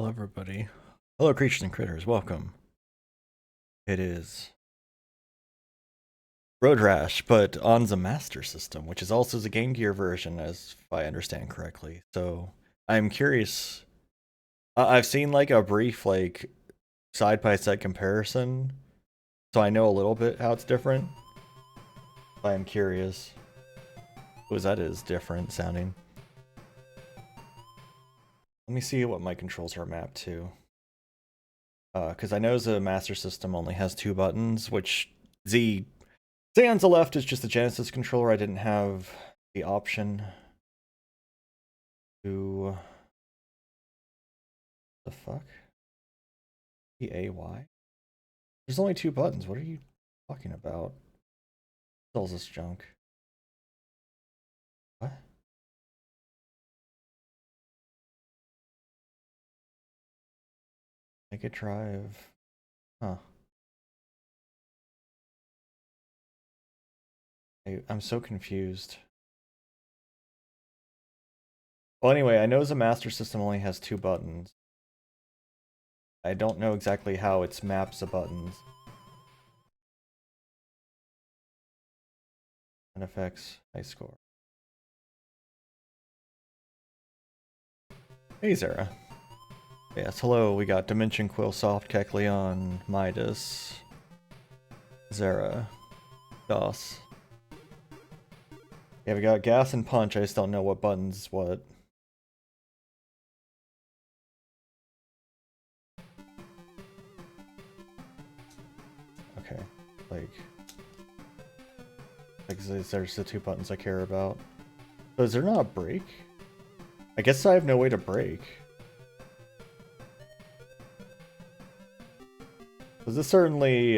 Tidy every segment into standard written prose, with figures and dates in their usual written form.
Hello, everybody. Hello, creatures and critters. Welcome. It is Road Rash, but on the Master System, which is also the Game Gear version, as if I understand correctly. So I'm curious. I've seen like a brief side-by-side comparison, so I know a little bit how it's different. I am curious. Because that is different sounding. Let me see what my controls are mapped to. Because I know the Master System only has 2 buttons, which the on the left is just the Genesis controller. I didn't have the option to... The fuck? E-A-Y? There's only 2 buttons. What are you talking about? What is this junk? What? Make it drive. Huh. I'm so confused. Well, anyway, I know the Master System only has 2 buttons. I don't know exactly how it maps the buttons. And effects, high score. Hey, Zara. Yes, hello, we got Dimension Quill, Soft, Kekleon, Midas, Zara, DOS. Yeah, we got Gas and Punch, I just don't know what buttons what. Okay, there's the 2 buttons I care about. So is there not a break? I guess I have no way to break. Because this certainly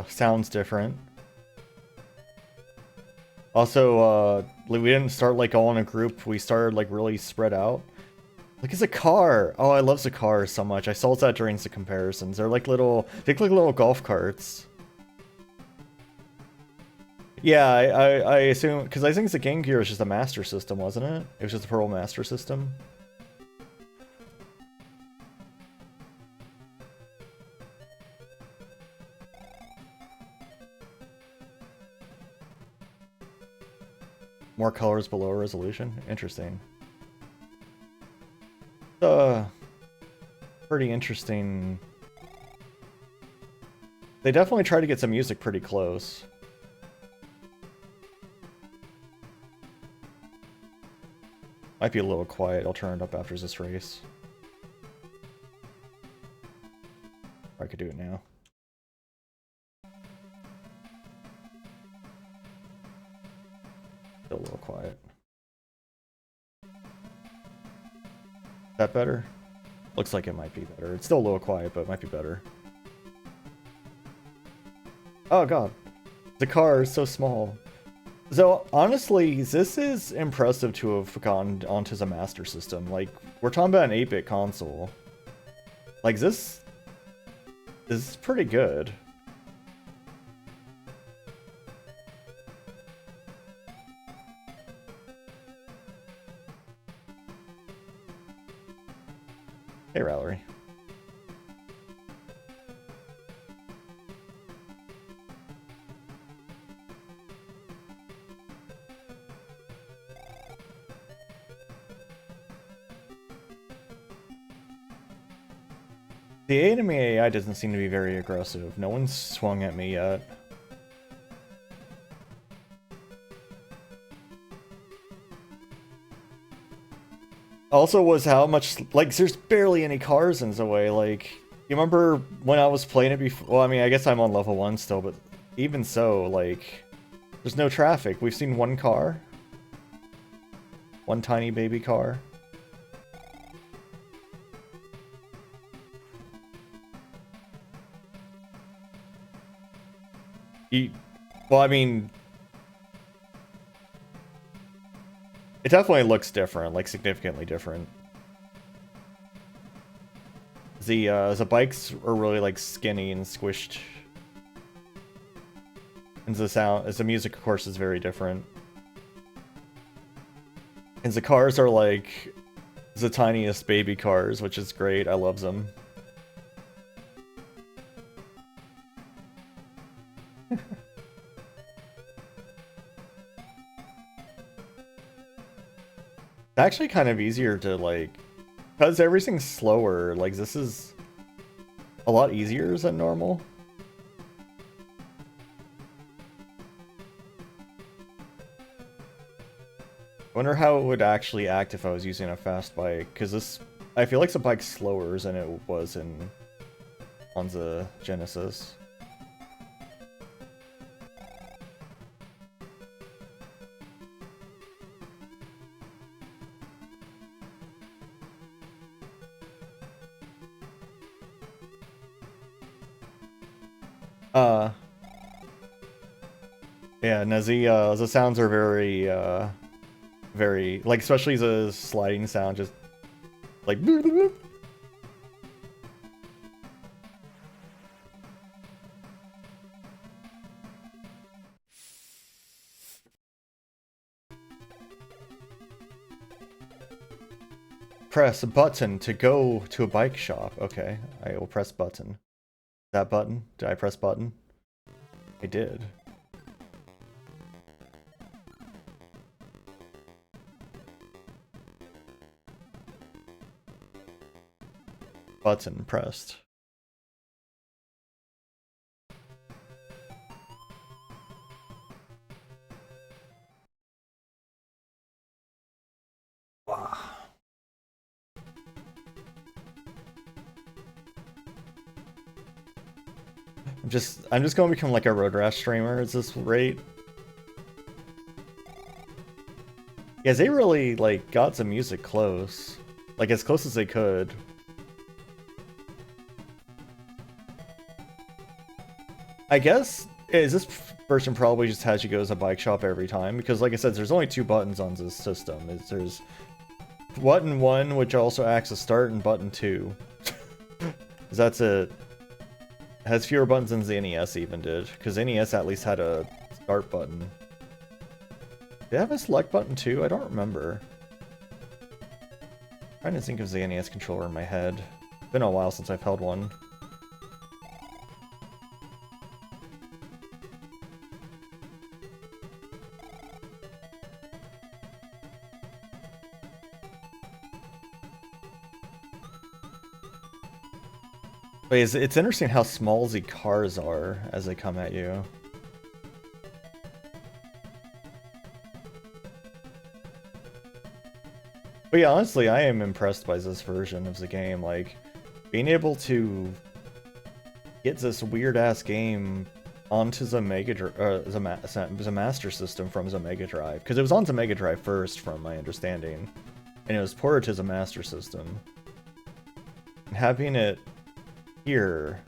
sounds different. Also, we didn't start like all in a group. We started like really spread out. Look, it's a car. Oh, I love the cars so much. I saw that during the comparisons. They're like little, they look like little golf carts. Yeah, I assume, because I think the Game Gear was just a Master System, wasn't it? It was just a Pearl Master System. More colors below resolution? Interesting. Pretty interesting. They definitely try to get some music pretty close. Might be a little quiet. I'll turn it up after this race. Or I could do it now. Still a little quiet. Is that better? Looks like it might be better. It's still a little quiet, but it might be better. Oh god. The car is so small. So, honestly, this is impressive to have gone onto the Master System. Like, we're talking about an 8-bit console. Like, this is pretty good. Hey, Rallery. The enemy AI doesn't seem to be very aggressive. No one's swung at me yet. Also was how much, like, there's barely any cars in the way, like, you remember when I was playing it before? Well, I mean, I guess I'm on level 1 still, but even so, like, there's no traffic. We've seen one car. One tiny baby car. Well, I mean, it definitely looks different, like significantly different. The bikes are really like skinny and squished, and the music, of course, is very different. And the cars are like, the tiniest baby cars, which is great. I love them. It's actually kind of easier to, like, because everything's slower, like, this is a lot easier than normal. I wonder how it would actually act if I was using a fast bike, because this, I feel like the bike's slower than it was on the Genesis. Yeah, no, the sounds are very, very, like, especially the sliding sound, just, like, boop, boop, boop. Press a button to go to a bike shop. Okay, I will press button. That button? Did I press button? I did. Button pressed. Wow. I'm just going to become like a Road Rash streamer at this rate. Yeah, they really, like, got the music close. Like, as close as they could. I guess, is this version probably just has you go to a bike shop every time? Because, like I said, there's only 2 buttons on this system. There's button 1, which also acts as start, and button 2. That's it. It has fewer buttons than the NES even did, because NES at least had a start button. Did they have a select button too? I don't remember. I'm trying to think of the NES controller in my head. It's been a while since I've held one. But it's interesting how small the cars are as they come at you. But yeah, honestly, I am impressed by this version of the game. Like, being able to get this weird-ass game onto the the Master System from the Mega Drive. Because it was on the Mega Drive first, from my understanding. And it was ported to the Master System. And having it here,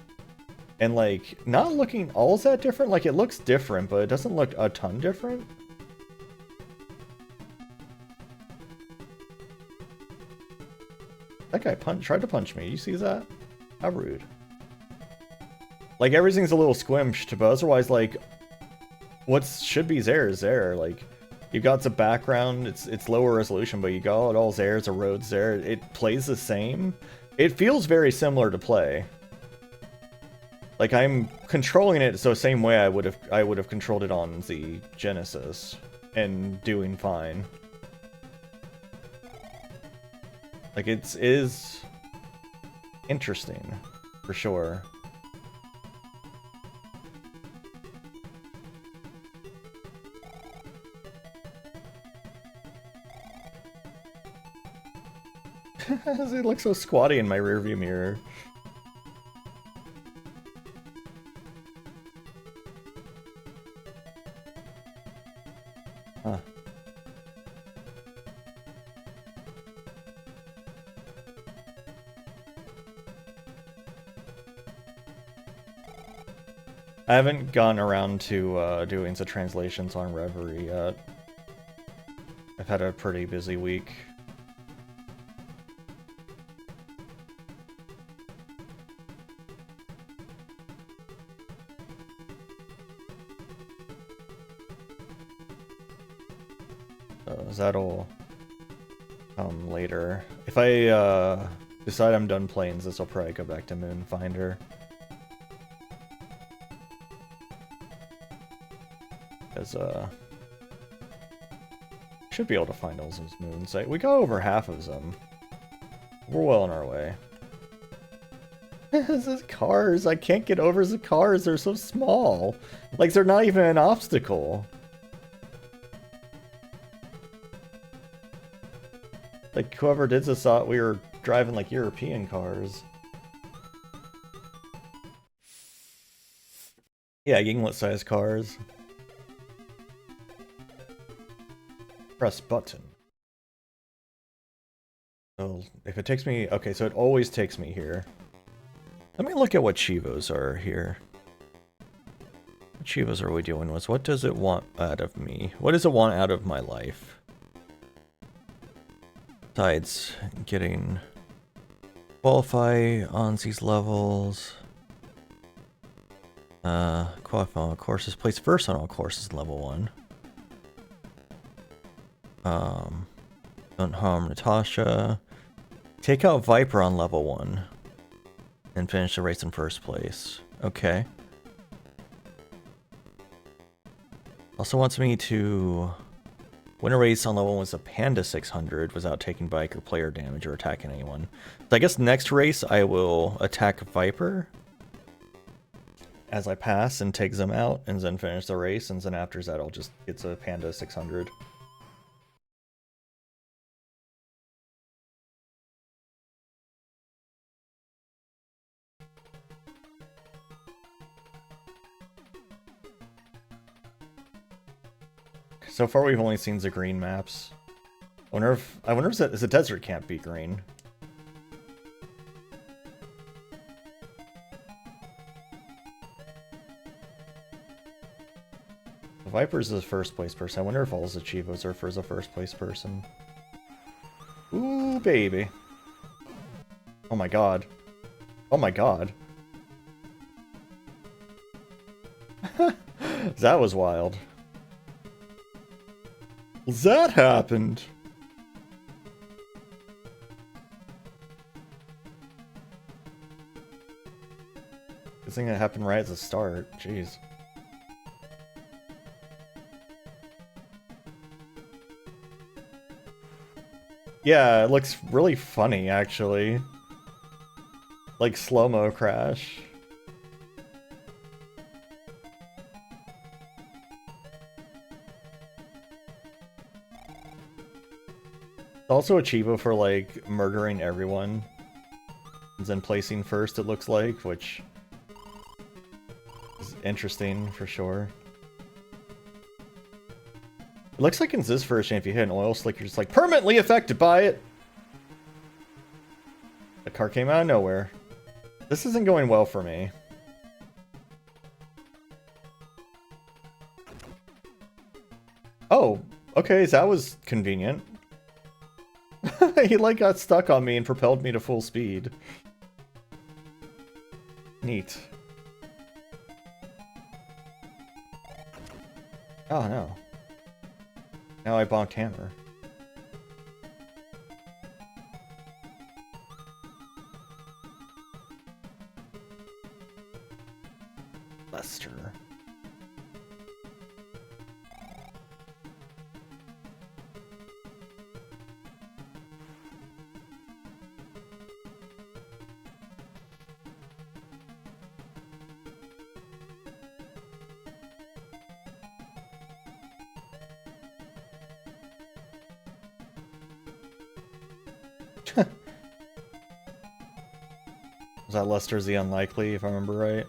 and, like, not looking all that different. Like, it looks different, but it doesn't look a ton different. That guy tried to punch me. You see that? How rude. Like, everything's a little squished, but otherwise, like, what should be there is there. Like, you've got the background, it's lower resolution, but you got all there, the roads there. It plays the same. It feels very similar to play. Like, I'm controlling it the same way I would have controlled it on the Genesis, and doing fine. Like, it is interesting, for sure. It looks so squatty in my rearview mirror. Huh. I haven't gone around to doing the translations on Reverie yet. I've had a pretty busy week. So that'll later. If I decide I'm done planes, this will probably go back to Moonfinder. Because should be able to find all those moons. We got over half of them. We're well on our way. This is cars. I can't get over the cars. They're so small. Like, they're not even an obstacle. Like, whoever did this thought we were driving, like, European cars. Yeah, Yinglet-sized cars. Press button. So, if it takes me... Okay, so it always takes me here. Let me look at what Chivos are here. What Chivos are we dealing with? What does it want out of me? What does it want out of my life? Besides getting... Qualify on these levels. Qualify on all courses. Place first on all courses, level 1. Don't harm Natasha. Take out Viper on level 1. And finish the race in first place. Okay. Also wants me to win a race on level 1 with a Panda 600 without taking bike or player damage or attacking anyone. So I guess next race I will attack Viper as I pass and take them out and then finish the race, and then after that I'll just get a Panda 600. So far we've only seen the green maps. I wonder if the desert can't be green. The Viper's the first place person. I wonder if all the Chivos are for the first place person. Ooh, baby. Oh my god. Oh my god. That was wild. That happened. Good thing that happened right at the start. Jeez. Yeah, it looks really funny, actually. Like slow-mo crash. Also a Chivo for, like, murdering everyone. And then placing first, it looks like, which is interesting for sure. It looks like in this version, if you hit an oil slick, you're just, like, permanently affected by it! The car came out of nowhere. This isn't going well for me. Oh, okay, that was convenient. He, like, got stuck on me and propelled me to full speed. Neat. Oh, no. Now I bonked Hammer. Lester. Was that Lester's the Unlikely, if I remember right?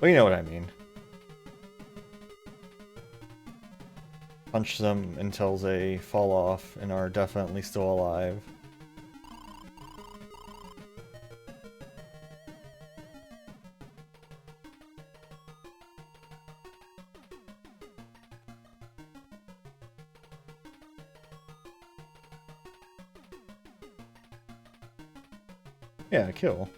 Well, you know what I mean. Punch them until they fall off and are definitely still alive. Yeah, kill.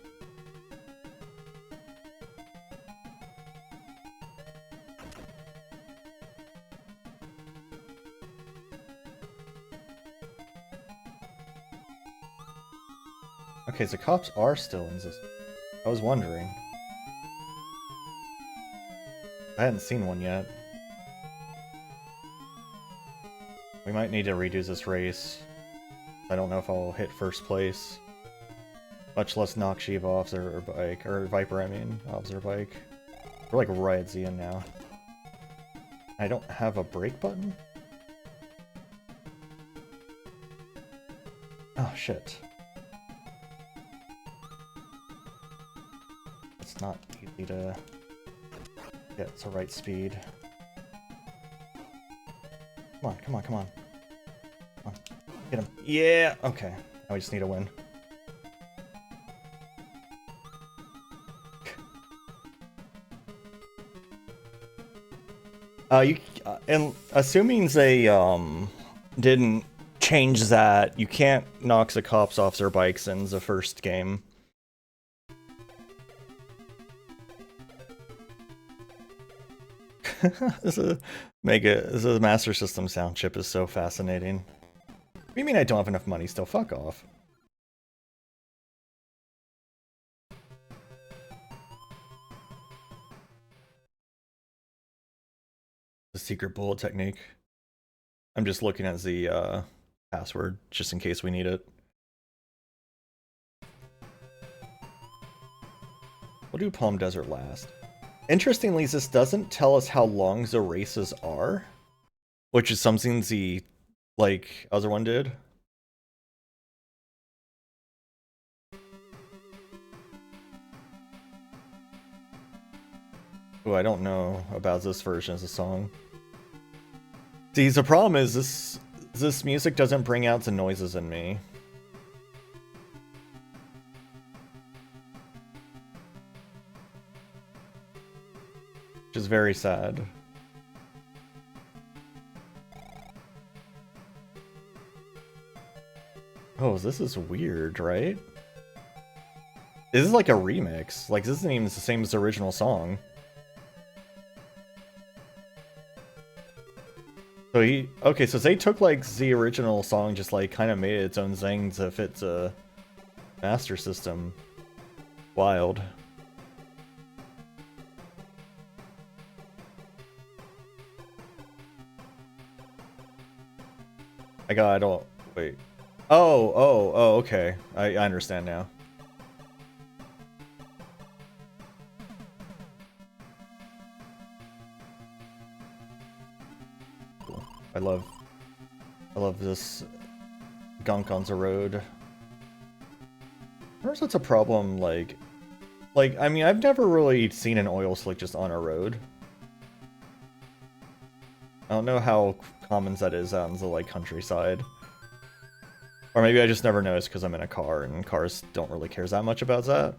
Okay, so cops are still in this. I was wondering. I hadn't seen one yet. We might need to redo this race. I don't know if I'll hit first place. Much less knock Shiva off their bike, or Viper, I mean, off their bike. We're like right at the end now. I don't have a brake button? Oh, shit. It's not easy to get the right speed. Come on, come on, come on. Come on. Get him. Yeah! Okay. Now we just need a win. And assuming they didn't change that, you can't knock the cops off their bikes in the first game. This is a Master System sound chip is so fascinating. What do you mean I don't have enough money still? Fuck off. The secret bullet technique. I'm just looking at the password just in case we need it. We'll do Palm Desert last. Interestingly, this doesn't tell us how long the races are, which is something the other one did. Oh, I don't know about this version of the song. See, the problem is this music doesn't bring out the noises in me. Which is very sad. Oh, this is weird, right? This is like a remix. Like, this isn't even the same as the original song. So okay, so they took like the original song, just like kind of made its own thing to fit the Master System. Wild. I don't, wait. Oh, okay. I understand now. Cool. I love this gunk on the road. I wonder if that's a problem, like, I mean, I've never really seen an oil slick just on a road. I don't know how common that is out in the, like, countryside. Or maybe I just never noticed because I'm in a car, and cars don't really care that much about that.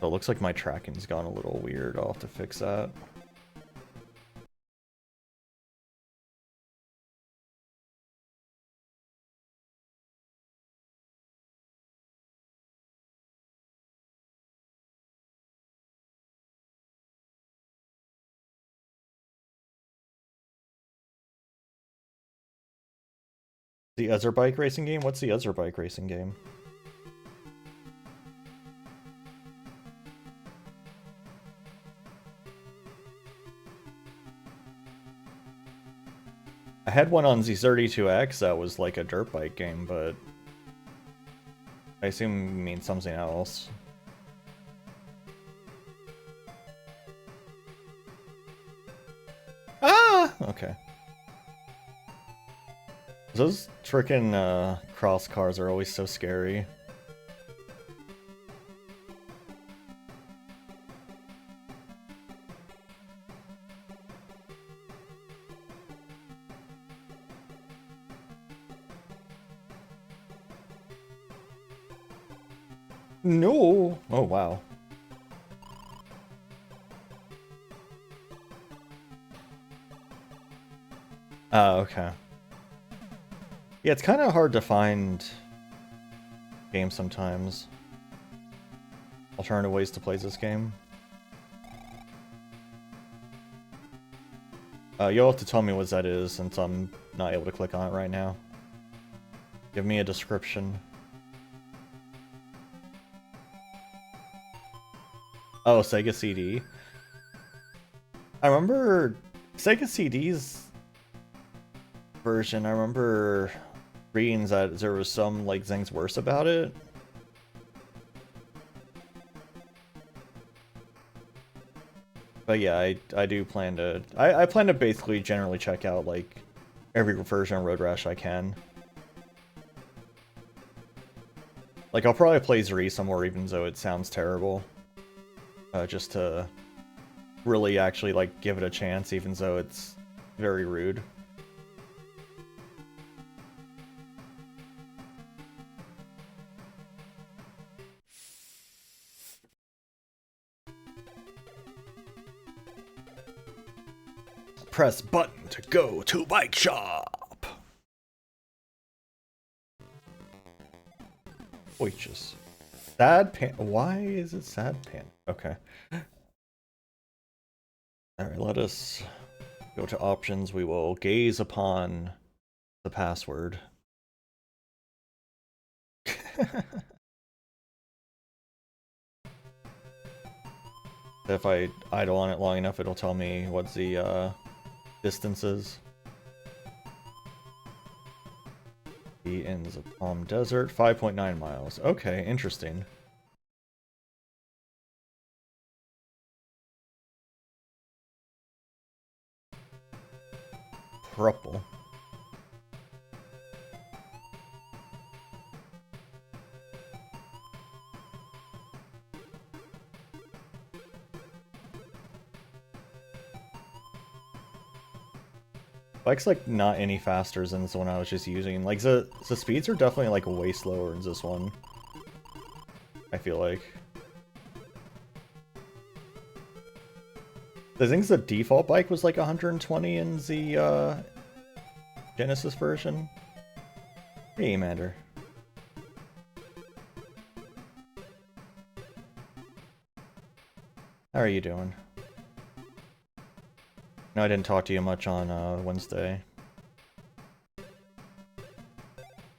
So it looks like my tracking's gone a little weird. I'll have to fix that. The other bike racing game? What's the other bike racing game? I had one on Z32X that was like a dirt bike game, but I assume it means something else. Ah! Okay. Those frickin' cross cars are always so scary. No! Oh, wow. Okay. Yeah, it's kind of hard to find games sometimes. Alternative ways to play this game. You'll have to tell me what that is since I'm not able to click on it right now. Give me a description. Oh, Sega CD. I remember Sega CD's version. I remember reading that there was some like things worse about it. But yeah, I do plan to I plan to basically generally check out like every version of Road Rash I can. Like I'll probably play Zuri some more even though it sounds terrible. Just to really actually like give it a chance even though it's very rude. Press button to go to bike shop. Waitress. Sad pan. Why is it sad pan? Okay. Alright, let us go to options. We will gaze upon the password. If I idle on it long enough, it'll tell me what the distance is. The ends of Palm Desert, 5.9 miles. Okay, interesting. Purple. Bike's like not any faster than the one I was just using. Like the speeds are definitely like way slower in this one. I feel like. I think the default bike was like 120 in the Genesis version. Hey, Mander. How are you doing? No, I didn't talk to you much on Wednesday.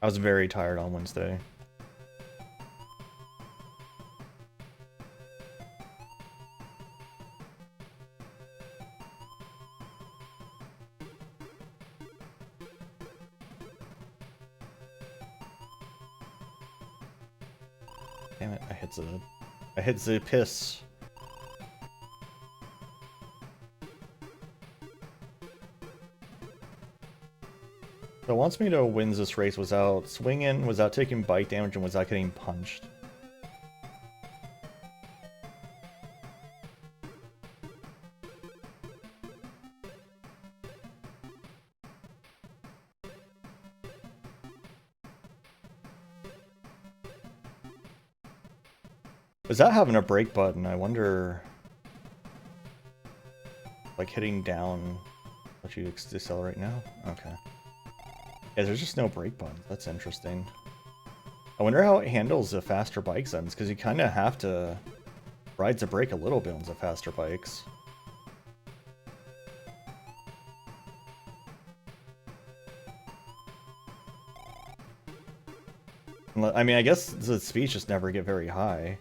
I was very tired on Wednesday. Damn it, I hit the piss. So it wants me to win this race without swinging, without taking bike damage, and without getting punched. Without having a brake button, I wonder... Like hitting down... Let you decelerate now? Okay. Yeah, there's just no brake buttons. That's interesting. I wonder how it handles the faster bikes then, because you kind of have to ride the brake a little bit on the faster bikes. I mean, I guess the speeds just never get very high.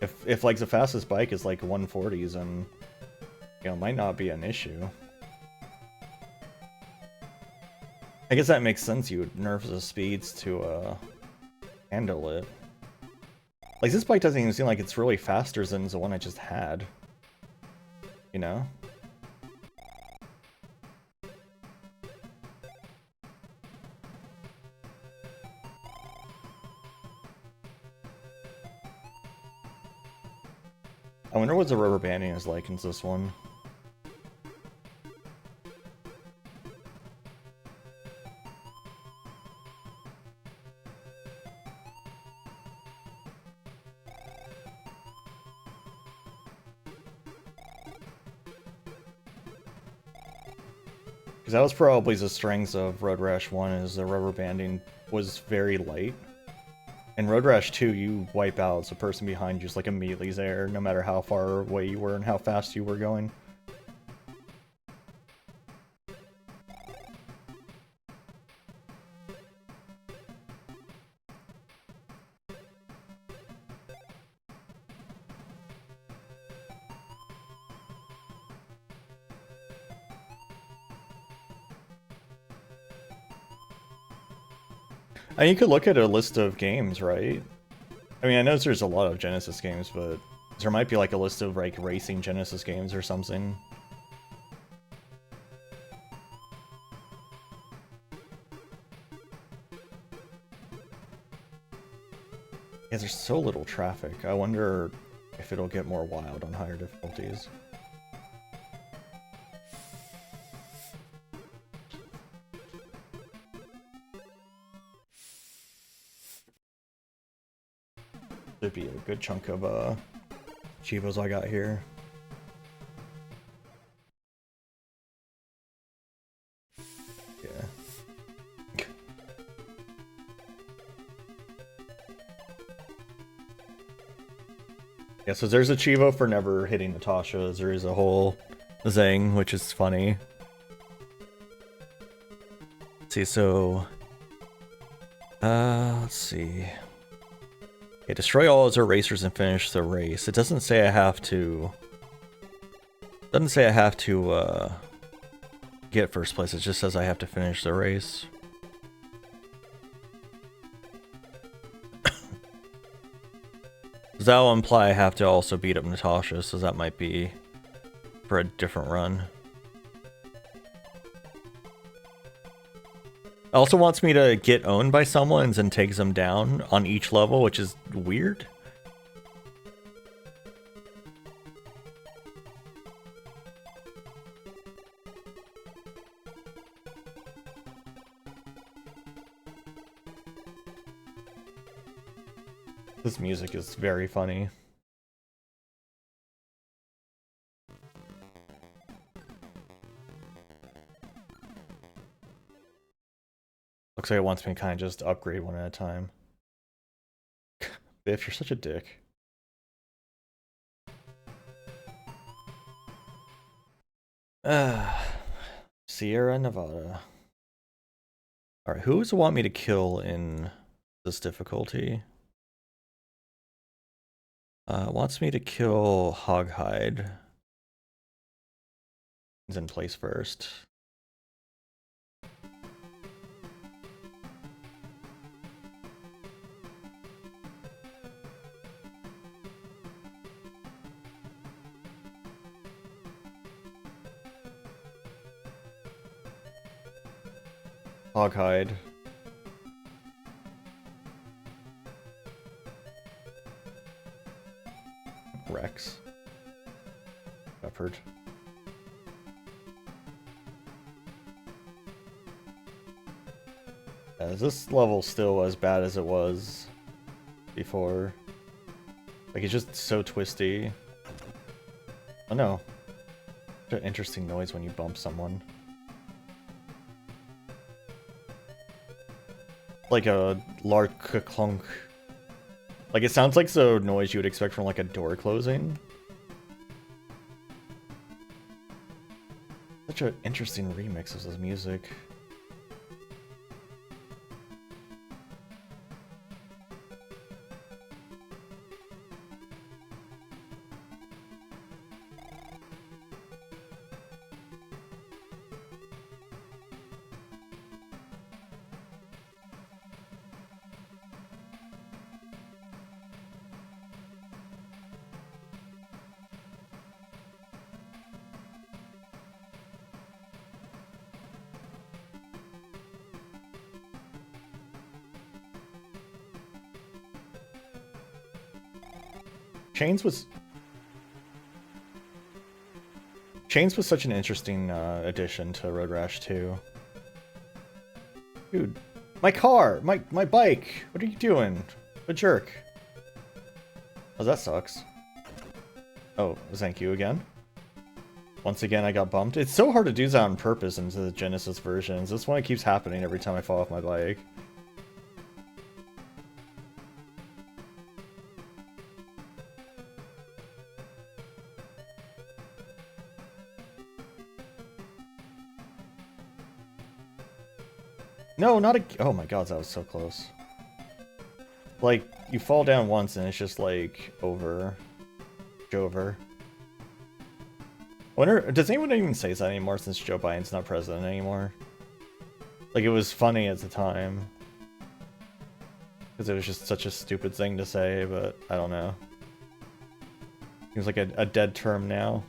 If like the fastest bike is like 140s, and you know, it might not be an issue. I guess that makes sense. You would nerf the speeds to handle it. Like this bike doesn't even seem like it's really faster than the one I just had. You know? I wonder what the rubber banding is like in this one. Because that was probably the strengths of Road Rash 1, is the rubber banding was very light. In Road Rash 2, you wipe out, so the person behind you is like immediately there, no matter how far away you were and how fast you were going. And you could look at a list of games, right? I mean, I know there's a lot of Genesis games, but there might be like a list of like racing Genesis games or something. Yeah, there's so little traffic. I wonder if it'll get more wild on higher difficulties. There'd be a good chunk of Chivos I got here. Yeah. Yeah, so there's a Chivo for never hitting Natasha. There is a whole Zang, which is funny. Let's see, so... let's see... Okay, destroy all other racers and finish the race. It doesn't say I have to... Doesn't say I have to, get first place. It just says I have to finish the race. That will imply I have to also beat up Natasha, so that might be for a different run. It also wants me to get owned by someone and takes them down on each level, which is weird. This music is very funny. Looks like it wants me to kind of just upgrade one at a time. Biff, you're such a dick. Sierra Nevada. Alright, who does it want me to kill in this difficulty? Wants me to kill Hoghide. He's in place first. Hoghide. Rex. Leopard. Is this level still as bad as it was before? Like, it's just so twisty. Oh no. Such an interesting noise when you bump someone. Like a lark clunk. Like, it sounds like the noise you would expect from like a door closing. Such an interesting remix of this music. Chains was such an interesting addition to Road Rash 2. Dude, my car! My bike! What are you doing? A jerk. Oh, that sucks. Oh, thank you again. Once again, I got bumped. It's so hard to do that on purpose into the Genesis versions. This one, it keeps happening every time I fall off my bike. No, not a... Oh my god, that was so close. Like, you fall down once and it's just like, over. Over. Wonder, does anyone even say that anymore since Joe Biden's not president anymore? Like, it was funny at the time. Because it was just such a stupid thing to say, but I don't know. Seems like a dead term now.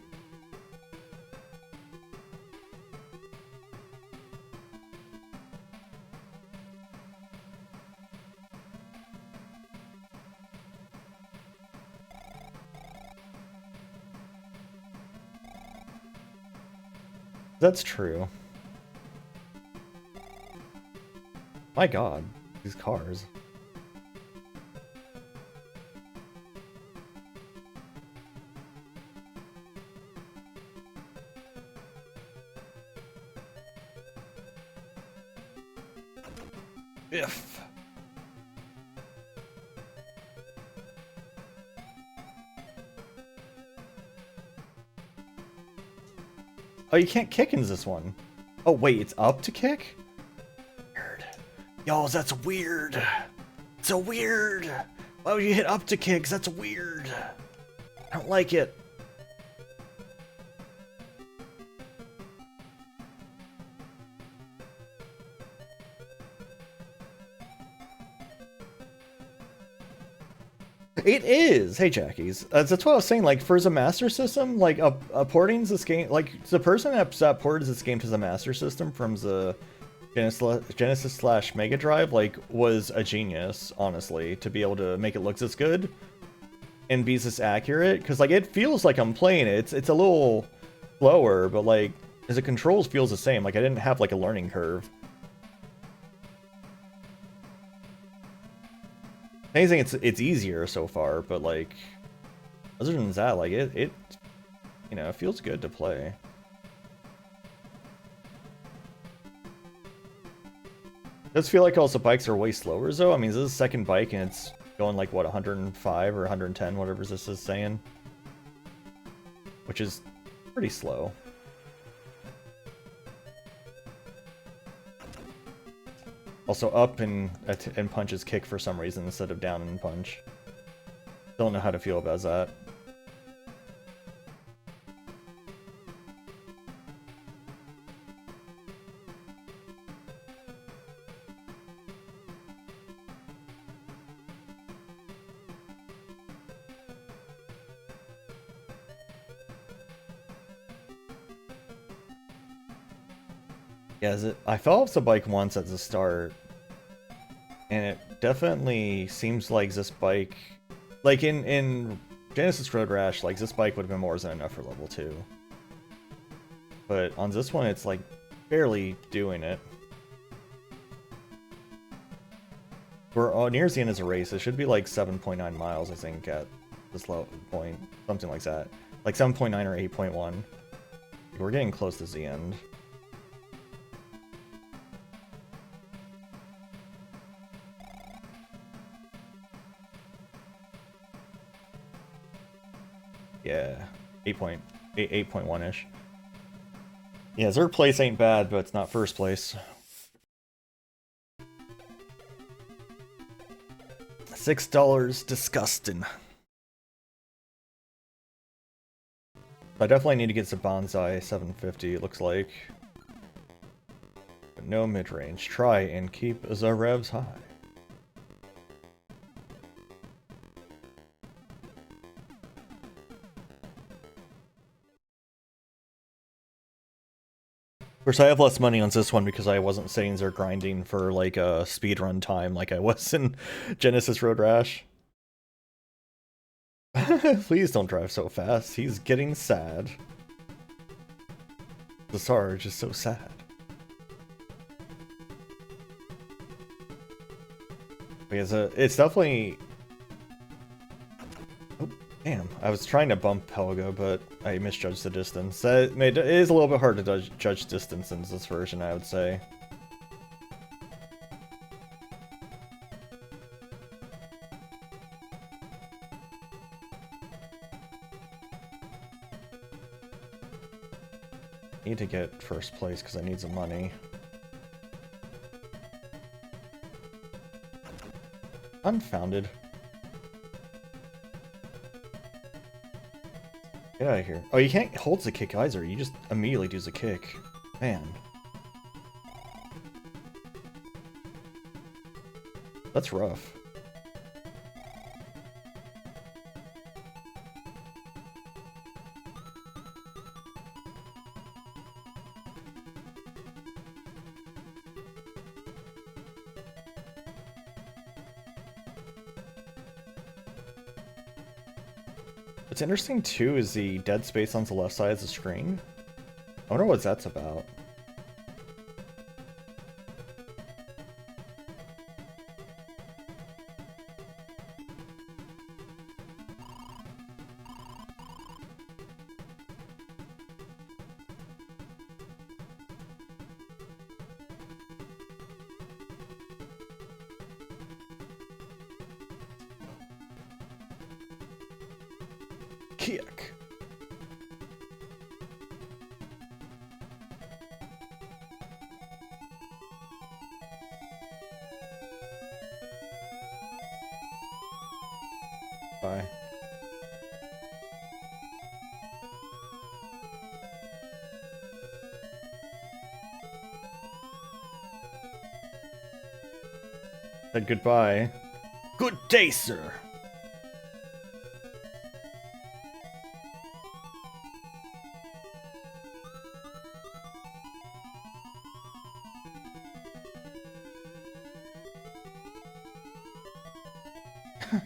That's true. My god, these cars. If. Oh, you can't kick in this one. Oh, wait, it's up to kick? Weird. Yo, that's weird. So weird. Why would you hit up to kicks? That's weird. I don't like it. It is! Hey, Jackies. That's what I was saying, like, for the Master System, like, porting this game, like, the person that ported this game to the Master System from the Genesis / Mega Drive, like, was a genius, honestly, to be able to make it look this good and be this accurate, because, like, it feels like I'm playing it. It's a little slower, but, like, as the controls feels the same. Like, I didn't have, like, a learning curve. Anything, it's easier so far, but like, other than that, like it you know, it feels good to play. It does feel like also bikes are way slower though. I mean, this is the second bike and it's going like what, 105 or 110, whatever this is saying, which is pretty slow. Also up and punches kick for some reason instead of down and punch. Don't know how to feel about that. Yeah, I fell off the bike once at the start, and it definitely seems like this bike, like in Genesis Road Rash, like this bike would have been more than enough for level 2. But on this one, it's like barely doing it. We're near the end of the race. It should be like 7.9 miles, I think, at this low point, something like that, like 7.9 or 8.1. We're getting close to the end. Yeah, 8.1-ish. Yeah, third place ain't bad, but it's not first place. $6, disgusting. I definitely need to get some Bonsai 750, it looks like. But no mid-range. Try and keep the revs high. Of course, I have less money on this one because I wasn't saying they're grinding for like a speedrun time like I was in Genesis Road Rash. Please don't drive so fast. He's getting sad. The Sarge is so sad. Because it's definitely... Oh, Damn, I was trying to bump Helga, but I misjudged the distance. It is a little bit hard to judge distance in this version, I would say. Need to get first place because I need some money. Unfounded. Get out of here. Oh, you can't hold the kick either. You just immediately do the kick. Man. That's rough. What's interesting too is the dead space on the left side of the screen. I wonder what that's about. Kick. Bye. Said goodbye. Good day, sir.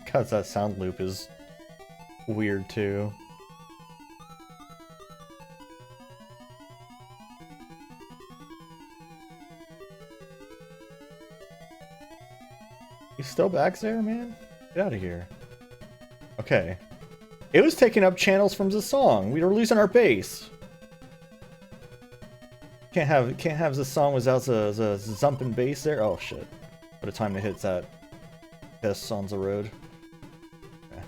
Cause that sound loop is weird too. You still back there, man? Get out of here. Okay. It was taking up channels from the song. We were losing our bass. Can't have this song without the zumping bass there. Oh shit. What a time to hit that piss on the road. Okay.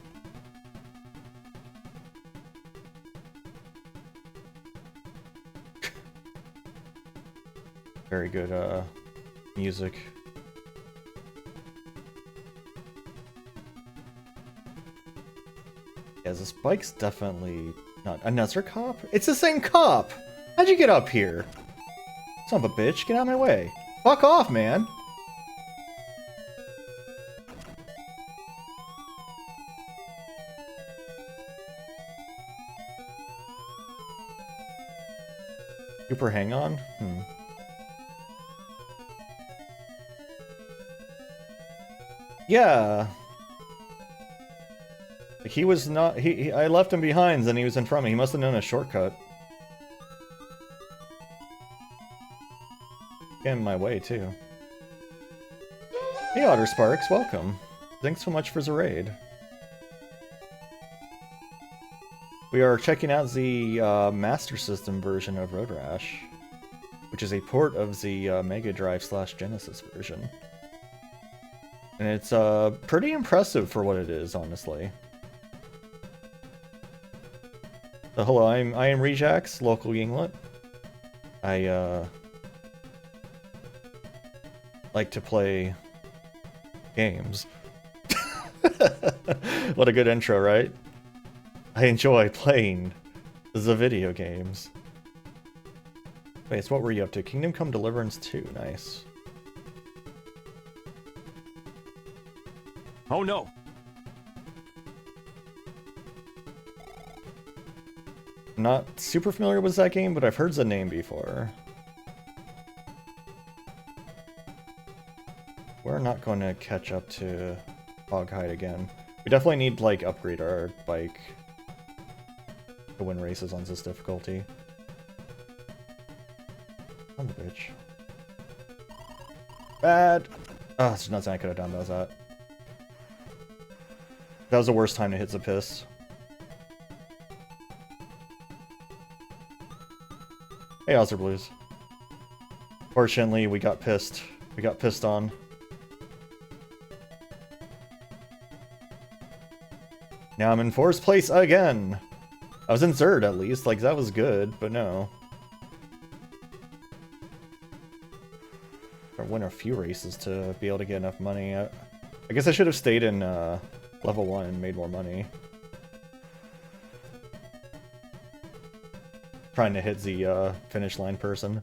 Very good music. Yeah, this bike's definitely not another cop. It's the same cop. How'd you get up here? Son of a bitch, get out of my way. Fuck off, man. Super hang on? Yeah. He was not. I left him behind, and he was in front of me. He must have known a shortcut. Get in my way too. Hey, Otter Sparks, welcome. Thanks so much for the raid. We are checking out the Master System version of Road Rash, which is a port of the Mega Drive / Genesis version. And it's pretty impressive for what it is, honestly. So hello, I am Rejax, local Yinglet. I like to play games. What a good intro, right? I enjoy playing the video games. Wait, so what were you up to? Kingdom Come Deliverance 2, nice. Oh no! Not super familiar with that game, but I've heard the name before. We're not going to catch up to Hoghide again. We definitely need to, like, upgrade our bike to win races on this difficulty. Son of a bitch. Bad! Oh, there's nothing I could have done about that. That was the worst time to hit the piss. Hey, Ozzer Blues. Fortunately, we got pissed. We got pissed on. Now I'm in 4th place again! I was in 3rd at least, like that was good, but no. I win a few races to be able to get enough money. I guess I should have stayed in level 1 and made more money. Trying to hit the finish line person.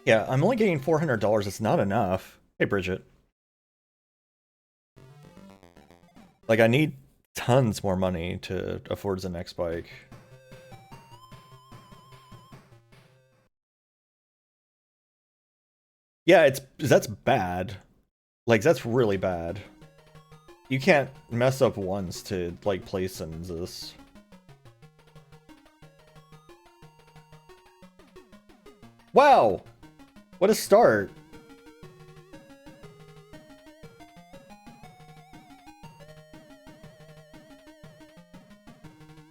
Yeah, I'm only getting $400. It's not enough. Hey, Bridget. Like, I need tons more money to afford the next bike. Yeah, that's bad. Like, that's really bad. You can't mess up once to, like, place in this. Wow! What a start!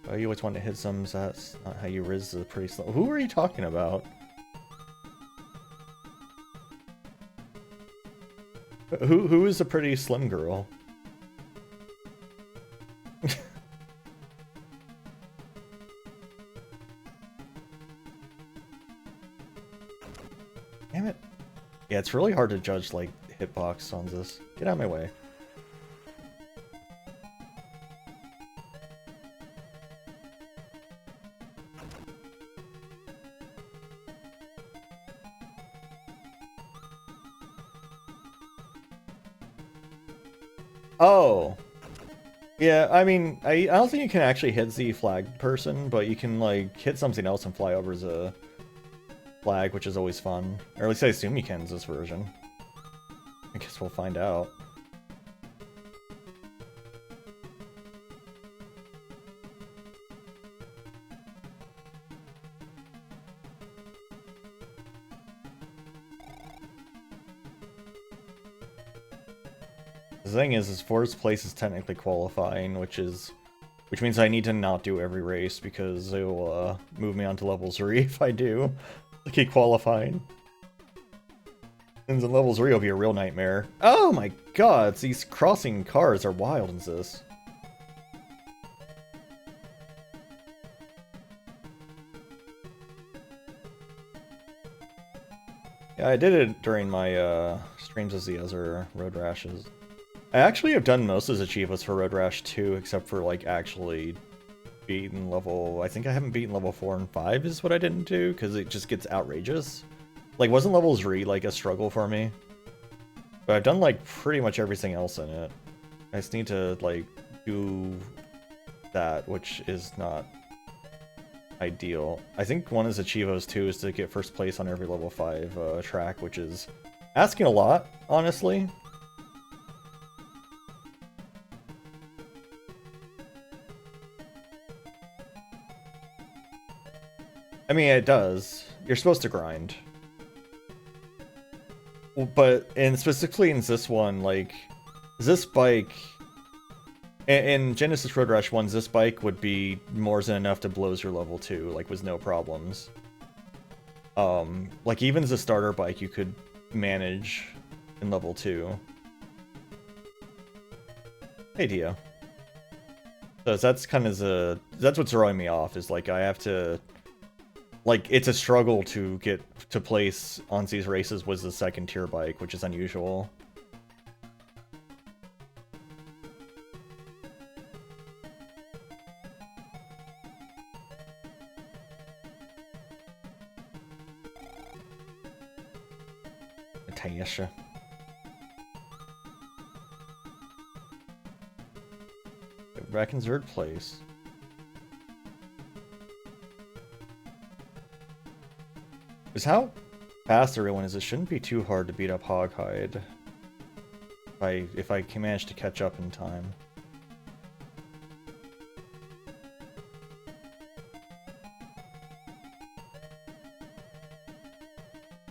Oh, you always want to hit some, so that's not how you riz the pretty slow. Who are you talking about? Who is a pretty slim girl? Damn it. Yeah, it's really hard to judge, like, hitbox on this. Get out of my way. Oh. Yeah, I mean, I don't think you can actually hit the flag person, but you can, like, hit something else and fly over the flag, which is always fun. Or at least I assume you can in this version. I guess we'll find out. The thing is 4th place is technically qualifying, which means I need to not do every race because it will move me on to level 3 if I do. I keep qualifying. And then level 3 will be a real nightmare. Oh my god, these crossing cars are wild in this. Yeah, I did it during my streams as the other Road Rashes. I actually have done most of the achievements for Road Rash 2, except for, like, actually beating level... I think I haven't beaten level 4 and 5 is what I didn't do, because it just gets outrageous. Like, wasn't level 3, like, a struggle for me? But I've done, like, pretty much everything else in it. I just need to, like, do that, which is not ideal. I think one of the Achievos, too, is to get 1st place on every level 5 track, which is asking a lot, honestly. I mean, it does. You're supposed to grind. But, and specifically in this one, like, this bike... In Genesis Road Rash 1, this bike would be more than enough to blow through level 2, like, with no problems. Like, even as a starter bike, you could manage in level 2. Hey, Dio. So that's kind of the... That's what's throwing me off, is, like, I have to... Like, it's a struggle to get to place on these races with the 2nd tier bike, which is unusual. Natasha. Back in 3rd place. Because how fast everyone is, it shouldn't be too hard to beat up Hoghide. If I can manage to catch up in time.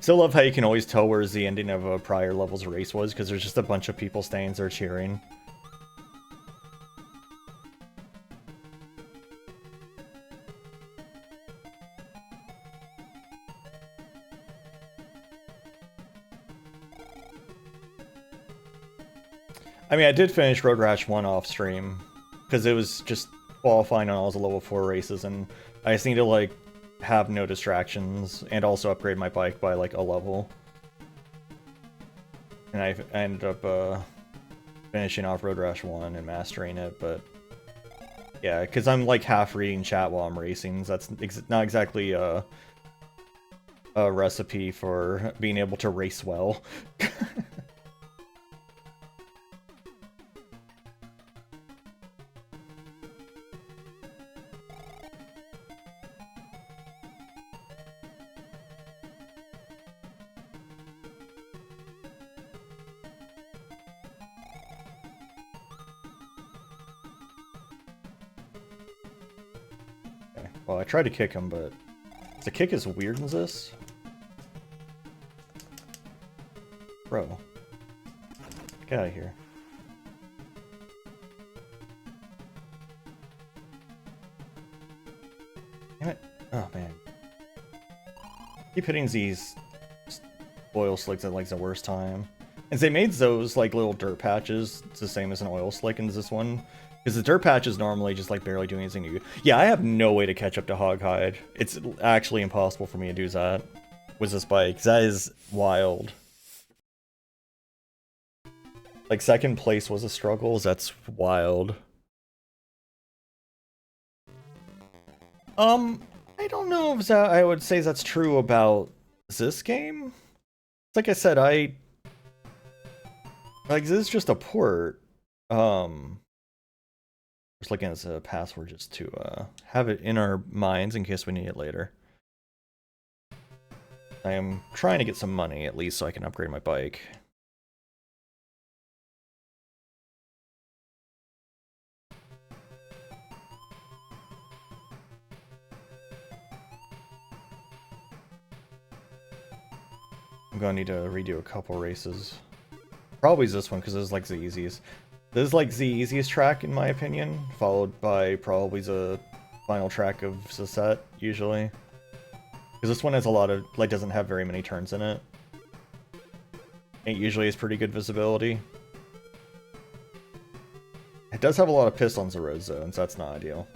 Still love how you can always tell where the ending of a prior level's race was, because there's just a bunch of people standing there cheering. I mean, I did finish Road Rash 1 off stream, because it was just qualifying on all the level 4 races, and I just need to, like, have no distractions, and also upgrade my bike by, like, a level. And I ended up, finishing off Road Rash 1 and mastering it, but... Yeah, because I'm, like, half reading chat while I'm racing, so that's not exactly, a recipe for being able to race well. Well, I tried to kick him, but is the kick as weird as this? Bro. Get out of here. Damn it. Oh, man. Keep hitting these oil slicks at, like, the worst time. And they made those, like, little dirt patches. It's the same as an oil slick in this one. Because the dirt patches normally just, like, barely do anything to you. Yeah, I have no way to catch up to Hoghide. It's actually impossible for me to do that with this bike. That is wild. Like, second place was a struggle. That's wild. I don't know if that, I would say that's true about this game. Like I said, like, this is just a port. Just looking at the password just to have it in our minds in case we need it later. I am trying to get some money at least so I can upgrade my bike. I'm gonna need to redo a couple races. Probably this one because this is like the easiest. This is like the easiest track in my opinion, followed by probably the final track of the set, usually. Because this one has a lot of, like, doesn't have very many turns in it. It usually has pretty good visibility. It does have a lot of piss on the roads though, and so that's not ideal.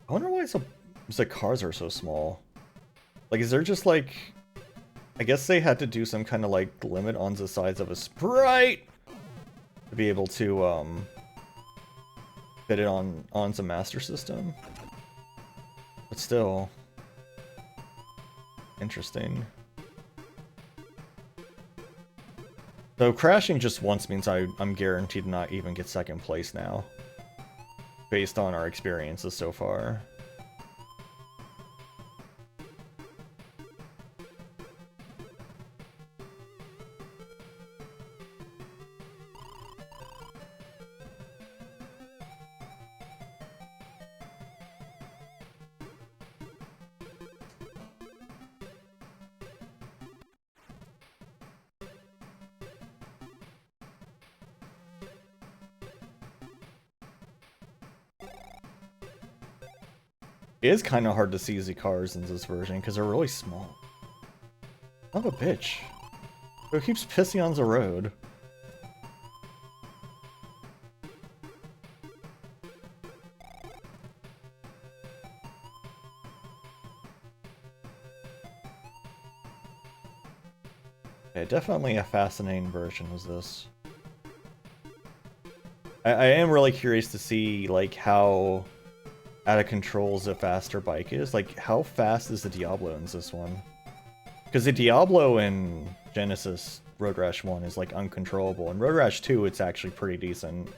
I wonder why the cars are so small. Like, is there just, like... I guess they had to do some kind of, like, limit on the size of a Sprite to be able to, fit it on the Master System. But still... interesting. Though crashing just once means I'm guaranteed to not even get second place now. Based on our experiences so far. It is kind of hard to see the cars in this version because they're really small. Son of a bitch. Who keeps pissing on the road? Okay, definitely a fascinating version is this. I am really curious to see, like, how out of control the faster bike is. Like, how fast is the Diablo in this one? Because the Diablo in Genesis Road Rash 1 is, like, uncontrollable. In Road Rash 2, it's actually pretty decent.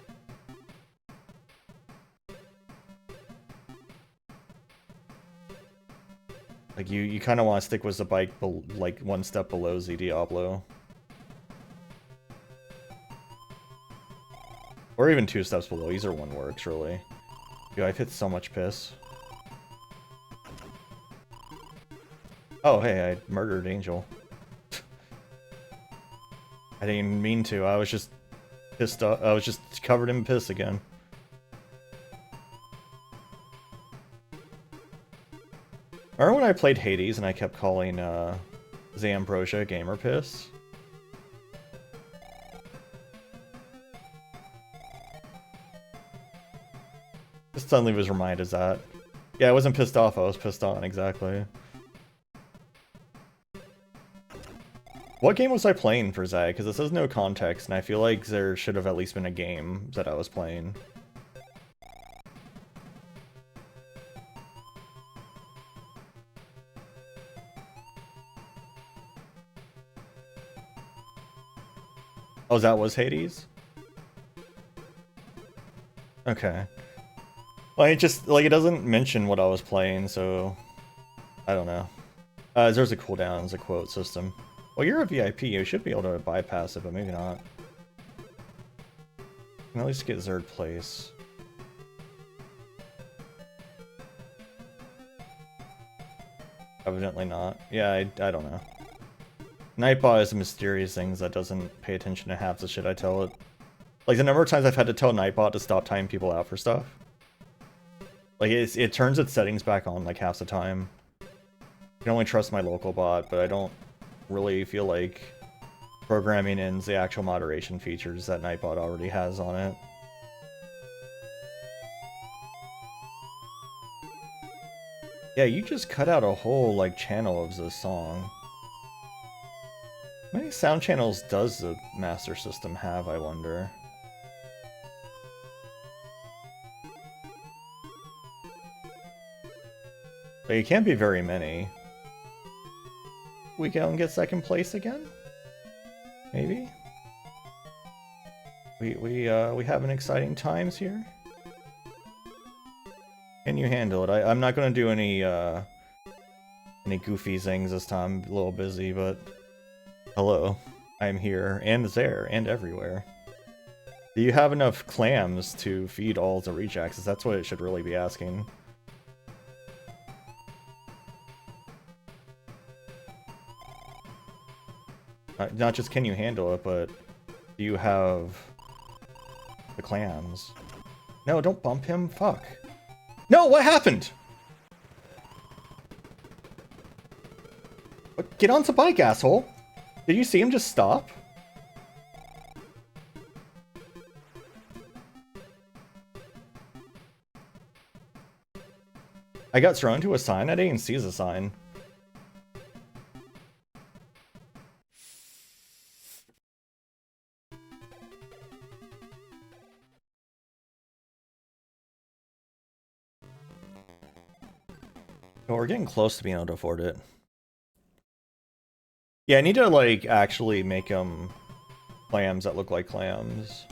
Like, you kind of want to stick with the bike, like, one step below the Diablo. Or even 2 steps below. Either one works, really. Dude, I've hit so much piss. Oh, hey, I murdered Angel. I didn't even mean to. I was just pissed off. I was just covered in piss again. Remember when I played Hades and I kept calling Zambrosia Gamer Piss? Just suddenly was reminded of that. Yeah, I wasn't pissed off, I was pissed on, exactly. What game was I playing for Zag? Because it says no context, and I feel like there should have at least been a game that I was playing. Oh, that was Hades? Okay. Well, it just, like, it doesn't mention what I was playing, so... I don't know. There's a cooldown, there's a quote system. Well, you're a VIP, you should be able to bypass it, but maybe not. I can at least get third place. Evidently not. Yeah, I don't know. Nightbot is a mysterious thing that doesn't pay attention to half the shit I tell it. Like, the number of times I've had to tell Nightbot to stop timing people out for stuff. Like, it turns its settings back on, like, half the time. I can only trust my local bot, but I don't really feel like programming in the actual moderation features that Nightbot already has on it. Yeah, you just cut out a whole, like, channel of this song. How many sound channels does the Master System have, I wonder? But it can't be very many. We go and get second place again? Maybe? We having exciting times here? Can you handle it? I'm not gonna do any goofy things this time. I'm a little busy, but hello. I'm here and there and everywhere. Do you have enough clams to feed all the Rejaxes? That's what it should really be asking. Not just can you handle it, but do you have the clams? No, don't bump him. Fuck. No, what happened? Get on the bike, asshole. Did you see him just stop? I got thrown to a sign. I didn't even see the sign. Oh, we're getting close to being able to afford it. Yeah, I need to, like, actually make them clams that look like clams.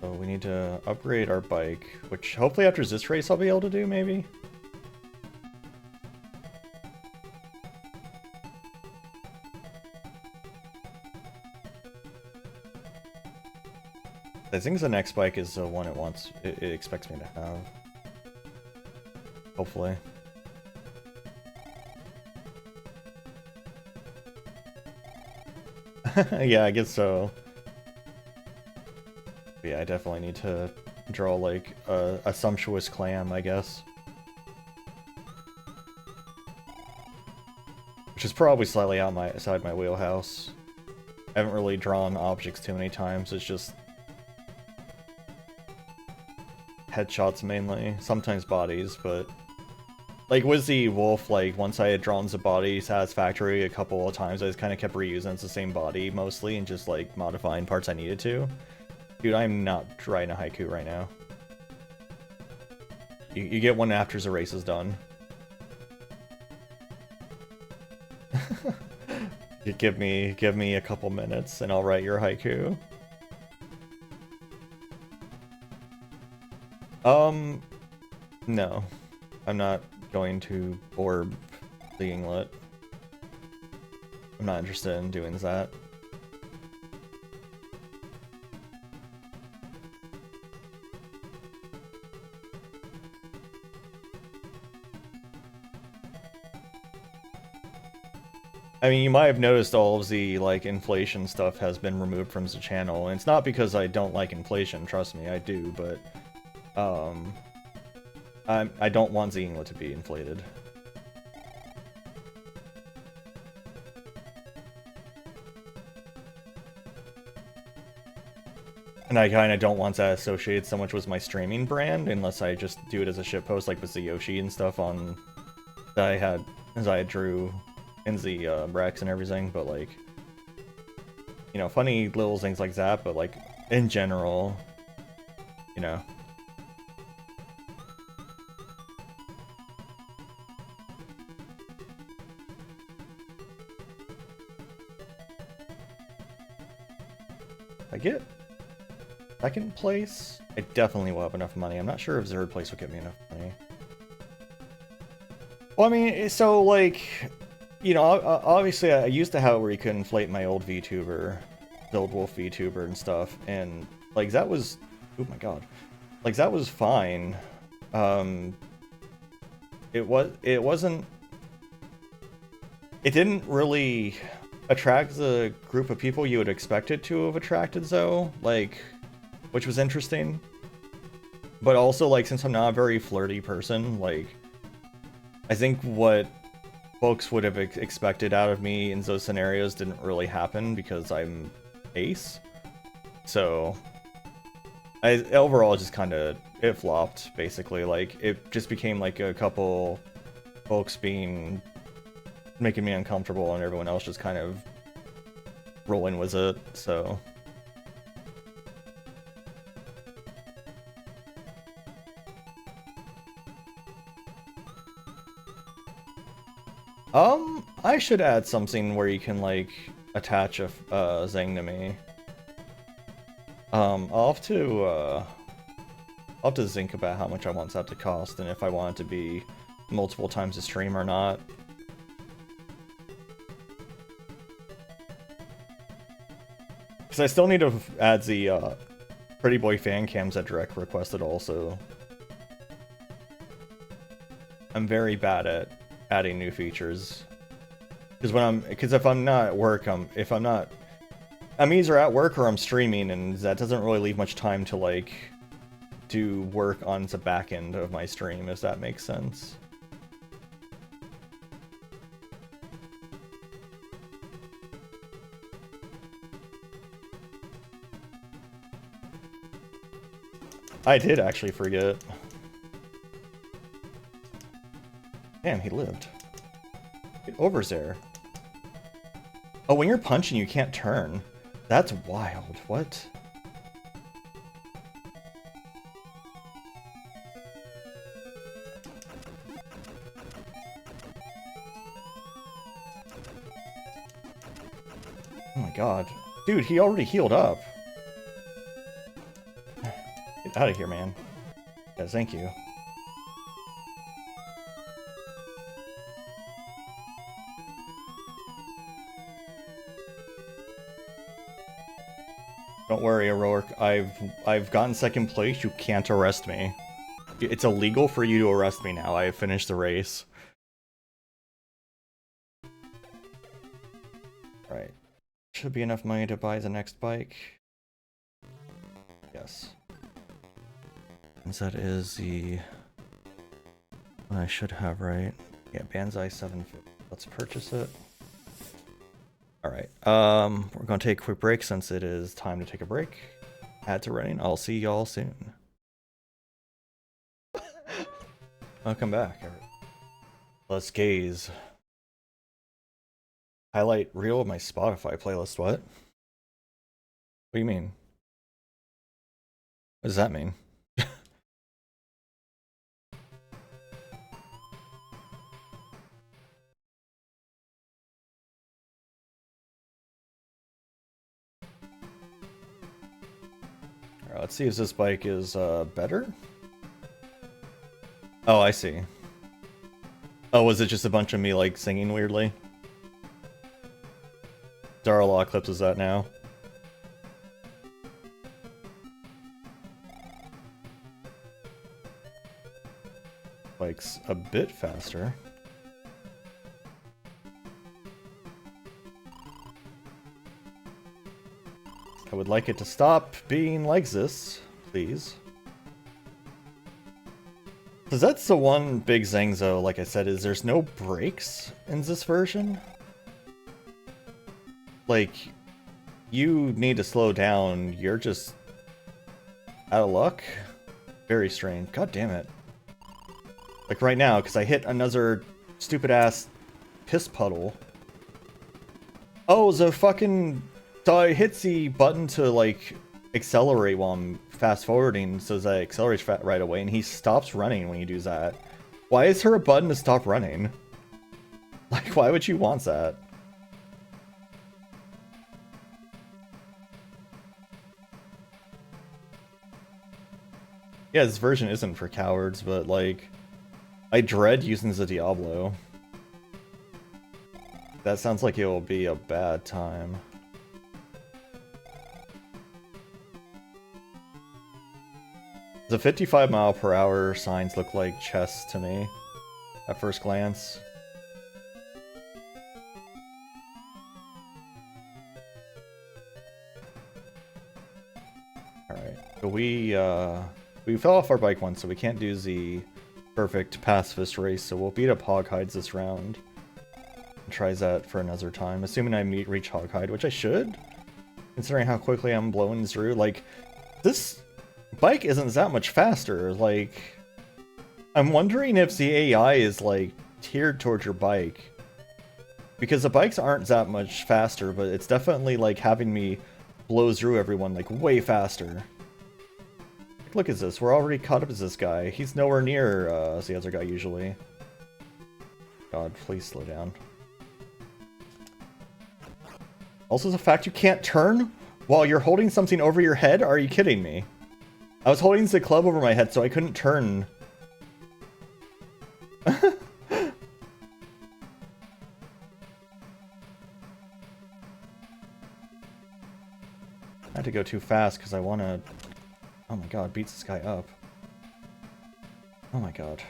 So we need to upgrade our bike, which hopefully after this race I'll be able to do, maybe? I think the next bike is the one it expects me to have. Hopefully. Yeah, I guess so. Yeah, I definitely need to draw, like, a sumptuous clam, I guess. Which is probably slightly outside my wheelhouse. I haven't really drawn objects too many times, it's just headshots mainly, sometimes bodies, but like with the wolf, like once I had drawn the body satisfactory a couple of times, I just kind of kept reusing the same body mostly and just like modifying parts I needed to. Dude, I'm not writing a haiku right now. You get one after the race is done. You give me a couple minutes and I'll write your haiku. No. I'm not going to orb the Inglet. I'm not interested in doing that. I mean, you might have noticed all of the, like, inflation stuff has been removed from the channel, and it's not because I don't like inflation, trust me, I do, but, I don't want the England to be inflated. And I kind of don't want that associated so much with my streaming brand, unless I just do it as a shitpost, like with the Yoshi and stuff on that I drew in the Rex and everything. But like, you know, funny little things like that. But like in general, you know. I get second place, I definitely will have enough money. I'm not sure if third place will get me enough money. Well, I mean, so, like, you know, obviously I used to have it where you could inflate my old VTuber, the old Wolf VTuber and stuff, and, like, that was, oh my god, like, that was fine. It wasn't, it didn't really attract the group of people you would expect it to have attracted, though, like, which was interesting. But also, like, since I'm not a very flirty person, like, I think what folks would have expected out of me in those scenarios didn't really happen because I'm ace. So, overall, just kind of, it flopped, basically. Like, it just became, like, a couple folks making me uncomfortable and everyone else just kind of rolling with it, so... I should add something where you can, like, attach a thing to me. I'll have to think about how much I want that to cost and if I want it to be multiple times a stream or not. Because I still need to add the, Pretty Boy fan cams that Direct requested also. I'm very bad at adding new features. Because if I'm not at work, I'm either at work or I'm streaming, and that doesn't really leave much time to, like, do work on the back end of my stream, if that makes sense. I did actually forget. Damn, he lived. Get over there. Oh, when you're punching, you can't turn. That's wild. What? Oh my god. Dude, he already healed up. Get out of here, man. Yeah, thank you. Don't worry, O'Rourke. I've gotten second place. You can't arrest me. It's illegal for you to arrest me now. I have finished the race. Right. Should be enough money to buy the next bike. Yes. And that is the one I should have, right? Yeah, Banzai 750. Let's purchase it. Alright, we're gonna take a quick break since it is time to take a break. Ads are running. I'll see y'all soon. I'll come back. Let's gaze. Highlight reel of my Spotify playlist. What? What do you mean? What does that mean? Alright, let's see if this bike is better. Oh, I see. Oh, was it just a bunch of me, like, singing weirdly? There are a lot of clips of that now. Bike's a bit faster. I would like it to stop being like this, please. Because that's the one big Zangzo, like I said, is there's no brakes in this version. Like, you need to slow down, you're just out of luck. Very strange. God damn it. Like right now, because I hit another stupid-ass piss puddle. Oh, the fucking... So I hit the button to, like, accelerate while I'm fast-forwarding, so that it accelerates right away, and he stops running when you do that. Why is there a button to stop running? Like, why would you want that? Yeah, this version isn't for cowards, but, like... I dread using the Diablo. That sounds like it will be a bad time. The 55-mile-per-hour signs look like chess to me, at first glance. Alright, so we fell off our bike once, so we can't do the perfect pacifist race, so we'll beat up Hoghides this round. And try that for another time, assuming I reach Hoghide, which I should, considering how quickly I'm blowing through. Like, this bike isn't that much faster. Like, I'm wondering if the AI is, like, tiered towards your bike. Because the bikes aren't that much faster, but it's definitely, like, having me blow through everyone, like, way faster. Look at this, we're already caught up as this guy. He's nowhere near the other guy usually. God, please slow down. Also the fact you can't turn while you're holding something over your head? Are you kidding me? I was holding the club over my head so I couldn't turn. I had to go too fast because I want to... Oh my god, beats this guy up. Oh my god.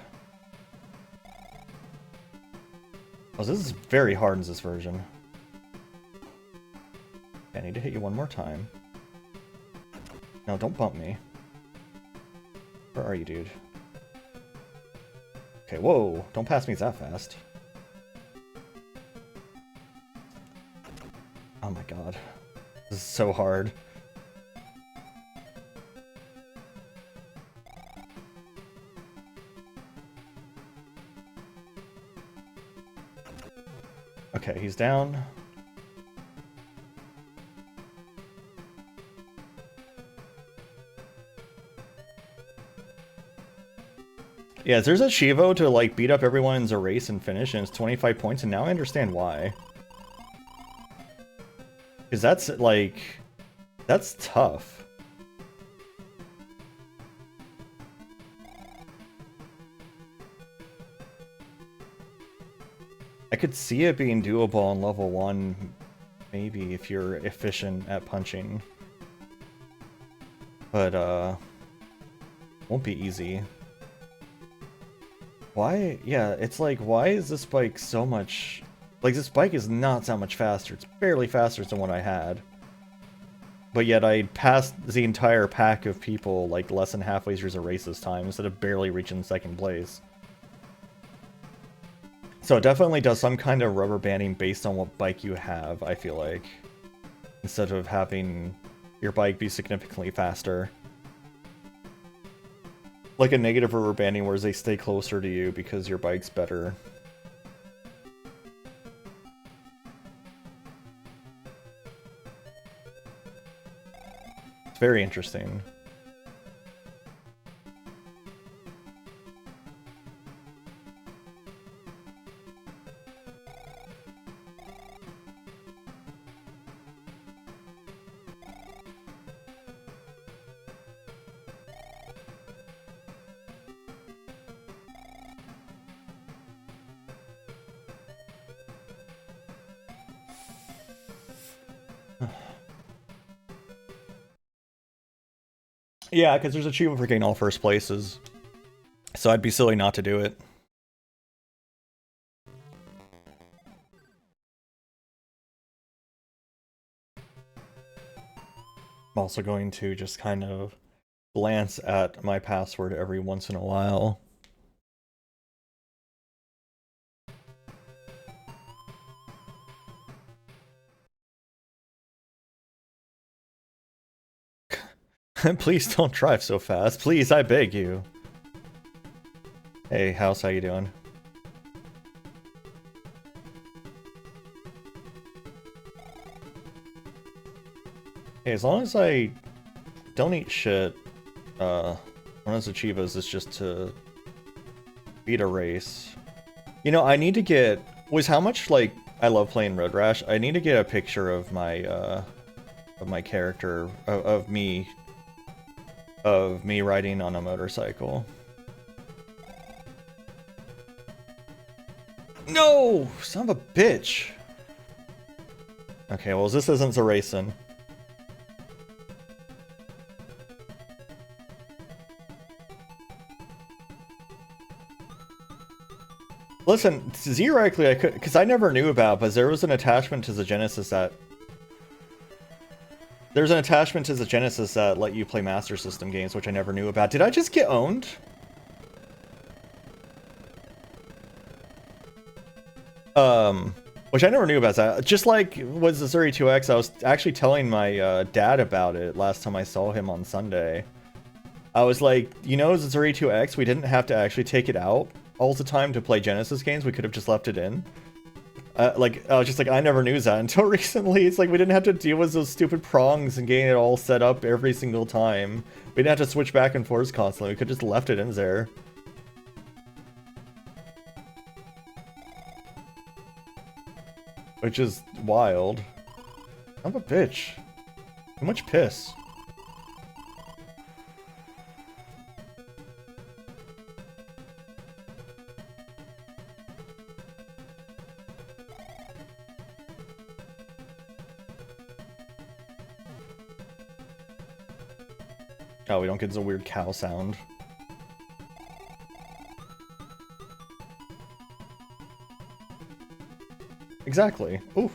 Oh, this is very hard in this version. I need to hit you one more time. No, don't bump me. Where are you, dude? Okay, whoa! Don't pass me that fast. Oh my god. This is so hard. Okay, he's down. Yeah, there's a Shivo to, like, beat up everyone in the race and finish, and it's 25 points, and now I understand why. Because that's, like... That's tough. I could see it being doable on level 1, maybe, if you're efficient at punching. But, won't be easy. Why? Yeah, it's like, why is this bike so much... Like, this bike is not that much faster. It's barely faster than what I had. But yet I passed the entire pack of people, like, less than halfway through the race this time, instead of barely reaching second place. So it definitely does some kind of rubber banding based on what bike you have, I feel like. Instead of having your bike be significantly faster. Like a negative rubber banding where they stay closer to you because your bike's better. It's very interesting. Yeah, because there's achievement for getting all first places. So I'd be silly not to do it. I'm also going to just kind of glance at my password every once in a while. Please don't drive so fast. Please, I beg you. Hey, House, how you doing? Hey, as long as I don't eat shit, one of those achievos is just to beat a race. You know, I need to get... how much, like, I love playing Road Rash. I need to get a picture of my character, of me riding on a motorcycle. No! Son of a bitch! Okay, well, this isn't the racing. Listen, theoretically I could, because I never knew about, but there was an attachment to the Genesis that... There's an attachment to the Genesis that let you play Master System games, which I never knew about. Did I just get owned? Which I never knew about that. Just like was the 32X, I was actually telling my dad about it last time I saw him on Sunday. I was like, you know, the 32X, we didn't have to actually take it out all the time to play Genesis games. We could have just left it in. Like, I was just like, I never knew that until recently. It's like we didn't have to deal with those stupid prongs and getting it all set up every single time. We didn't have to switch back and forth constantly. We could just left it in there. Which is wild. I'm a bitch. Too much piss. Oh, we don't get the weird cow sound. Exactly. Ooh.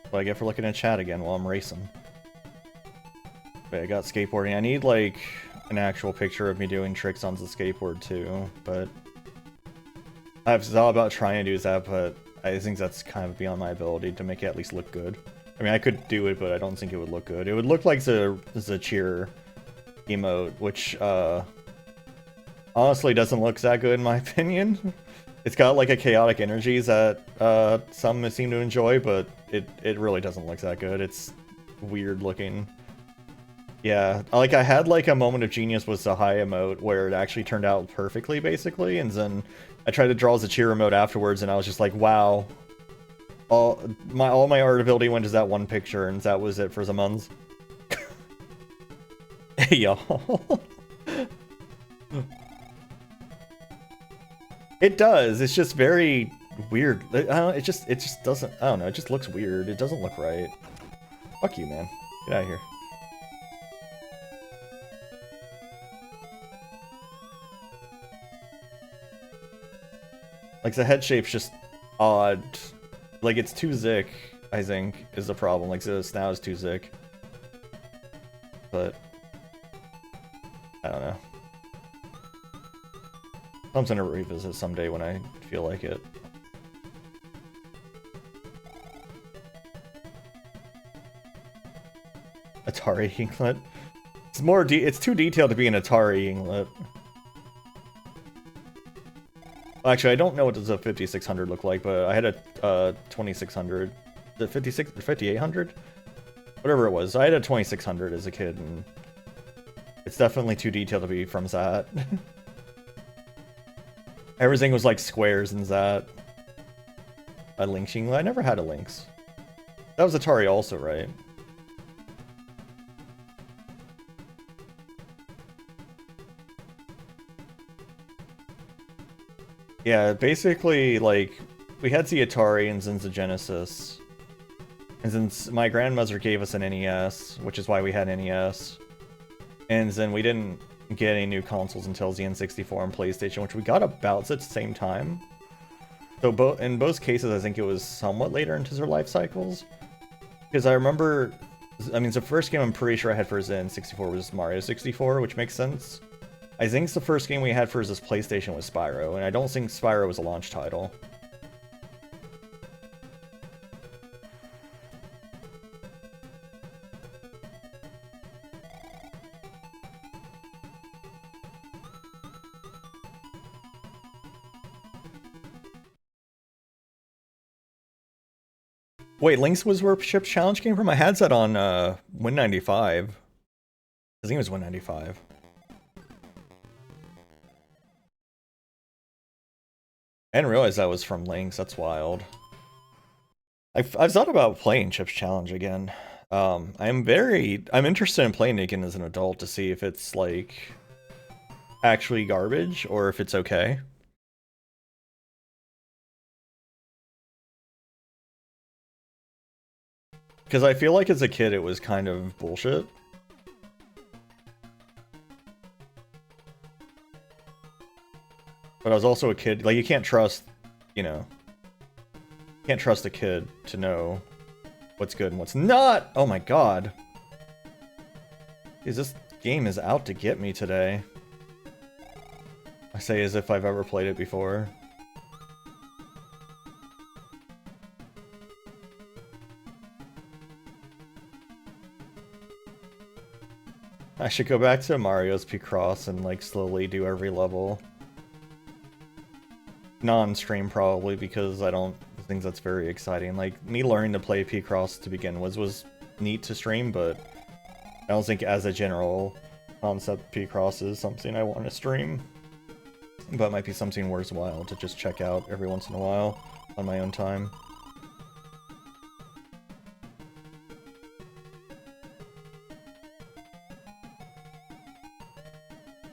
What I get for looking at chat again while I'm racing. Wait, I got skateboarding. I need, like, an actual picture of me doing tricks on the skateboard, too, but... I've thought about trying to do that, but I think that's kind of beyond my ability to make it at least look good. I mean, I could do it, but I don't think it would look good. It would look like the cheer emote, which, honestly doesn't look that good in my opinion. It's got like a chaotic energy that some seem to enjoy, but it really doesn't look that good. It's weird looking. Yeah, like I had like a moment of genius with the high emote where it actually turned out perfectly, basically, and then I tried to draw the cheer emote afterwards, and I was just like, wow. All my art ability went to that one picture, and that was it for the months. Hey, y'all. It does. It's just very weird. I don't know, it just doesn't. I don't know. It just looks weird. It doesn't look right. Fuck you, man. Get out of here. Like the head shape's just odd. Like it's too thick, I think, is the problem. Like the snout is too thick. But I don't know. I'm gonna revisit someday when I feel like it. Atari Inklet. It's too detailed to be an Atari Inklet. Actually, I don't know what does a 5600 look like, but I had a 2600. The 5800? Whatever it was. I had a 2600 as a kid, and it's definitely too detailed to be from that. Everything was like squares and that. A Lynx Inklet? I never had a Lynx. That was Atari also, right? Yeah, basically, like, we had the Atari and then the Genesis. And since my grandmother gave us an NES, which is why we had NES. And then we didn't get any new consoles until the N64 and PlayStation, which we got about at the same time. So in both cases, I think it was somewhat later into their life cycles. Because I remember I mean, it's the first game I'm pretty sure I had for his N64 was Mario 64, which makes sense. I think the first game we had for his PlayStation was Spyro, and I don't think Spyro was a launch title. Wait, Link's was where Ship's Challenge came from? I had that on Win95. I think it was Win95. I didn't realize that was from Link's. That's wild. I've thought about playing Chip's Challenge again. I'm interested in playing it again as an adult to see if it's like actually garbage or if it's okay. Because I feel like as a kid it was kind of bullshit. But I was also a kid. Like, you can't trust, you know, can't trust a kid to know what's good and what's not. Oh my god. This game is out to get me today. I say as if I've ever played it before. I should go back to Mario's Picross and like slowly do every level. Non-stream probably, because I don't think that's very exciting. Like, me learning to play Picross to begin was neat to stream, but I don't think as a general concept Picross is something I want to stream. But it might be something worthwhile to just check out every once in a while on my own time.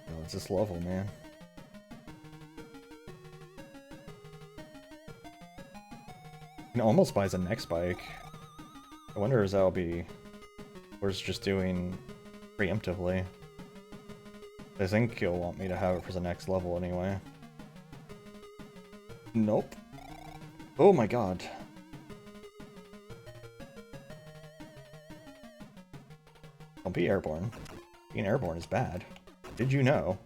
Oh, it's this level, man. He almost buys a next bike. I wonder if that'll be... or it's just doing preemptively. I think he'll want me to have it for the next level anyway. Nope. Oh my god. Don't be airborne. Being airborne is bad. Did you know?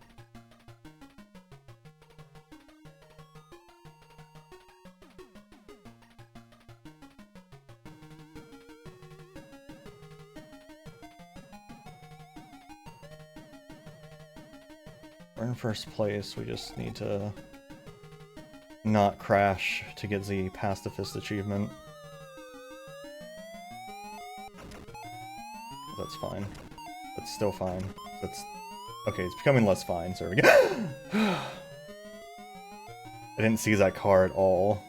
We're in first place, we just need to not crash to get the pacifist achievement. That's fine. That's still fine. That's... okay, it's becoming less fine, so there we go. I didn't see that car at all.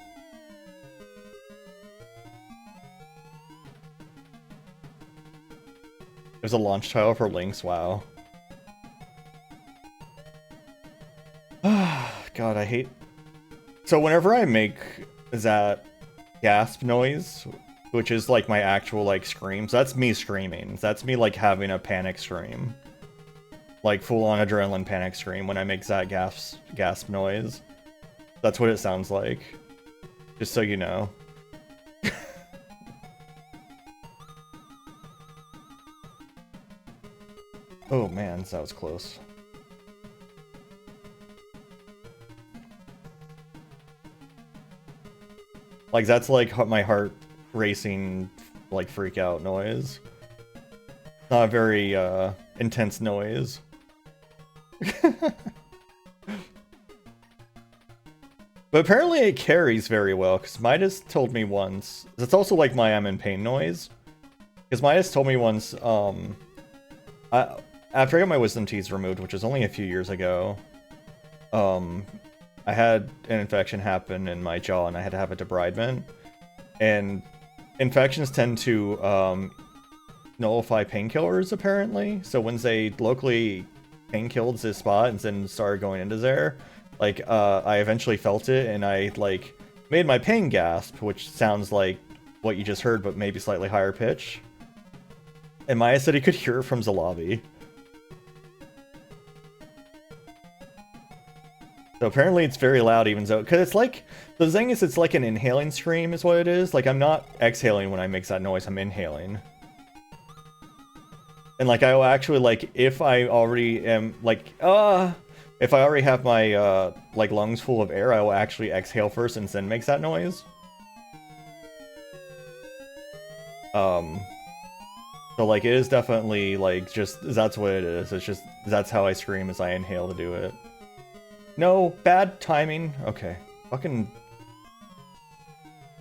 There's a launch title for Link's, wow. God, I hate... so whenever I make that gasp noise, which is like my actual like screams, that's me screaming. That's me like having a panic scream. Like full-on adrenaline panic scream when I make that gasp noise. That's what it sounds like. Just so you know. Oh man, that was close. Like, that's like my heart racing, like, freak out noise. Not a very, intense noise. But apparently it carries very well, because Midas told me once... it's also like my I'm in pain noise. Because Midas told me once, after I got my wisdom teeth removed, which was only a few years ago, I had an infection happen in my jaw and I had to have a debridement. And infections tend to nullify painkillers, apparently. So when they locally painkilled this spot and then started going into there, like, I eventually felt it and I, like, made my pain gasp, which sounds like what you just heard, but maybe slightly higher pitch. And Maya said he could hear it from the lobby. So apparently it's very loud even though, because it's like, the thing is it's like an inhaling scream is what it is. Like, I'm not exhaling when I make that noise, I'm inhaling. And like I will actually like if I already am like if I already have my like lungs full of air, I will actually exhale first and then makes that noise. So like it is definitely like just that's what it is. It's just that's how I scream as I inhale to do it. No, bad timing. Okay. Fucking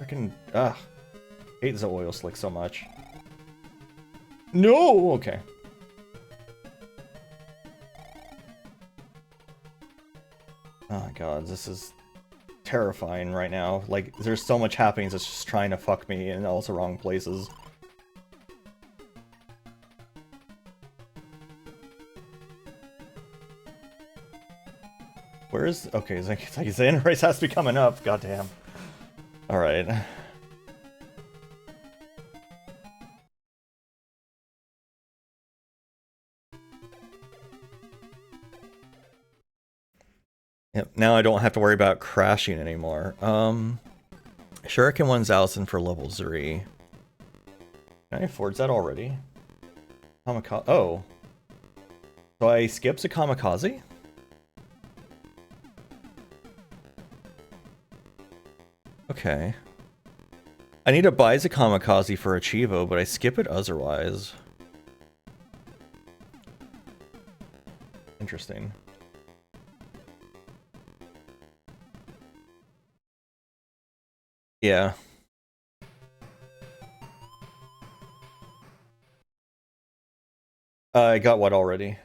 freaking hate the oil slick so much. No, okay. Oh my god, this is terrifying right now. Like there's so much happening that's just trying to fuck me in all the wrong places. Where is... Okay, it's like the end race has to be coming up. Goddamn. Alright. Yep, now I don't have to worry about crashing anymore. Shuriken 1000 for level 3. Can I afford that already? Kamikaze... Oh. So I skipped a Kamikaze? Okay. I need to buy the Kamikaze for Achivo, but I skip it otherwise. Interesting. Yeah. I got what already?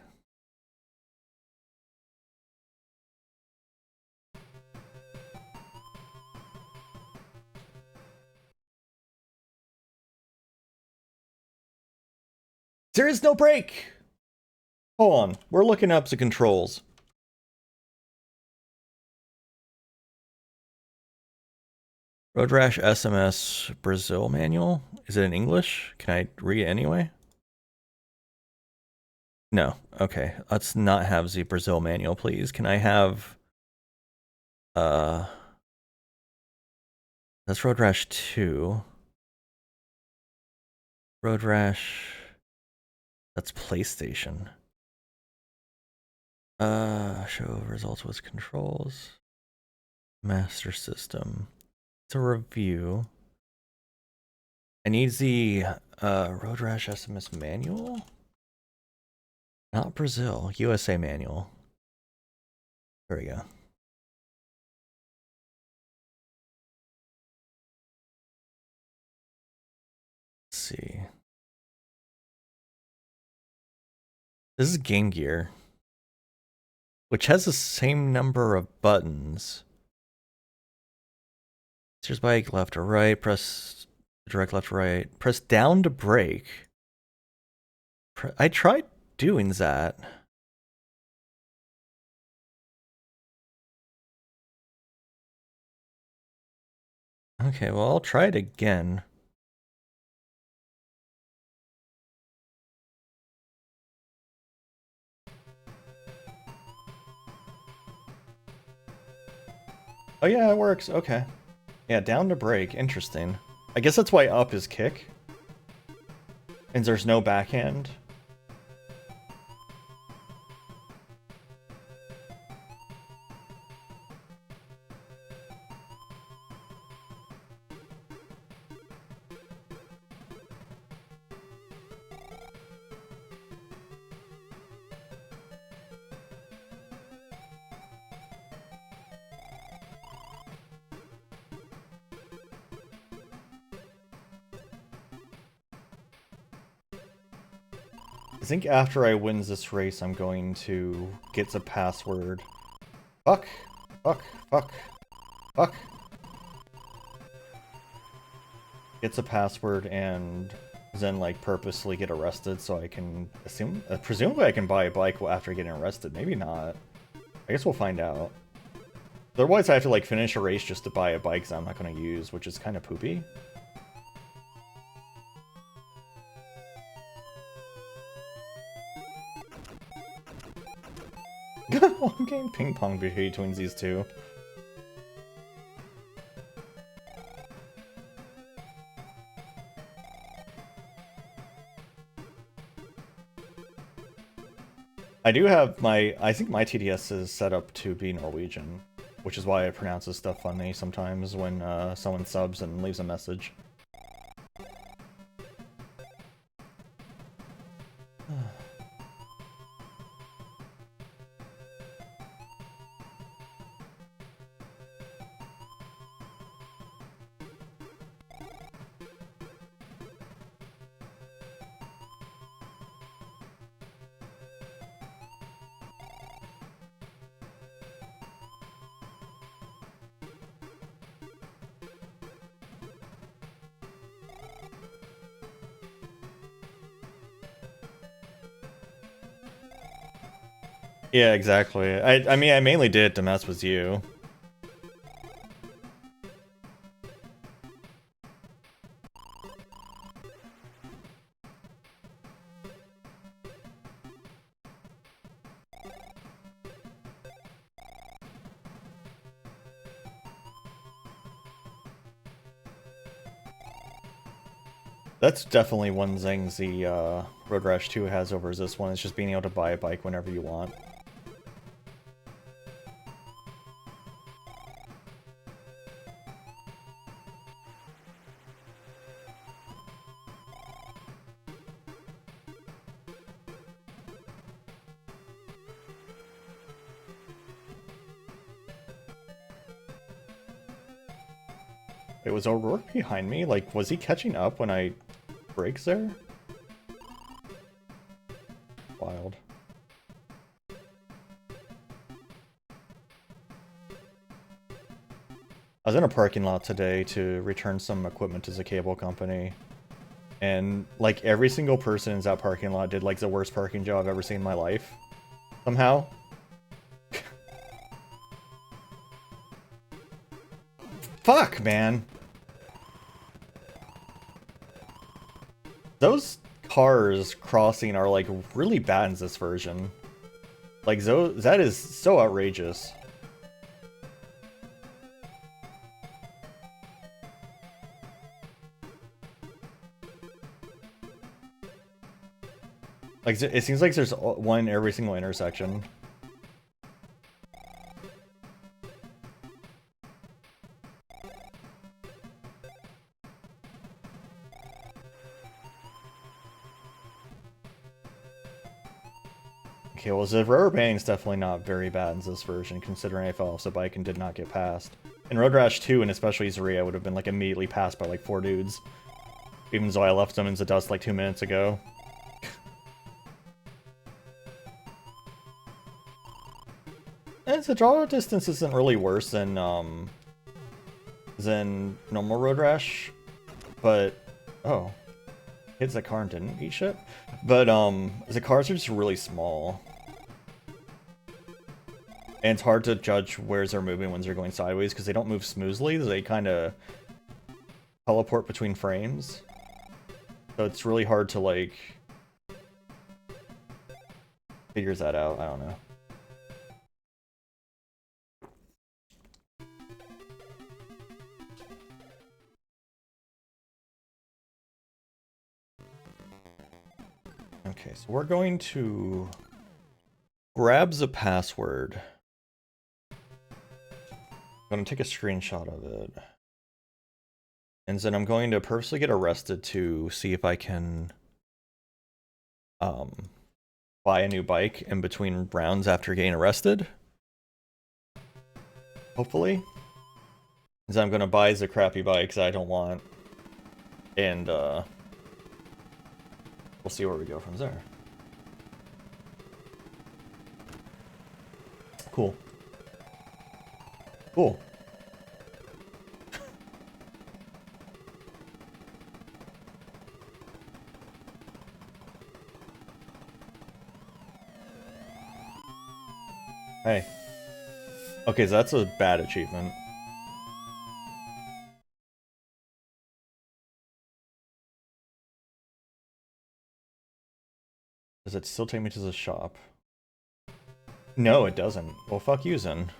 There is no break! Hold on, we're looking up the controls. Road Rash SMS Brazil manual? Is it in English? Can I read it anyway? No. Okay. Let's not have the Brazil manual, please. Can I have... That's Road Rash 2. Road Rash... That's PlayStation. Show results with controls. Master System. It's a review. I need the Road Rash SMS manual? Not Brazil. USA manual. There we go. Let's see. This is Game Gear, which has the same number of buttons. Steers bike left or right, press direct left or right, press down to brake. I tried doing that. Okay, well, I'll try it again. Oh yeah, it works. Okay. Yeah, down to brake. Interesting. I guess that's why up is kick. And there's no backhand. I think after I win this race, I'm going to get the password. Fuck. Fuck. Fuck. Fuck. Gets a password and then like purposely get arrested so I can assume... presumably I can buy a bike after getting arrested. Maybe not. I guess we'll find out. Otherwise I have to like finish a race just to buy a bike that I'm not going to use, which is kind of poopy. I'm getting ping pong between these two. I do have my, I think my TDS is set up to be Norwegian, which is why it pronounces stuff funny sometimes when someone subs and leaves a message. Yeah, exactly. I mean, I mainly did it to mess with you. That's definitely one thing the Road Rash 2 has over this one, is just being able to buy a bike whenever you want. Wait, was O'Rourke behind me? Like, was he catching up when I brakes there? Wild. I was in a parking lot today to return some equipment to the cable company, and like every single person in that parking lot did like the worst parking job I've ever seen in my life. Somehow. Fuck, man. Those cars crossing are like really bad in this version. Like that is so outrageous. Like, it seems like there's one in every single intersection. Okay, well, the rubber banding's definitely not very bad in this version, considering I fell off the bike and did not get past. In Road Rash 2, and especially 3, I would have been, like, immediately passed by, like, 4 dudes. Even though I left them in the dust, like, 2 minutes ago. And the draw distance isn't really worse than normal Road Rash, but... Oh. Hits the car and didn't eat shit? But, the cars are just really small. And it's hard to judge where they're moving when they're going sideways, because they don't move smoothly, they kind of teleport between frames. So it's really hard to, like, figure that out, I don't know. Okay, so we're going to grab the password. I'm going to take a screenshot of it. And then I'm going to purposely get arrested to see if I can buy a new bike in between rounds after getting arrested. Hopefully. Because I'm going to buy the crappy bikes I don't want. And we'll see where we go from there. Cool. Cool. Hey. Okay, so that's a bad achievement. Does it still take me to the shop? No, it doesn't. Well, fuck you, then.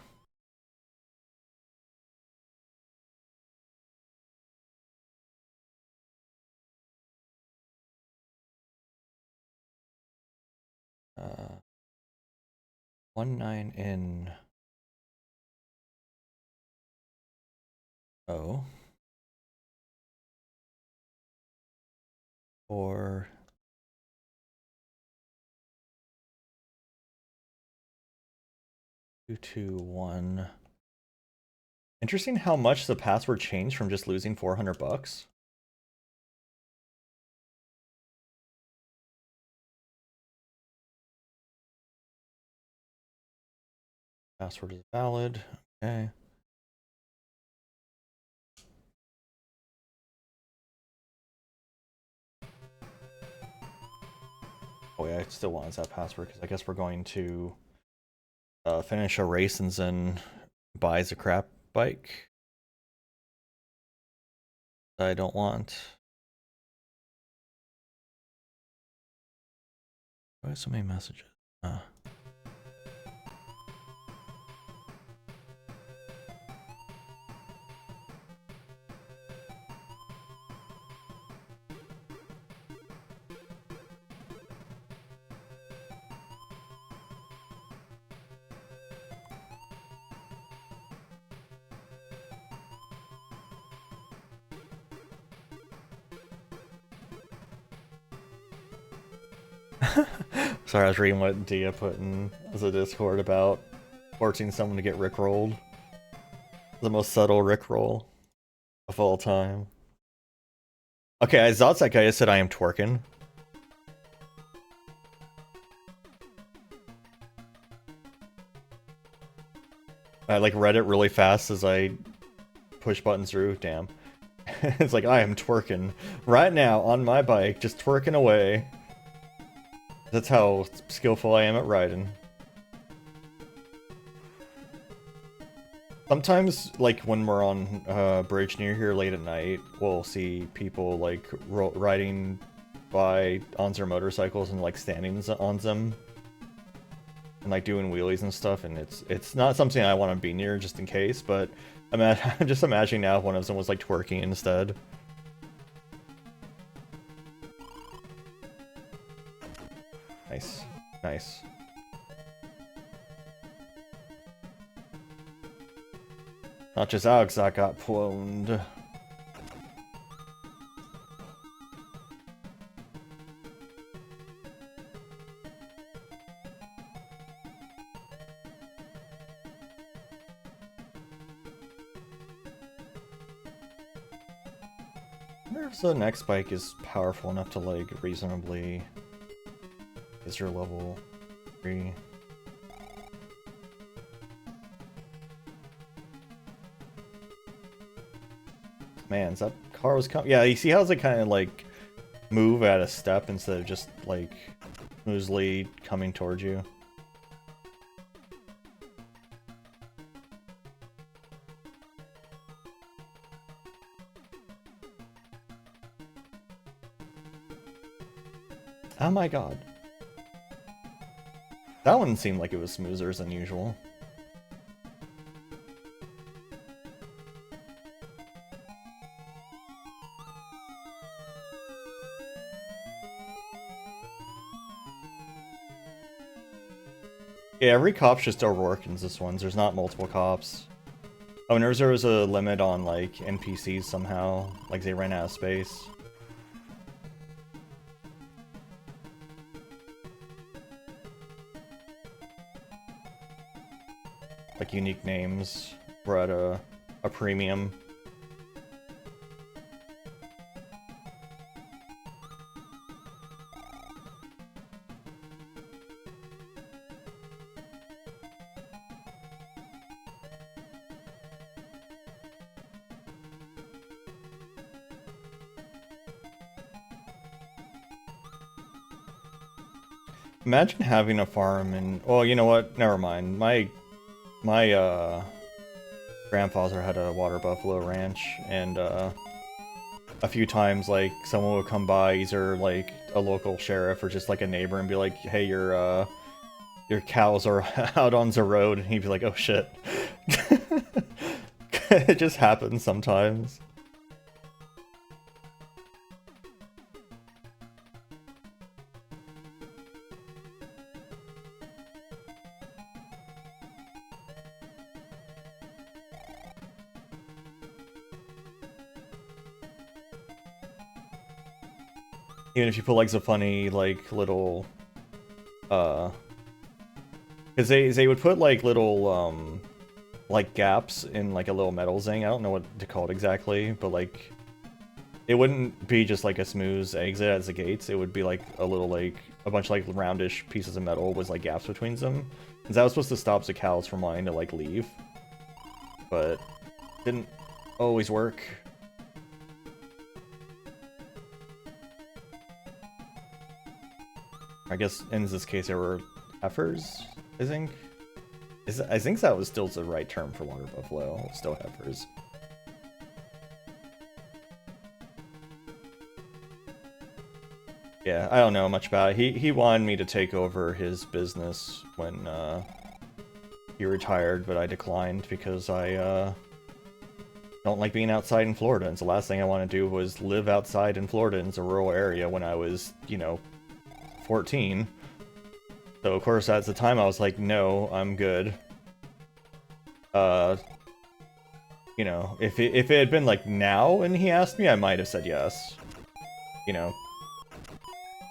19 in O. Or 221. Interesting how much the password changed from just losing 400 bucks. Password is valid. Okay. Oh yeah, I still want that password because I guess we're going to finish a race and then buys a crap bike. I don't want. Why so many messages? Sorry, I was reading what Dia put in the Discord about forcing someone to get rickrolled. The most subtle rickroll of all time. Okay, I thought that guy said I am twerking. I like read it really fast as I push buttons through. Damn. It's like I am twerking right now on my bike, just twerking away. That's how skillful I am at riding. Sometimes, like, when we're on a bridge near here late at night, we'll see people, like, riding by on their motorcycles and, like, standing on them. And, like, doing wheelies and stuff, and it's not something I want to be near just in case, but I'm just imagining now if one of them was, like, twerking instead. Nice. Nice. Not just Alex that got pwned. I wonder if the next bike is powerful enough to, like, reasonably... Is your level 3? Man, that car was coming. Yeah, you see how it's like kind of like move at a step instead of just like smoothly coming towards you. Oh my god. That one seemed like it was smoother than usual. Yeah, every cop's just O'Rourke in this one. There's not multiple cops. Oh, and there was a limit on, like, NPCs somehow. Like, they ran out of space. Like, unique names were at a premium. Imagine having a farm and, well, you know what? Never mind. My grandfather had a water buffalo ranch, and a few times, like, someone would come by, either like a local sheriff or just like a neighbor, and be like, "Hey, your cows are out on the road," and he'd be like, "Oh shit." It just happens sometimes. Even if you put like some funny like little because they would put like little like gaps in like a little metal zing. I don't know what to call it exactly, but like it wouldn't be just like a smooth exit as the gates. It would be like a little like a bunch of like roundish pieces of metal with like gaps between them. And that was supposed to stop the cows from wanting to like leave, but didn't always work. I guess in this case there were heifers, I think. I think that was still the right term for water buffalo. Still heifers. Yeah, I don't know much about it. He wanted me to take over his business when he retired, but I declined because I don't like being outside in Florida. And the last thing I want to do was live outside in Florida in a rural area when I was, you know, 14. So of course at the time I was like, no, I'm good. You know, if it had been like now and he asked me, I might have said yes. You know,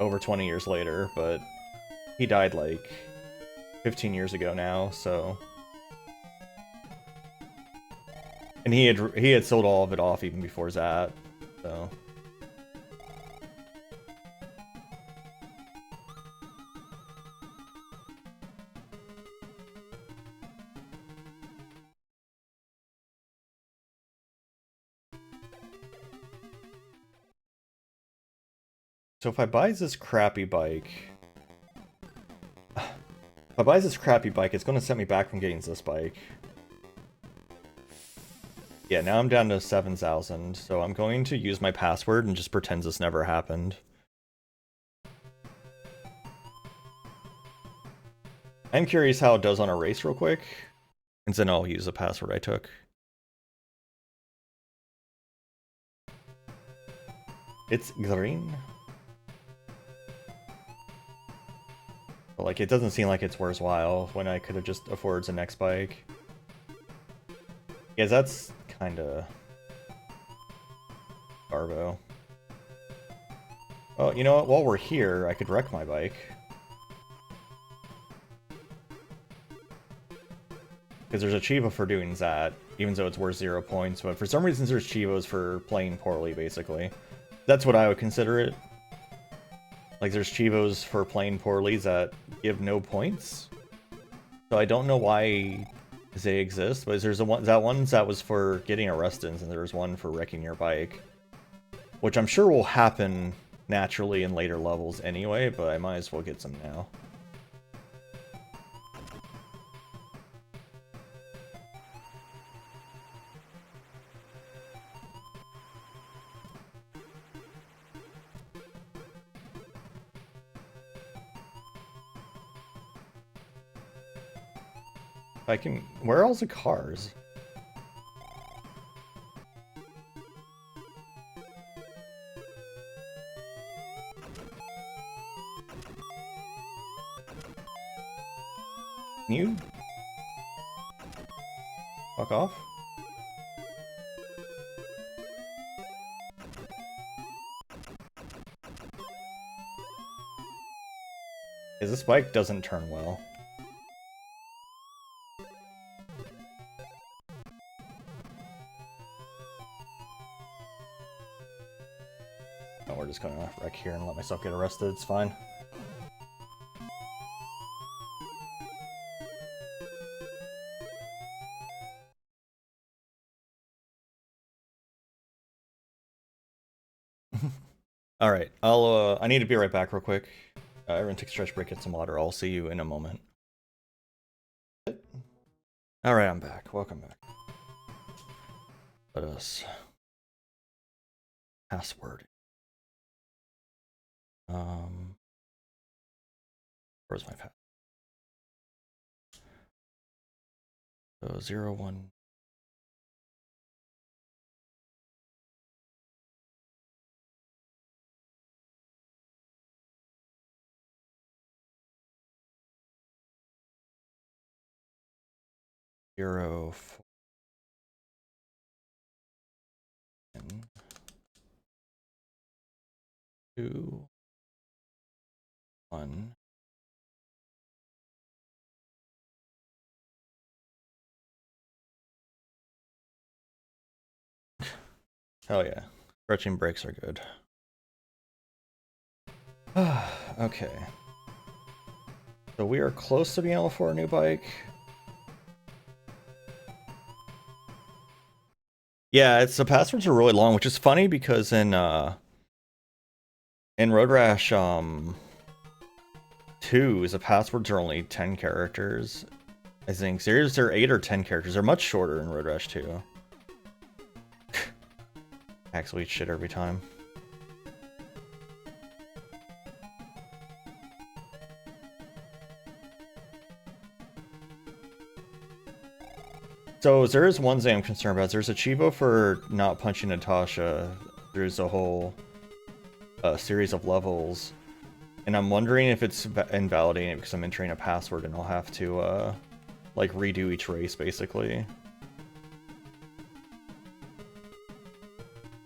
over 20 years later, but he died like 15 years ago now, so. And he had sold all of it off even before that, so. So if I buy this crappy bike, it's going to set me back from getting this bike. Yeah, now I'm down to 7,000, so I'm going to use my password and just pretend this never happened. I'm curious how it does on a race real quick, and then I'll use the password I took. It's green. But like, it doesn't seem like it's worthwhile when I could have just afforded the next bike. Yeah, that's kinda garbo. Oh, you know what? While we're here, I could wreck my bike. Because there's a Chivo for doing that, even though it's worth 0 points, but for some reason there's Chivos for playing poorly, basically. That's what I would consider it. Like, there's Chivos for playing poorly that give no points. So I don't know why they exist, but there's one that was for getting arrested, and there was one for wrecking your bike. Which I'm sure will happen naturally in later levels anyway, but I might as well get some now. I can... Where are all the cars? Can you... fuck off? Because this bike doesn't turn well. Oh, we're just gonna wreck here and let myself get arrested, it's fine. Alright, I need to be right back real quick. Everyone take a stretch break, get some water. I'll see you in a moment. Alright, I'm back. Welcome back. Let us... Password. Where's my password? So 0, 1... Zero, 4, 2, 2, 1. Oh yeah, stretching breaks are good. Okay. So we are close to being able to afford a new bike. Yeah, the passwords are really long, which is funny because in Road Rash 2, the passwords are only 10 characters. I think they're 8 or 10 characters. They're much shorter in Road Rash 2. Actually eat shit every time. So there is one thing I'm concerned about. There's a Chivo for not punching Natasha. There's a whole series of levels. And I'm wondering if it's invalidating it because I'm entering a password and I'll have to like redo each race basically.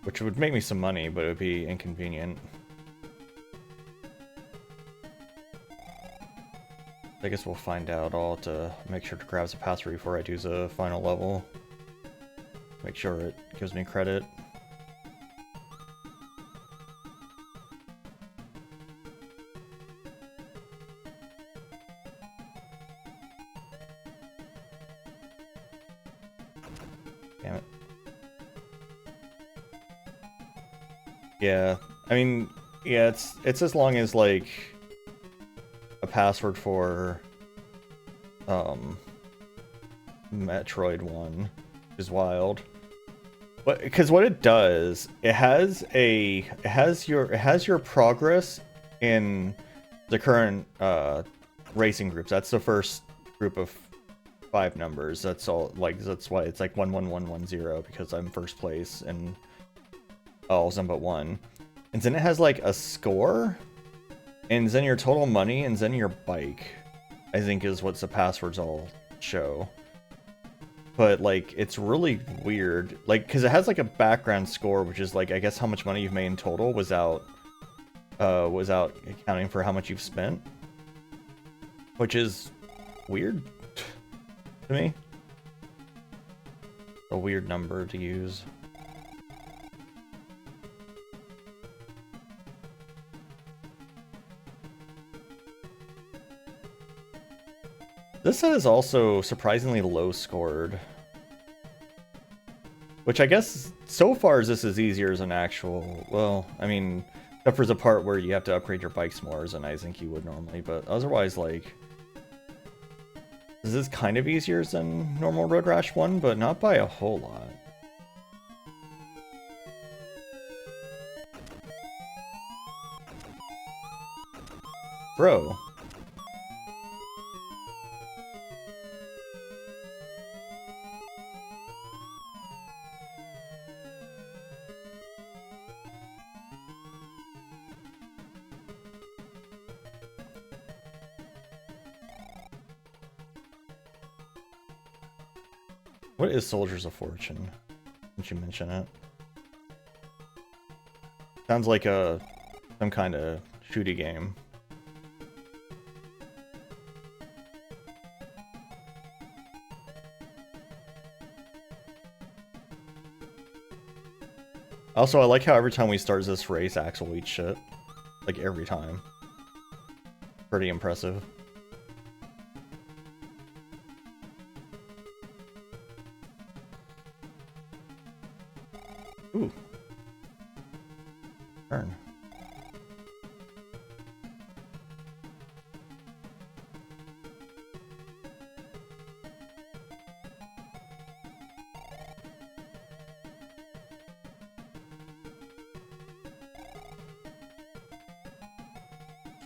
Which would make me some money, but it would be inconvenient. I guess we'll find out. I'll have to make sure to grab the password before I do the final level. Make sure it gives me credit. Damn it. Yeah, I mean, yeah, it's as long as like a password for Metroid 1 is wild. But because what it does, it has your progress in the current racing groups. That's the first group of 5 numbers. That's all. Like that's why it's like 11110 because I'm first place and all of them but one. And then it has like a score, and then your total money, and then your bike. I think is what the passwords all show. But like it's really weird, like because it has like a background score, which is like I guess how much money you've made in total without accounting for how much you've spent, which is weird to me. A weird number to use. This set is also surprisingly low scored. Which I guess, so far this is easier as an actual, well, I mean, except for the part where you have to upgrade your bikes more than I think you would normally, but otherwise, like, this is kind of easier than normal Road Rash 1, but not by a whole lot. Bro. What is Soldiers of Fortune? Didn't you mention it? Sounds like some kind of shooty game. Also, I like how every time we start this race, Axel eats shit. Like, every time. Pretty impressive. Ooh. Turn.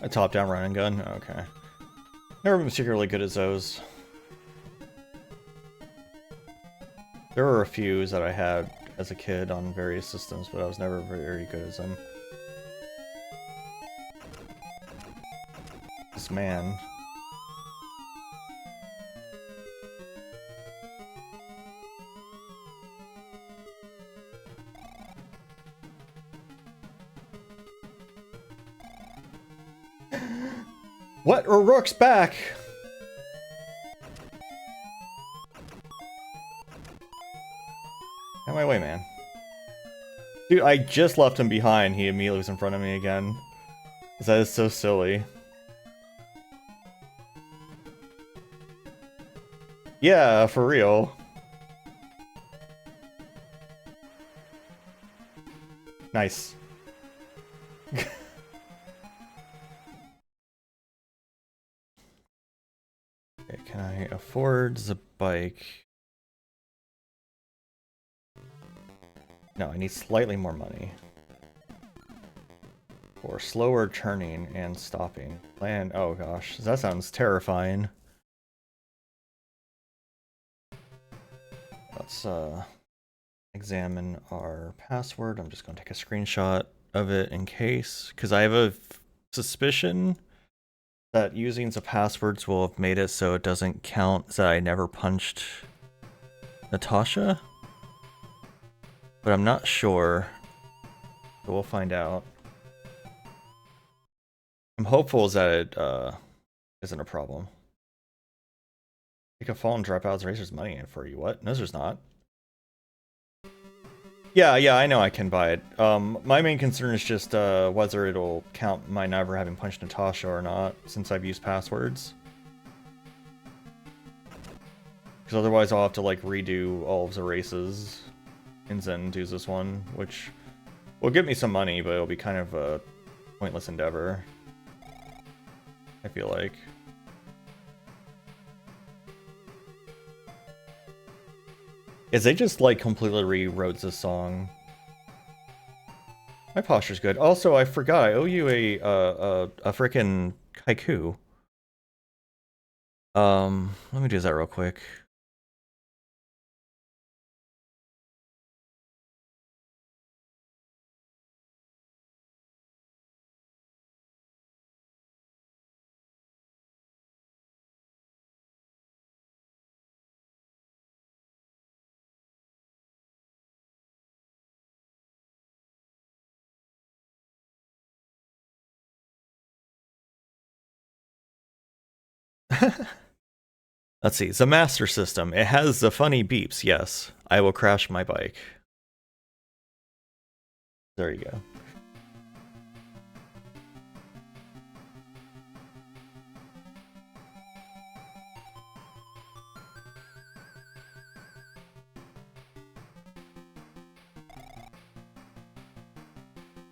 A top-down run and gun? Okay. Never been particularly good at those. There were a few that I had as a kid on various systems, but I was never very good at them. This man. What? O'Rourke's back! Out of my way, man. Dude, I just left him behind. He immediately was in front of me again. That is so silly. Yeah, for real. Nice. Okay, can I afford the bike? No, I need slightly more money. For slower turning and stopping. Land. Oh gosh, that sounds terrifying. Let's examine our password. I'm just going to take a screenshot of it in case, because I have a suspicion that using the passwords will have made it so it doesn't count that I never punched Natasha. But I'm not sure. So we'll find out. I'm hopeful that it isn't a problem. Take a fall and drop out. Razor's money in for you. What? No, there's not. Yeah, I know I can buy it. My main concern is just whether it'll count my never having punched Natasha or not, since I've used passwords. Because otherwise I'll have to like redo all of the races and then do this one, which will give me some money, but it'll be kind of a pointless endeavor, I feel like. Is they just like completely rewrote this song. My posture's good. Also, I forgot I owe you a frickin' haiku. Let me do that real quick. Let's see. The master system. It has the funny beeps. Yes. I will crash my bike. There you go.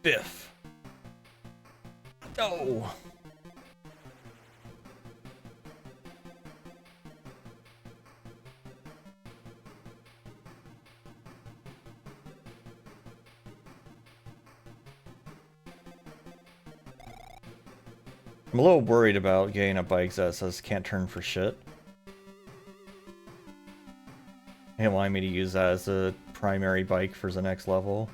Biff. No. I'm a little worried about getting a bike that says can't turn for shit. They want me to use that as a primary bike for the next level.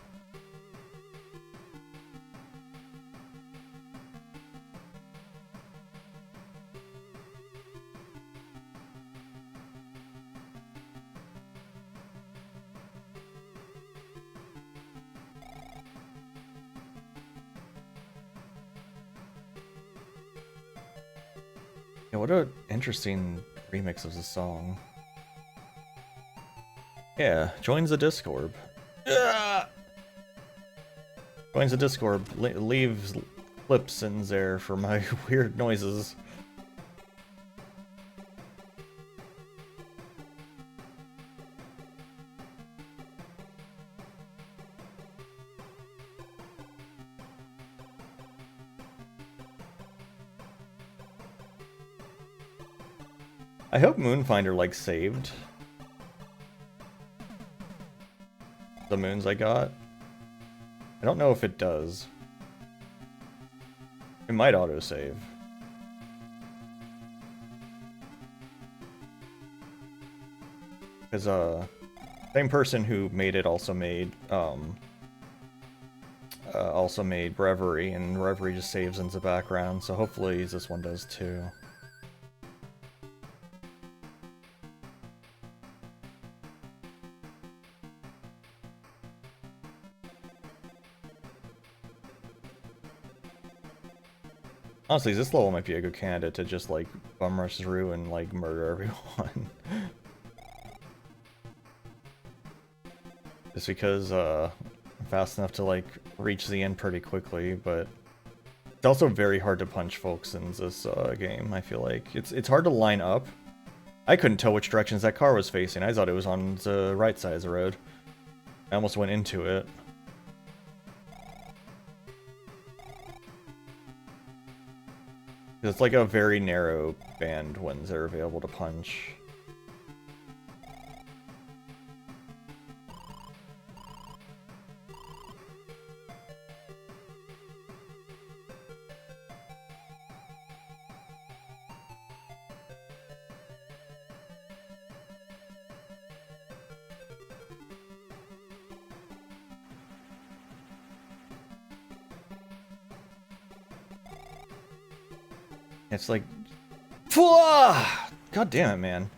Yeah, what an interesting remix of the song. Yeah, joins the Discord. Joins the Discord, leaves clips in there for my weird noises. I hope Moonfinder like saved the moons I got. I don't know if it does. It might autosave. Because same person who made it also made Reverie, and Reverie just saves in the background, so hopefully this one does too. Honestly, this level might be a good candidate to just like bum rush through and like murder everyone. Just because I'm fast enough to like reach the end pretty quickly, but it's also very hard to punch folks in this game. I feel like it's hard to line up. I couldn't tell which directions that car was facing. I thought it was on the right side of the road. I almost went into it. It's like a very narrow band when they're available to punch. It's like, God damn it, man.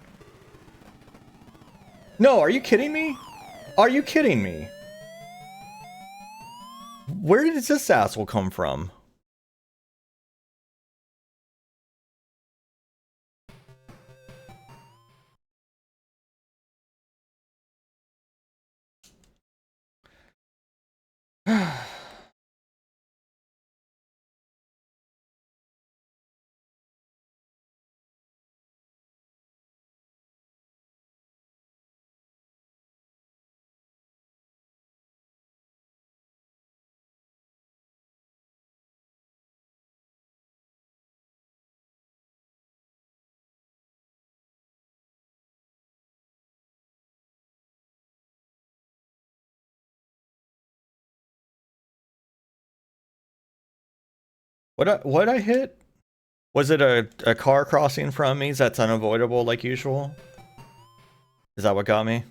No, are you kidding me? Are you kidding me? Where did this asshole come from? What I hit? Was it a car crossing from me that's unavoidable like usual? Is that what got me?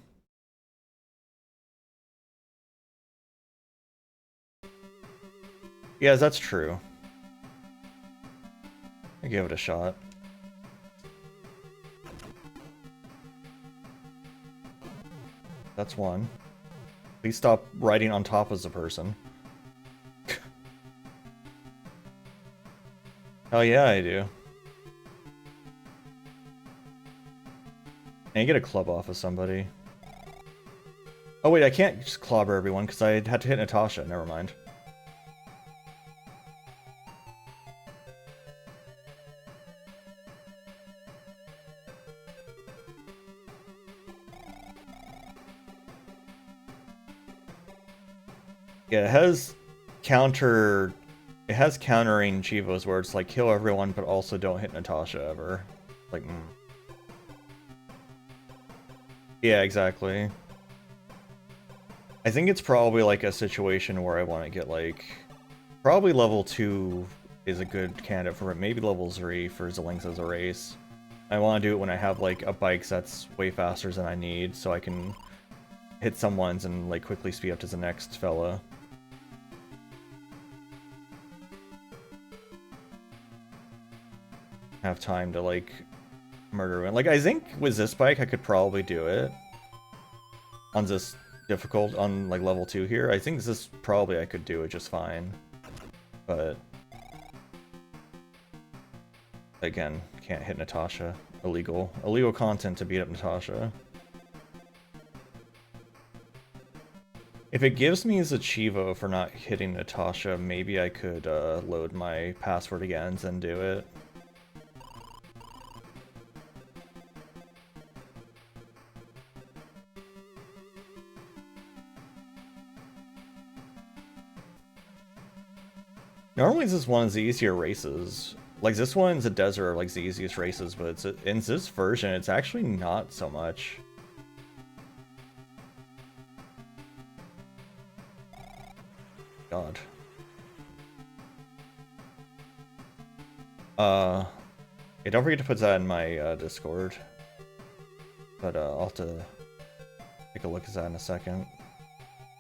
Yeah, that's true. I give it a shot. That's one. Please stop riding on top of the person. Oh yeah, I do. And you get a club off of somebody. Oh wait, I can't just clobber everyone because I had to hit Natasha. Never mind. Yeah, it has countering Chivos where it's like kill everyone but also don't hit Natasha ever. Like, Yeah, exactly. I think it's probably like a situation where I want to get like... Probably level 2 is a good candidate for it. Maybe level 3 for the length of the race. I want to do it when I have like a bike that's way faster than I need so I can hit someone's and like quickly speed up to the next fella. Have time to like murder one. Like I think with this bike I could probably do it on this difficult on like level 2 here. I think this probably I could do it just fine, but again, can't hit Natasha. Illegal content to beat up Natasha. If it gives me as a Chivo for not hitting Natasha, maybe I could load my password again and do it. Normally this is one of the easier races. Like this one's a desert are like the easiest races, but it's in this version it's actually not so much. God. Yeah, don't forget to put that in my Discord. But I'll have to take a look at that in a second.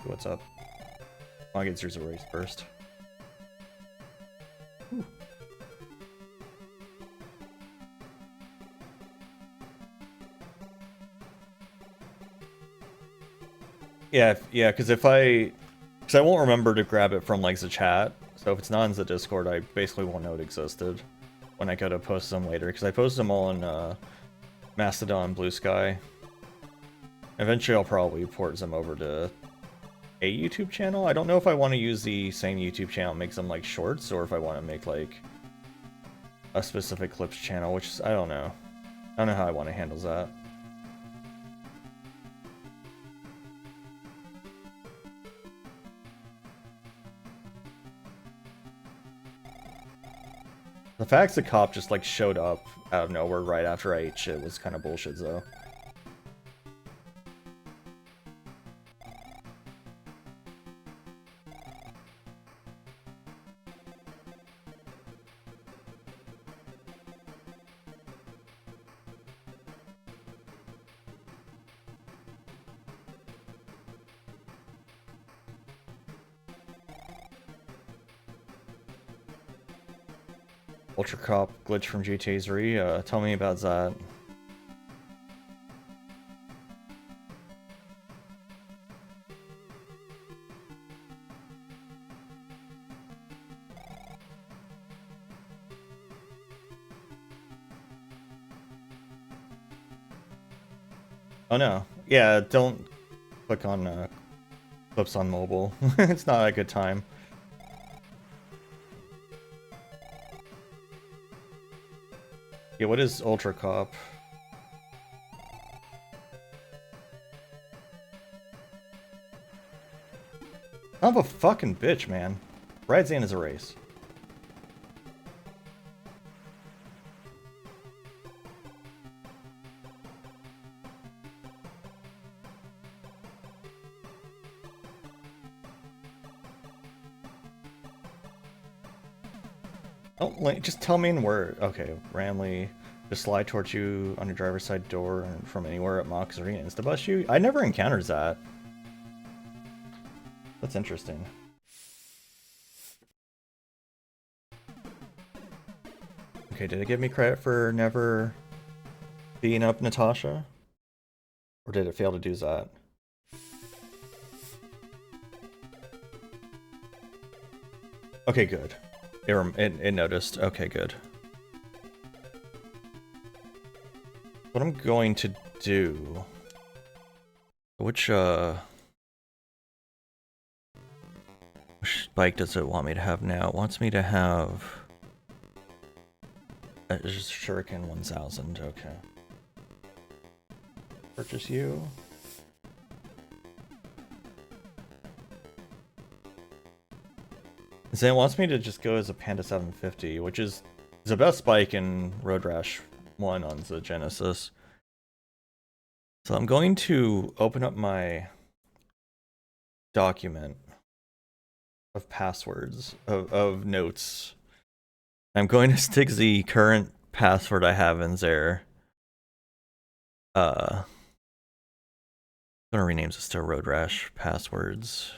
See what's up. I'll get through the race first. Whew. Yeah, because I won't remember to grab it from like the chat, So if it's not in the Discord, I basically won't know it existed when I go to post them later, because I posted them all in Mastodon, Blue Sky. Eventually I'll probably port them over to a YouTube channel. I don't know if I want to use the same YouTube channel, make them like shorts, or if I want to make like a specific clips channel, which I don't know. I don't know how I want to handle that. The fact the cop just like showed up out of nowhere right after I ate shit was kind of bullshit though. Ultra Cop glitch from GTA 3, tell me about that. Oh no. Yeah, don't click on clips on mobile. It's not a good time. Yeah, what is Ultra Cop? I'm a fucking bitch, man. Radzan is a race. Oh, just tell me in word. Okay, Ramley, just slide towards you on your driver's side door and from anywhere at Mox Arena. Insta-bus you? I never encountered that. That's interesting. Okay, did it give me credit for never beating up Natasha? Or did it fail to do that? Okay, good. It noticed. Okay, good. What I'm going to do... Which bike does it want me to have now? It wants me to have... Shuriken 1000, okay. Purchase you. So it wants me to just go as a Panda 750, which is the best bike in Road Rash 1 on the Genesis. So I'm going to open up my document of passwords, of notes. I'm going to stick the current password I have in there. I'm gonna rename this to Road Rash passwords.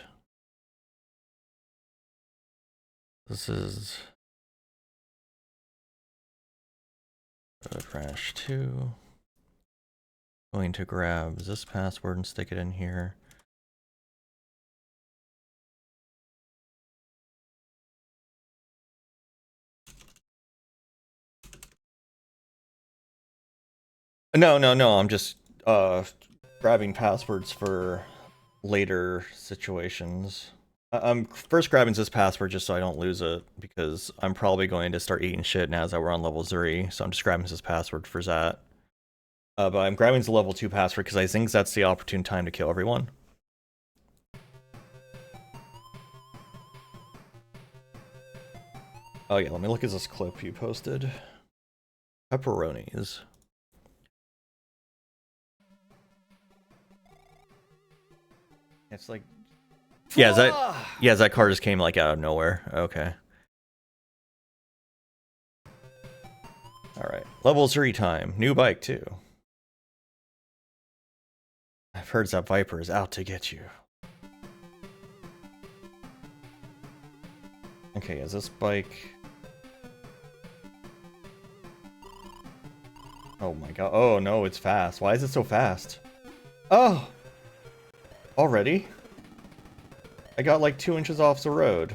This is Road Rash 2. Going to grab this password and stick it in here. No, I'm just grabbing passwords for later situations. I'm first grabbing this password just so I don't lose it, because I'm probably going to start eating shit now that we're on level 3, so I'm just grabbing this password for that. But I'm grabbing the level 2 password because I think that's the opportune time to kill everyone. Oh yeah, let me look at this clip you posted. Pepperonis. It's like... Yeah, that car just came like out of nowhere. Okay. Alright. Level 3 time. New bike too. I've heard that Viper is out to get you. Okay, is this bike... Oh my god. Oh no, it's fast. Why is it so fast? Oh! Already? I got like 2 inches off the road.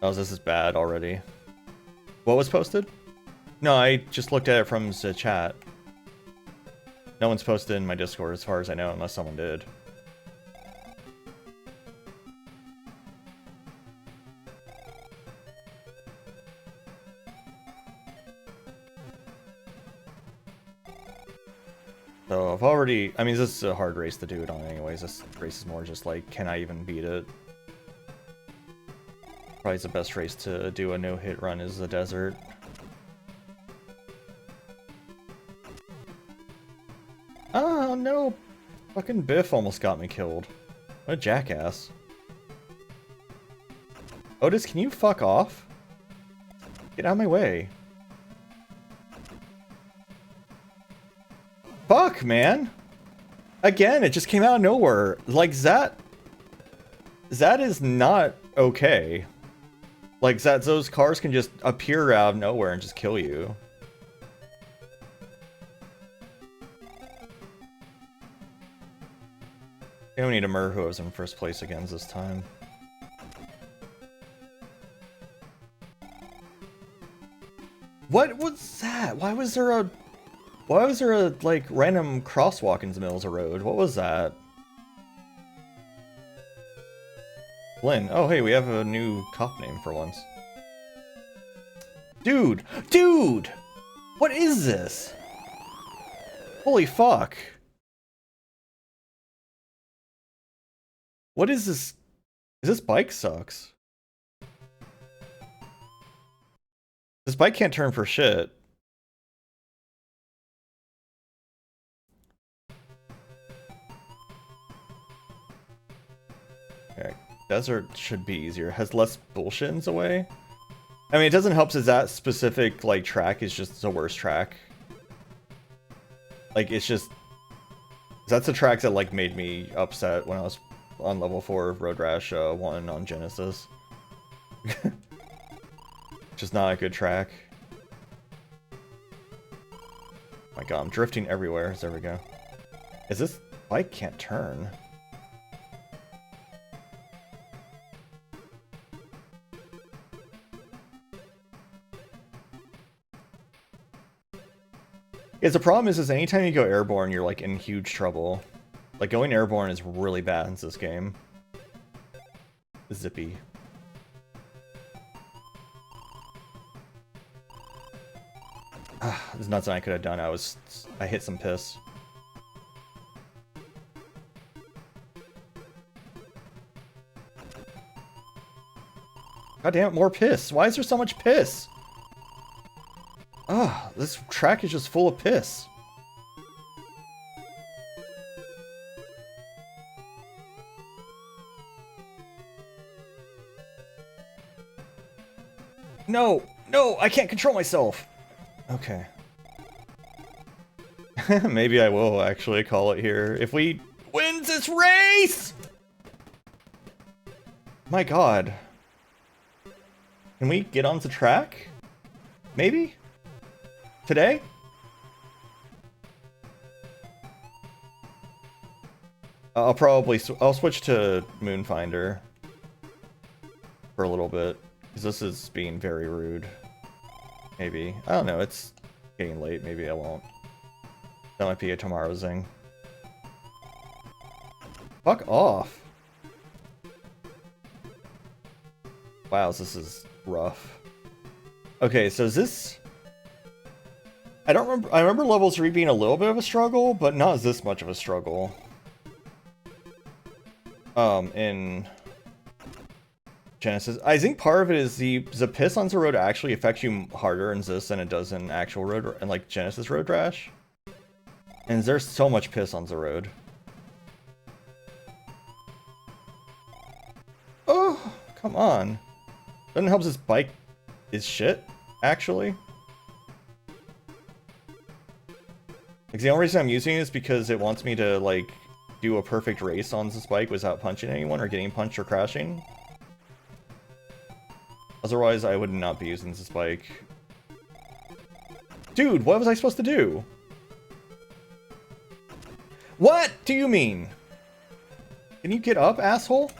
Oh, this is bad already. What was posted? No, I just looked at it from the chat. No one's posted in my Discord as far as I know, unless someone did. So I've already, I mean, this is a hard race to do it on anyways. This race is more just like, can I even beat it? Probably the best race to do a no-hit run is the desert. Oh no! Fucking Biff almost got me killed. What a jackass. Otis, can you fuck off? Get out of my way. Fuck, man! Again, it just came out of nowhere. Like, that is not okay. Like, those cars can just appear out of nowhere and just kill you. I don't need a Mur who was in first place again this time. What was that? Why was there a like random crosswalk in the middle of the road? What was that? Lynn. Oh hey, we have a new cop name for once. Dude! Dude! What is this? Holy fuck. What is this? This bike sucks. This bike can't turn for shit. Okay, desert should be easier. Has less bullshit in the way. I mean, it doesn't help that specific like track is just the worst track. Like, it's just, that's the track that like made me upset when I was on level 4 of Road Rash 1 on Genesis. Just not a good track. My god, I'm drifting everywhere. There we go. Is this bike can't turn? Yeah, the problem is anytime you go airborne, you're like in huge trouble. Like, going airborne is really bad in this game. Zippy. There's nothing I could have done. I hit some piss. God damn it, more piss. Why is there so much piss? Ugh, this track is just full of piss. No, no, I can't control myself. Okay. Maybe I will actually call it here. If we win this race! My god. Can we get on the track? Maybe? Today? I'll switch to Moonfinder for a little bit, because this is being very rude. Maybe. I don't know, it's getting late, maybe I won't. That might be a tomorrow thing. Fuck off! Wow, this is rough. Okay, so is this... I remember level 3 being a little bit of a struggle, but not this much of a struggle. In Genesis. I think part of it is the piss on the road actually affects you harder in this than it does in actual road, and like Genesis Road Rash. And there's so much piss on the road. Oh, come on. Doesn't help this bike is shit, actually. Like, the only reason I'm using it is because it wants me to, like, do a perfect race on this bike without punching anyone or getting punched or crashing. Otherwise, I would not be using this bike. Dude, what was I supposed to do? What do you mean? Can you get up, asshole?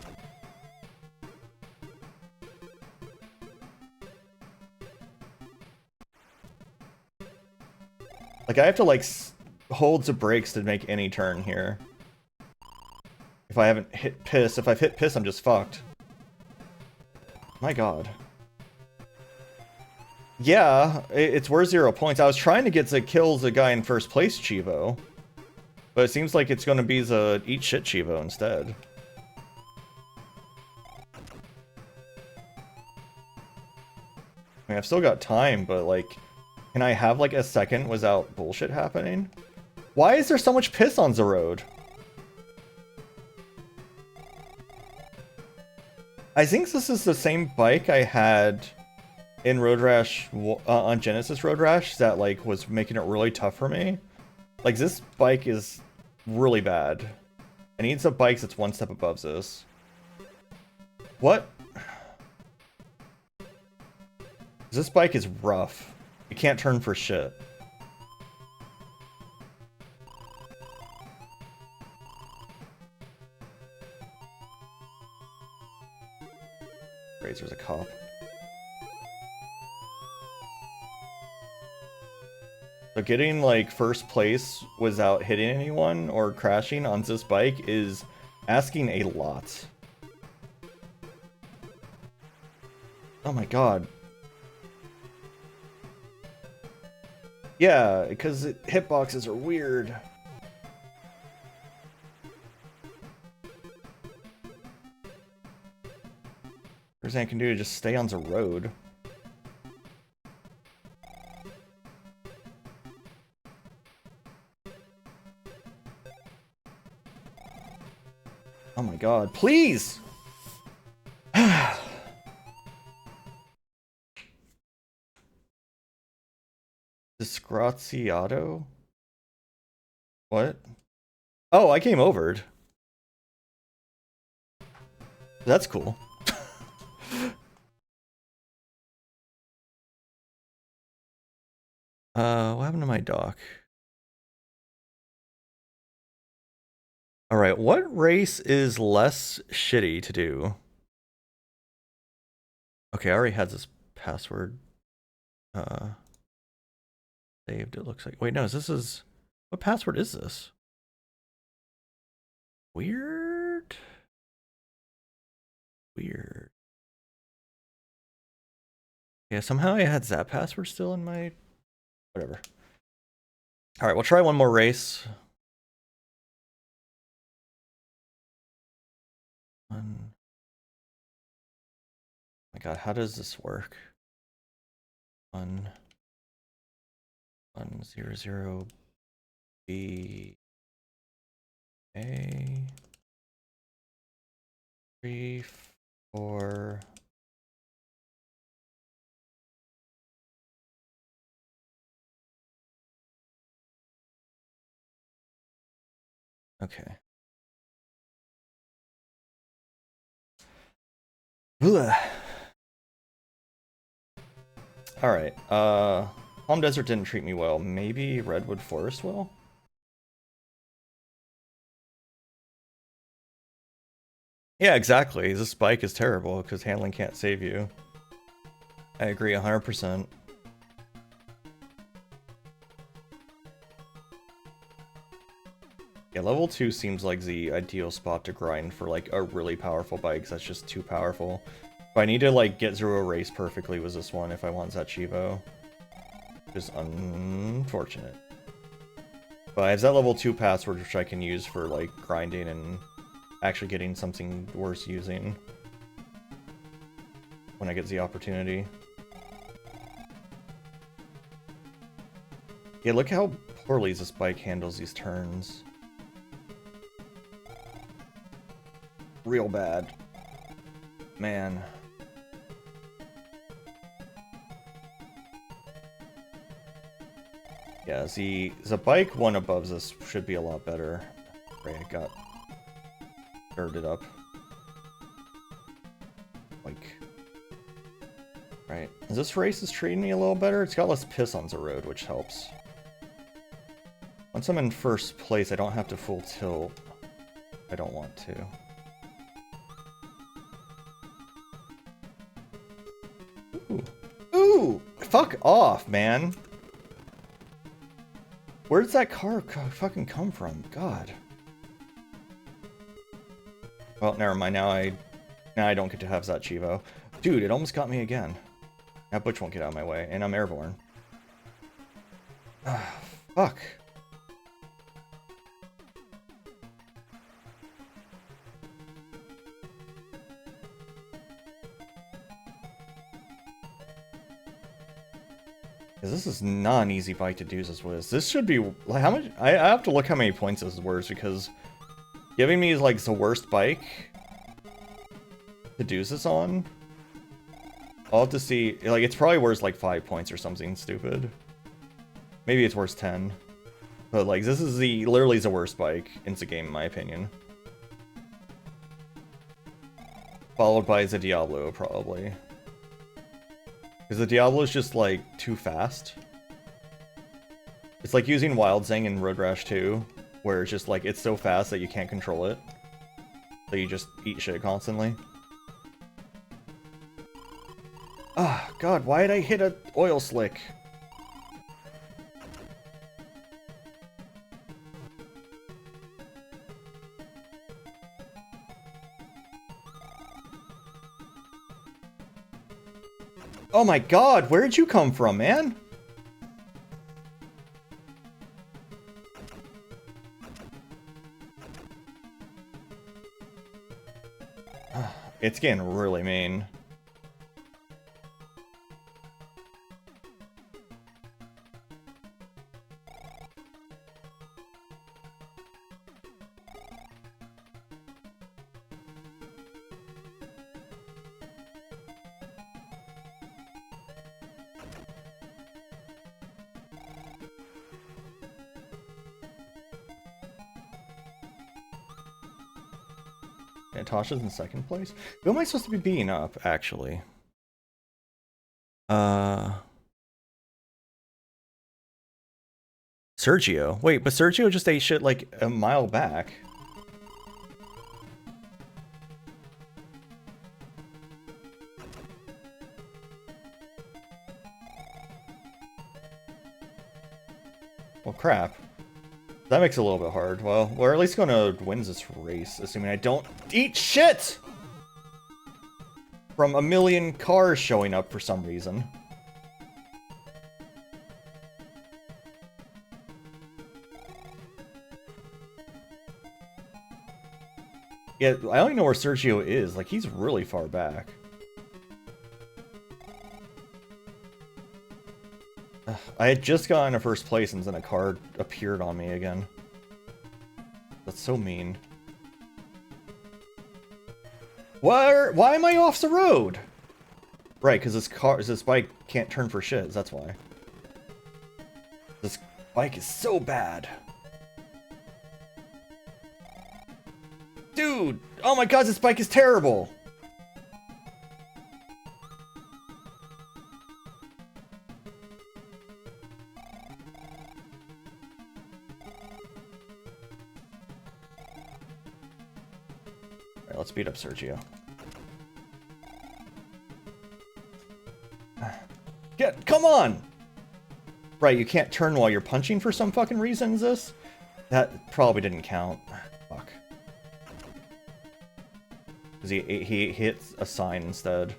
Like, I have to, like, hold the brakes to make any turn here. If I haven't hit piss. If I've hit piss, I'm just fucked. My god. Yeah, it's worth 0 points. I was trying to get to kill the guy in first place Chivo. But it seems like it's going to be the eat shit Chivo instead. I mean, I've still got time, but, like, can I have, like, a second without bullshit happening? Why is there so much piss on the road? I think this is the same bike I had in Road Rash, on Genesis Road Rash, that, like, was making it really tough for me. Like, this bike is really bad. I need some bikes that's one step above this. What? This bike is rough. You can't turn for shit. Razor's a cop. So getting, like, first place without hitting anyone or crashing on this bike is asking a lot. Oh my god. Yeah, because hitboxes are weird. First thing I can do is just stay on the road. Oh my god, please! Disgraziato? What? Oh, I came over. That's cool. What happened to my dock? Alright, what race is less shitty to do? Okay, I already had this password saved, it looks like. Wait, no, what password is this? Weird. Yeah, somehow I had that password still in my... Whatever. Alright, we'll try one more race. Oh my god, how does this work? 1 0 0 B A 3 4 Okay. Alright, Palm Desert didn't treat me well. Maybe Redwood Forest will? Yeah, exactly. This bike is terrible because handling can't save you. I agree 100%. Yeah, level 2 seems like the ideal spot to grind for, like, a really powerful bike, because that's just too powerful. But I need to, like, get through a race perfectly with this one if I want Zachivo. Which is unfortunate. But I have that level 2 password, which I can use for, like, grinding and actually getting something worth using when I get the opportunity. Yeah, look how poorly this bike handles these turns. Real bad. Man. Yeah, the bike one above this should be a lot better. Right, I got girded up. Like... Right. This race is treating me a little better. It's got less piss on the road, which helps. Once I'm in first place, I don't have to full tilt. I don't want to. Ooh. Ooh! Fuck off, man! Where does that car fucking come from? God. Well, never mind. Now I don't get to have Zachivo. Dude, it almost got me again. Now Butch won't get out of my way, and I'm airborne. Fuck. This is not an easy bike to do this with. This should be like how much. I have to look how many points this is worth because giving me like the worst bike to do this on. I'll have to see. Like it's probably worth like 5 points or something stupid. Maybe it's worth 10. But like this is literally the worst bike in the game in my opinion. Followed by the Diablo probably. Because the Diablo is just, like, too fast. It's like using Wild Zing in Road Rash 2, where it's just, like, it's so fast that you can't control it. So you just eat shit constantly. Ah, God, why did I hit a oil slick? Oh my God, where did you come from, man? It's getting really mean. And Tasha's in second place? Who am I supposed to be beating up, actually? Sergio. Wait, but Sergio just ate shit like a mile back. Well, crap. That makes it a little bit hard. Well, we're at least gonna win this race, assuming I don't eat shit! From a million cars showing up for some reason. Yeah, I don't even know where Sergio is. Like, he's really far back. I had just gotten to first place and then a car appeared on me again. That's so mean. Why am I off the road? Right, because this bike can't turn for shit. That's why. This bike is so bad. Dude! Oh my God, this bike is terrible! Alright, let's beat up Sergio. Come on! Right, you can't turn while you're punching for some fucking reason, is this? That probably didn't count. Fuck. Because he hits a sign instead.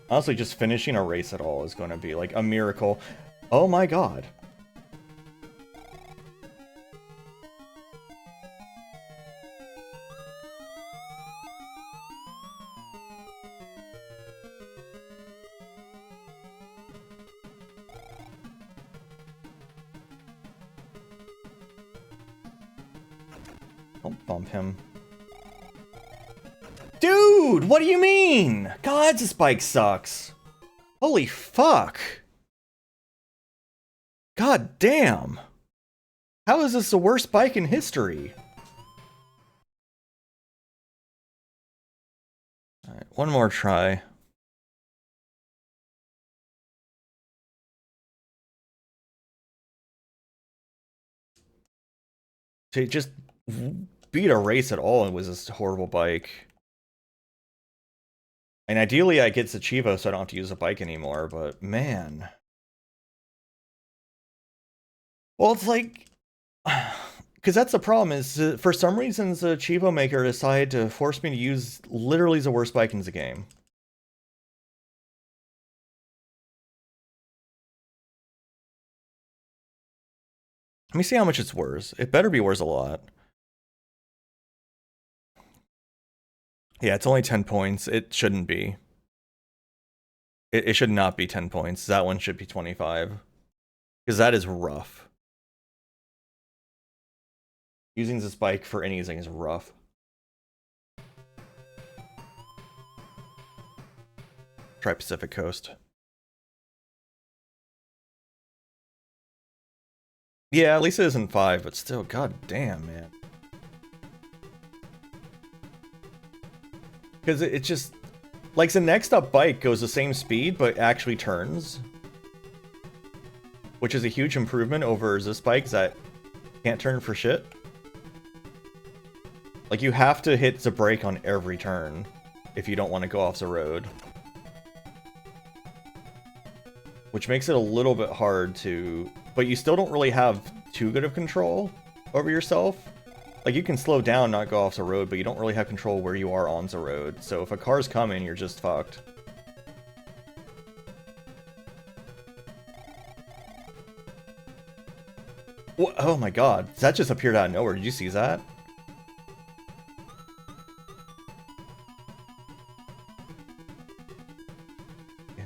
Honestly, just finishing a race at all is going to be like a miracle. Oh my God. Don't bump him. Dude, what do you mean? God, this bike sucks. Holy fuck. God damn. How is this the worst bike in history? Alright, one more try. To just beat a race at all, it was this horrible bike. And ideally I get Chivo so I don't have to use a bike anymore, but man. Well, it's like, because that's the problem is for some reason the Chivo maker decided to force me to use literally the worst bike in the game. Let me see how much it's worth. It better be worth a lot. Yeah, it's only 10 points. It shouldn't be. It should not be 10 points. That one should be 25. Because that is rough. Using this bike for anything is rough. Try Pacific Coast. Yeah, at least it isn't 5, but still, god damn, man. Because it just... Like, the next up bike goes the same speed, but actually turns. Which is a huge improvement over this bike that can't turn for shit. Like, you have to hit the brake on every turn if you don't want to go off the road. Which makes it a little bit hard to... But you still don't really have too good of control over yourself. Like, you can slow down, not go off the road, but you don't really have control where you are on the road. So if a car's coming, you're just fucked. Oh my god, that just appeared out of nowhere. Did you see that? Yeah.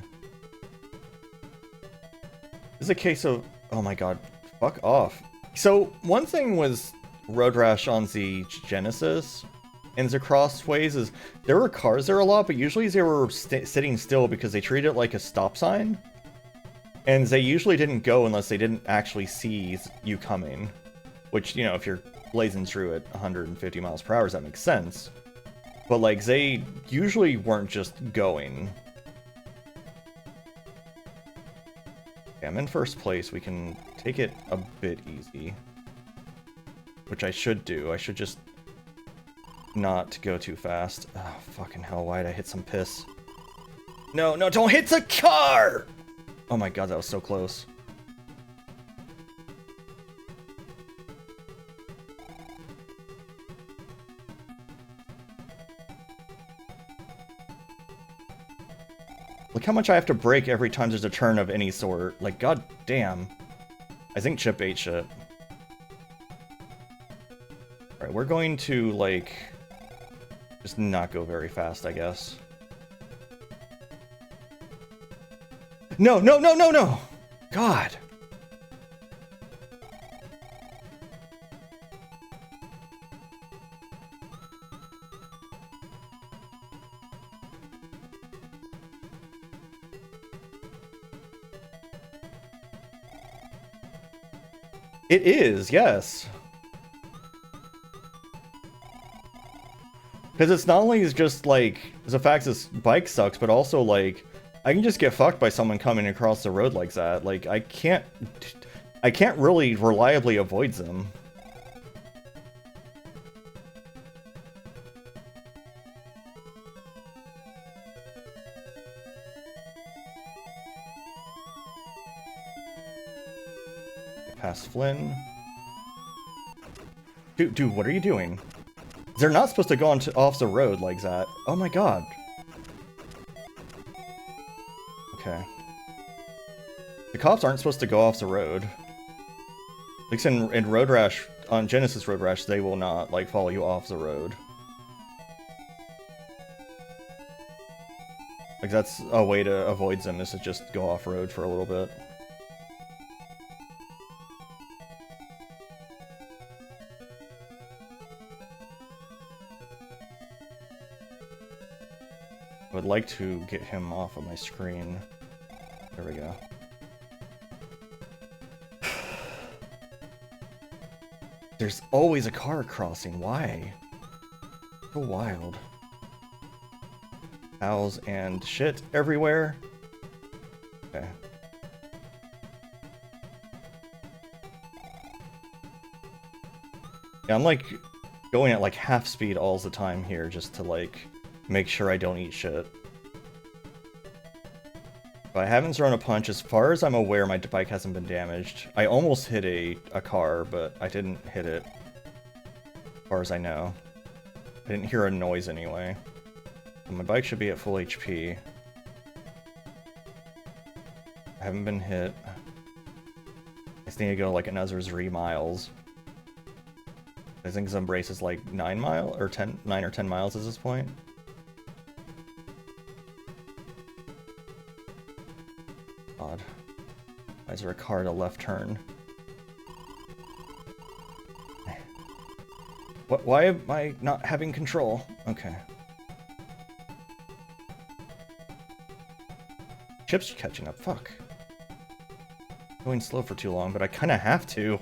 This is a case of... Oh my god, fuck off. So, one thing was Road Rash on the Genesis and the Crossways is there were cars there a lot, but usually they were sitting still because they treated it like a stop sign. And they usually didn't go unless they didn't actually see you coming. Which, you know, if you're blazing through at 150 miles per hour, that makes sense. But, like, they usually weren't just going. Okay, I'm in first place. We can take it a bit easy. Which I should do. I should just not go too fast. Oh, fucking hell, why'd I hit some piss? No, no, don't hit the car! Oh my god, that was so close. Look how much I have to brake every time there's a turn of any sort. Like, god damn. I think Chip ate shit. Alright, we're going to, like, just not go very fast, I guess. No, no, no, no, no! God! It is, yes. Because it's not only just, like, the fact this bike sucks, but also, like, I can just get fucked by someone coming across the road like that. Like, I can't really reliably avoid them. Past Flynn. Dude, what are you doing? They're not supposed to go off the road like that. Oh my god. Okay. The cops aren't supposed to go off the road. At least in Road Rash, on Genesis Road Rash, they will not, like, follow you off the road. Like, that's a way to avoid them, is to just go off-road for a little bit. I would like to get him off of my screen. There we go. There's always a car crossing. Why? So wild. Owls and shit everywhere. Okay. Yeah, I'm like going at like half speed all the time here just to like make sure I don't eat shit. But I haven't thrown a punch. As far as I'm aware, my bike hasn't been damaged. I almost hit a car, but I didn't hit it. As far as I know. I didn't hear a noise anyway. So my bike should be at full HP. I haven't been hit. I just need to go like another 3 miles. I think Zumbrace is like 9 or 10 miles at this point. Odd. Why is there a car at a left turn? Why am I not having control? Okay. Chip's catching up, fuck. Going slow for too long, but I kinda have to.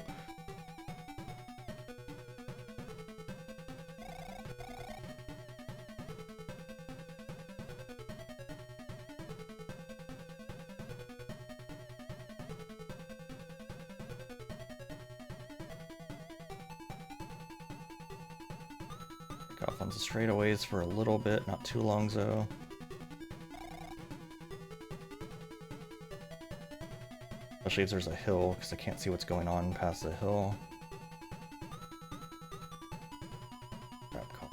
Off on the straightaways for a little bit, not too long though. Especially if there's a hill, because I can't see what's going on past the hill. Crap, car.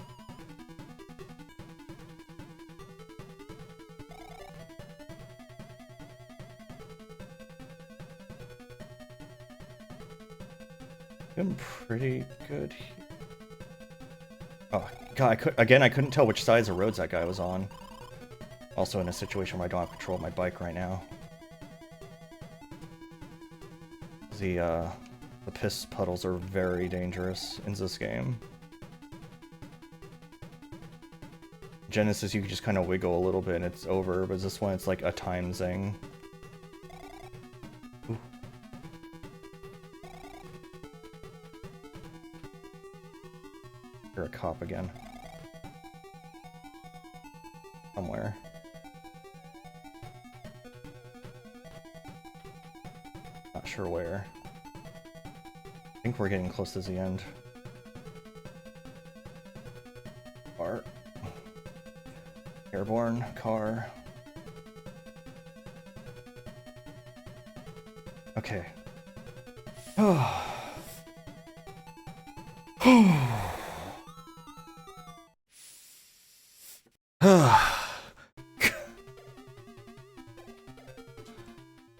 Been pretty good here. Oh, God, I couldn't tell which sides of roads that guy was on. Also in a situation where I don't have control of my bike right now. The piss puddles are very dangerous in this game. Genesis, you can just kind of wiggle a little bit and it's over, but this one, it's like a time thing. Ooh. You're a cop again. Somewhere. Not sure where. I think we're getting close to the end. Art. Airborne car. Okay.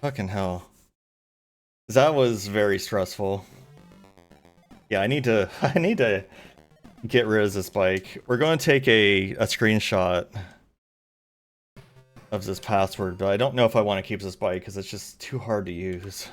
Fucking hell. That was very stressful. Yeah, I need to get rid of this bike. We're going to take a screenshot of this password, but I don't know if I want to keep this bike because it's just too hard to use.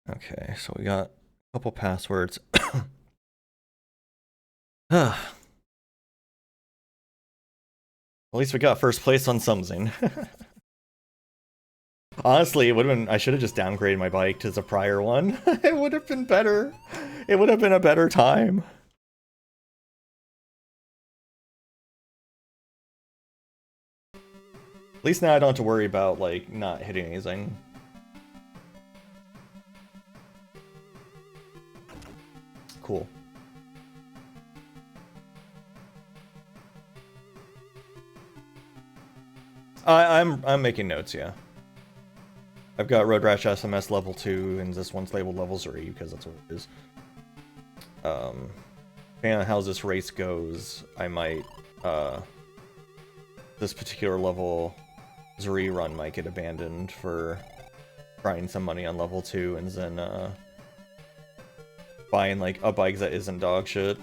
Okay, so we got a couple passwords. At least we got first place on something. Honestly, it would have been. I should have just downgraded my bike to the prior one. It would have been better. It would have been a better time. At least now I don't have to worry about, like, not hitting anything. Cool. I'm making notes, yeah. I've got Road Rash SMS level 2, and this one's labeled level 3, because that's what it is. Depending on how this race goes, I might, this particular level 3 run might get abandoned for trying some money on level 2, and then, buying, like, a bike that isn't dog shit.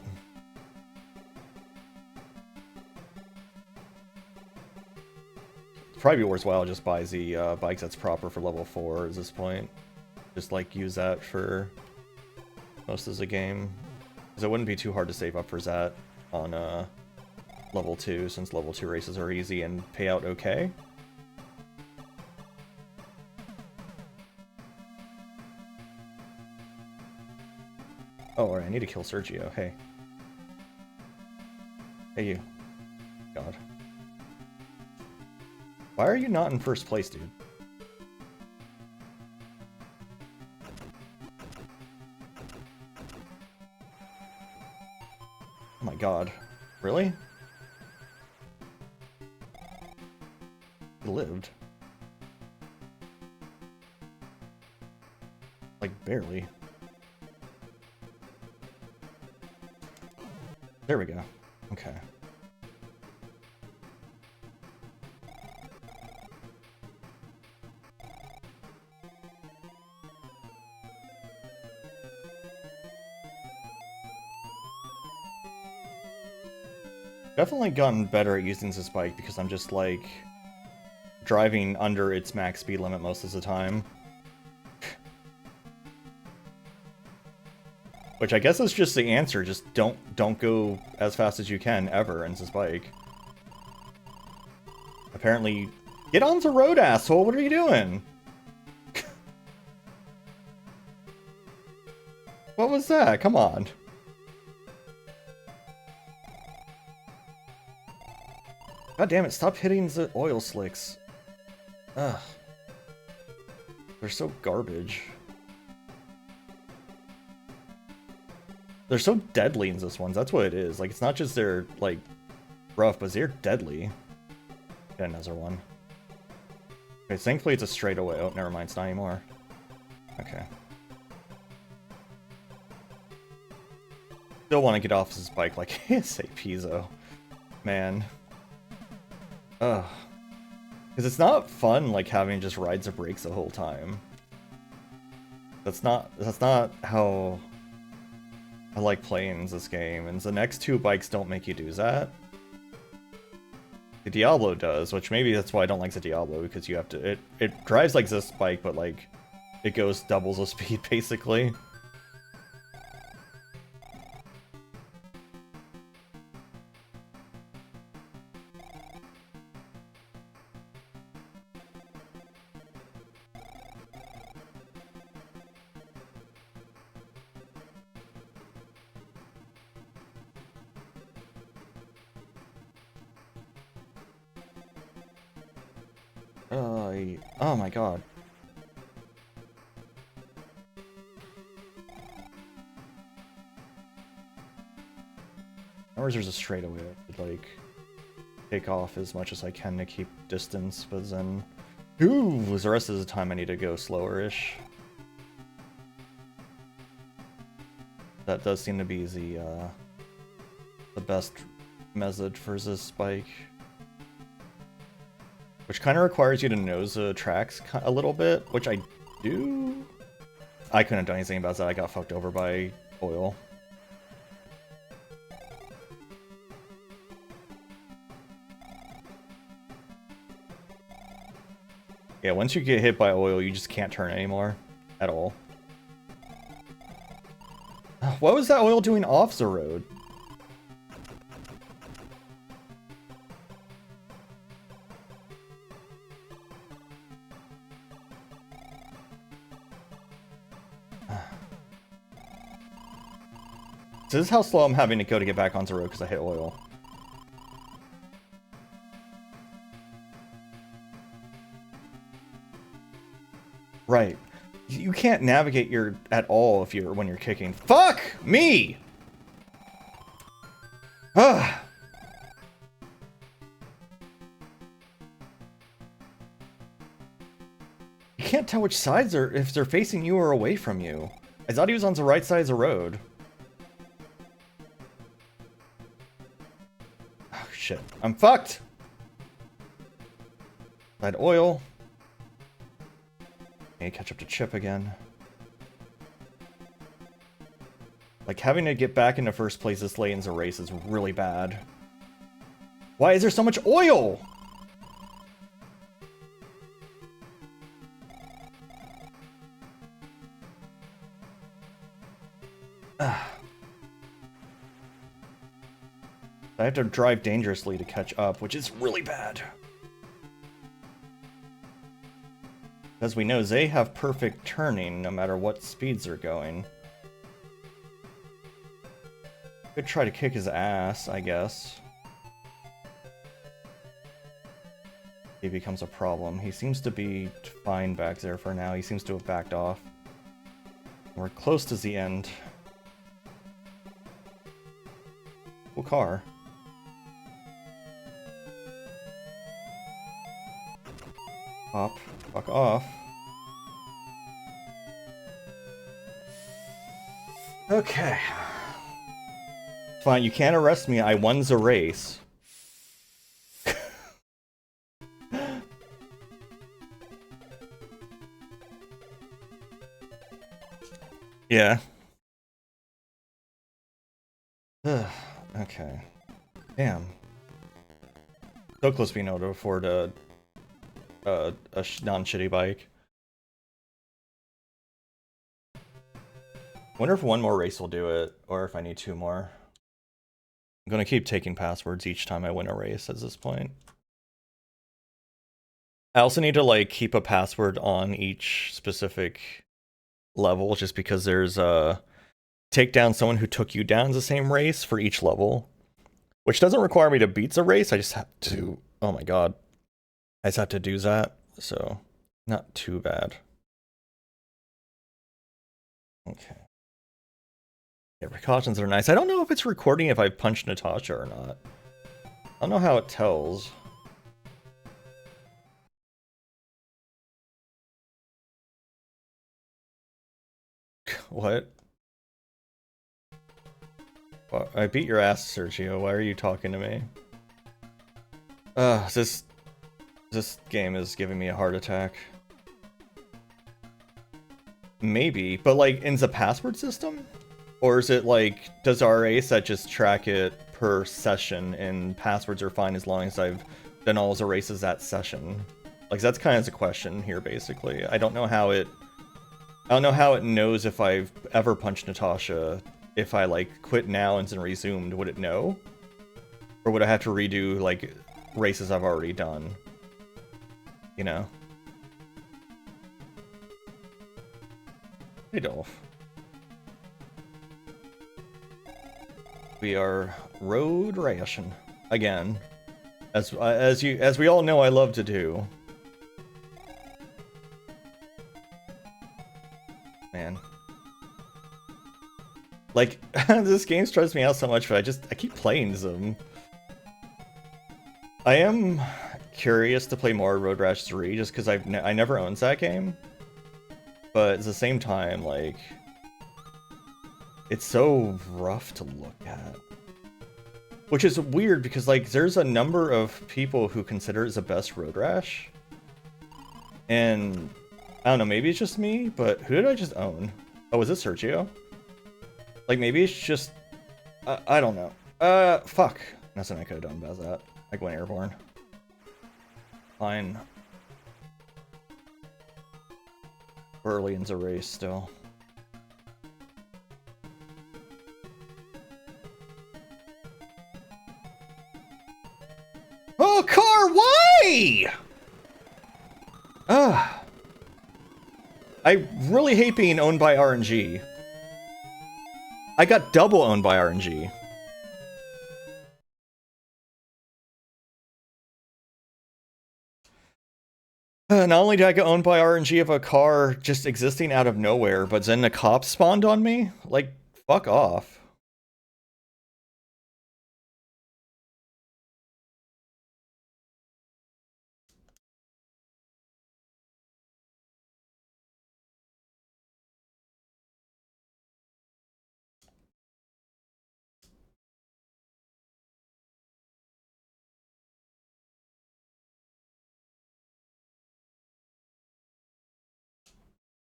Probably worthwhile just buy the bike that's proper for level 4 at this point. Just like use that for most of the game. Because it wouldn't be too hard to save up for that on level 2, since level 2 races are easy and pay out okay. Oh, alright, I need to kill Sergio, hey. Hey, you. God. Why are you not in first place, dude? Oh my god. Really? He lived. Like, barely. There we go. Okay. Definitely gotten better at using this bike because I'm just like driving under its max speed limit most of the time. Which I guess is just the answer, just don't go as fast as you can ever in this bike. Apparently, get on the road, asshole, what are you doing? What was that? Come on. God damn it, stop hitting the oil slicks. Ugh. They're so garbage. They're so deadly in this one, that's what it is. Like, it's not just they're, like, rough, but they're deadly. Get another one. Okay, thankfully it's a straightaway. Oh, never mind, it's not anymore. Okay. Still want to get off this bike like ASAP, though. Man. Ugh. Because it's not fun, like, having just rides the brakes the whole time. That's not how I like playing this game, and the next two bikes don't make you do that. The Diablo does, which maybe that's why I don't like the Diablo, because you have to, it drives like this bike, but like, it goes doubles the speed, basically. Oh my god. Or there's a straightaway I could, like, take off as much as I can to keep distance, but then... Ooh, the rest of the time I need to go slower-ish. That does seem to be the best method for this bike. Which kind of requires you to nose the tracks a little bit, which I do. I couldn't do anything about that, I got fucked over by oil. Yeah, once you get hit by oil, you just can't turn anymore. At all. What was that oil doing off the road? So this is how slow I'm having to go to get back onto the road because I hit oil. Right. You can't navigate at all if when you're kicking. Fuck me! Ugh. You can't tell which sides if they're facing you or away from you. I thought he was on the right side of the road. Oh shit. I'm fucked! I had oil. Okay, catch up to Chip again. Like, having to get back into first place this late in the race is really bad. Why is there so much oil? I have to drive dangerously to catch up, which is really bad. As we know, they have perfect turning no matter what speeds they're going. Could try to kick his ass, I guess. he becomes a problem. He seems to be fine back there for now. He seems to have backed off. We're close to the end. Cool car. Hop. Fuck off. Okay. Fine, you can't arrest me. I won the race. Yeah. Okay. Damn. So close to being able to afford a non-shitty bike. Wonder if one more race will do it, or if I need two more. I'm gonna keep taking passwords each time I win a race at this point. I also need to like keep a password on each specific level, just because there's take down someone who took you down the same race for each level, which doesn't require me to beat the race. I just have to. Oh my god, I just have to do that, so not too bad. Okay. Yeah, precautions are nice. I don't know if it's recording if I punched Natasha or not. I don't know how it tells. What? Well, I beat your ass, Sergio. Why are you talking to me? This game is giving me a heart attack. Maybe, but like in the password system? Or is it like, does RA set just track it per session and passwords are fine as long as I've done all the races that session? Like that's kind of the question here basically. I don't know how it knows if I've ever punched Natasha. If I like quit now and then resumed, would it know? Or would I have to redo like races I've already done? You know? Hey Dolph. We are road rashing again, as we all know I love to do. Man, like this game stresses me out so much, but I keep playing them. I am curious to play more Road Rash 3 just because I never owned that game, but at the same time, like, it's so rough to look at. Which is weird because, like, there's a number of people who consider it the best Road Rash. And, I don't know, maybe it's just me, but who did I just own? Oh, was it Sergio? Like, maybe it's just... I don't know. Fuck. Nothing I could have done about that. I went airborne. Fine. We're early into the race still. Oh, car, why? I really hate being owned by RNG. I got double owned by RNG. Not only did I get owned by RNG of a car just existing out of nowhere, but then the cops spawned on me? Like, fuck off.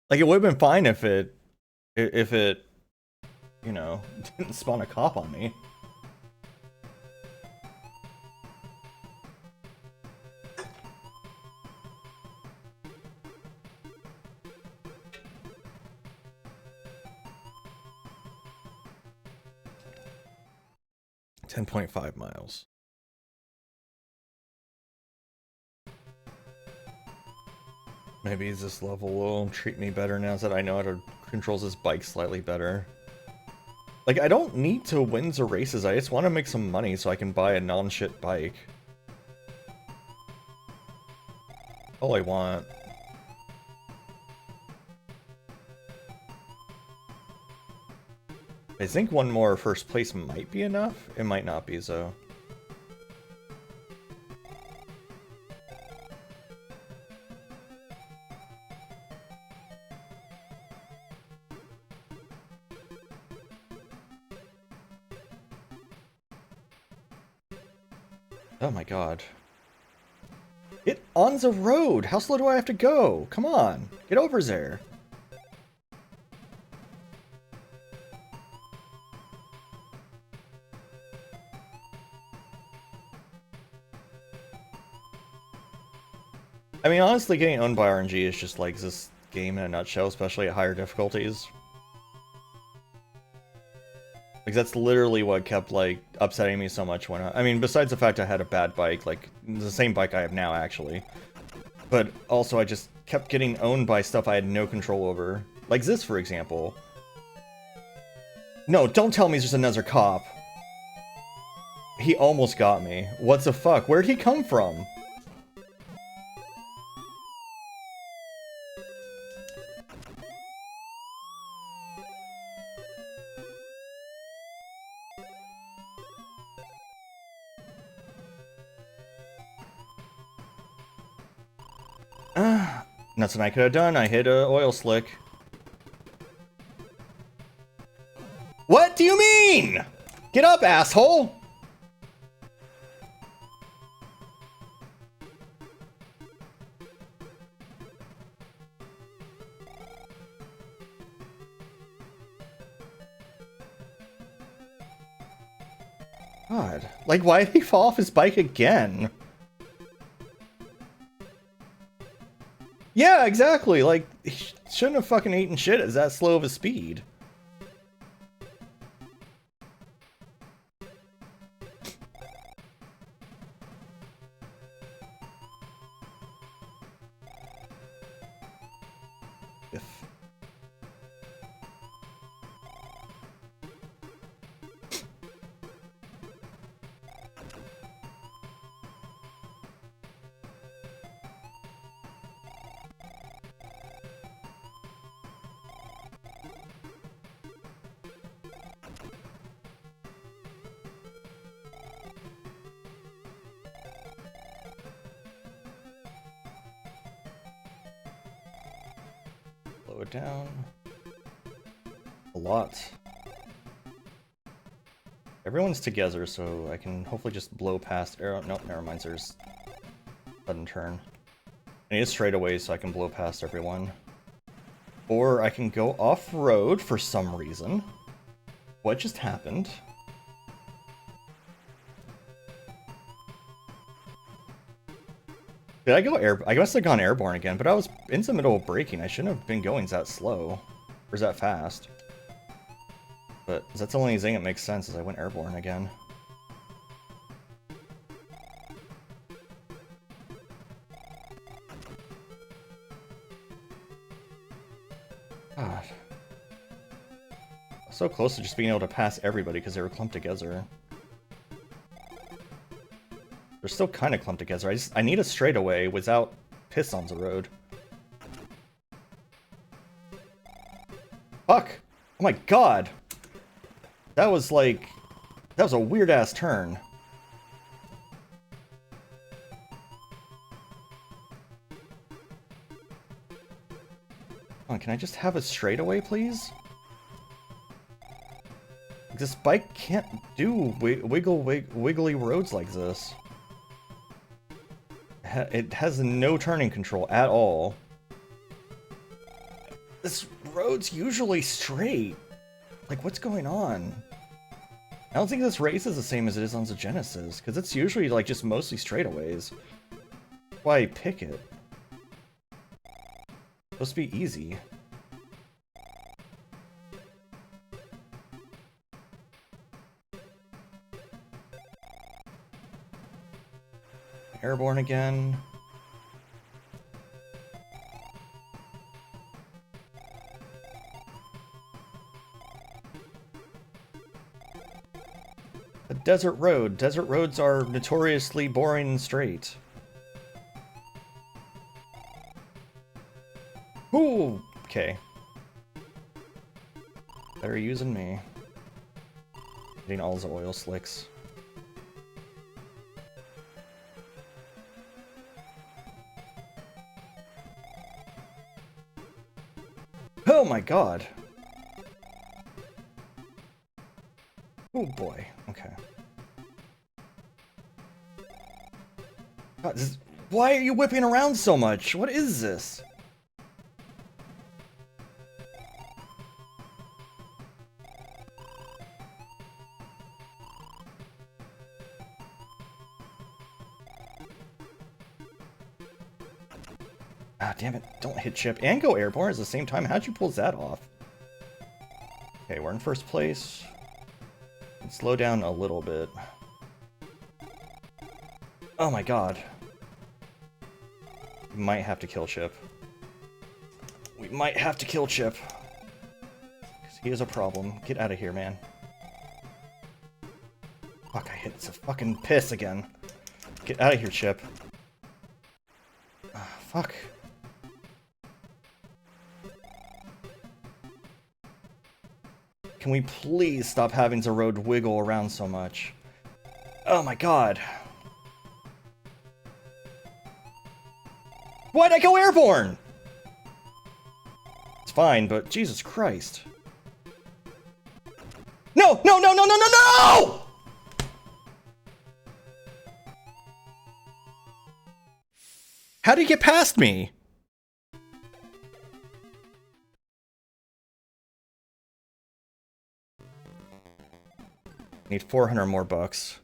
Like, it would have been fine if it, you know, didn't spawn a cop on me. .5 miles. Maybe this level will treat me better now that I know how to control this bike slightly better. Like, I don't need to win the races, I just want to make some money so I can buy a non-shit bike. All I want. I think one more first place might be enough. It might not be, so. Oh my god. It on the road! How slow do I have to go? Come on, get over there. I mean, honestly, getting owned by RNG is just like this game in a nutshell, especially at higher difficulties. Like, that's literally what kept, like, upsetting me so much when I mean, besides the fact I had a bad bike, like, the same bike I have now, actually. But also, I just kept getting owned by stuff I had no control over. Like this, for example. No, don't tell me there's another cop. He almost got me. What the fuck? Where'd he come from? Nothing I could have done. I hit a oil slick. What do you mean? Get up, asshole! God. Like, why did he fall off his bike again? Yeah, exactly. Like, he shouldn't have fucking eaten shit at that slow of a speed. Slow it down. A lot. Everyone's together, so I can hopefully just blow past arrow. Nope, never mind. There's sudden turn. I need a straightaway so I can blow past everyone. Or I can go off-road for some reason. What just happened? Did I go air? I must have gone airborne again, but I was in the middle of braking. I shouldn't have been going that slow. Or is that fast? But that's the only thing that makes sense is I went airborne again. God. So close to just being able to pass everybody because they were clumped together. They're still kind of clumped together. I need a straightaway without piss on the road. Fuck! Oh my god! That was like... That was a weird-ass turn. Come on, can I just have a straightaway, please? This bike can't do wiggly roads like this. It has no turning control at all. This road's usually straight. Like, what's going on? I don't think this race is the same as it is on the Genesis, because it's usually, like, just mostly straightaways. That's why I pick it. It's supposed to be easy. Airborne again. A desert road. Desert roads are notoriously boring and straight. Ooh, okay. Better using me. Getting all the oil slicks. Oh my god. Oh boy. Okay. God, why are you whipping around so much? What is this? Ah, damn it. Don't hit Chip and go airborne at the same time. How'd you pull that off? Okay, we're in first place. Let's slow down a little bit. Oh my god. We might have to kill Chip. We might have to kill Chip. Because he is a problem. Get out of here, man. Fuck, I hit the fucking piss again. Get out of here, Chip. Fuck. Can we please stop having the road wiggle around so much? Oh my god. Why'd I go airborne? It's fine, but Jesus Christ. No! No, no, no, no, no, no! How did he get past me? Need 400 more bucks.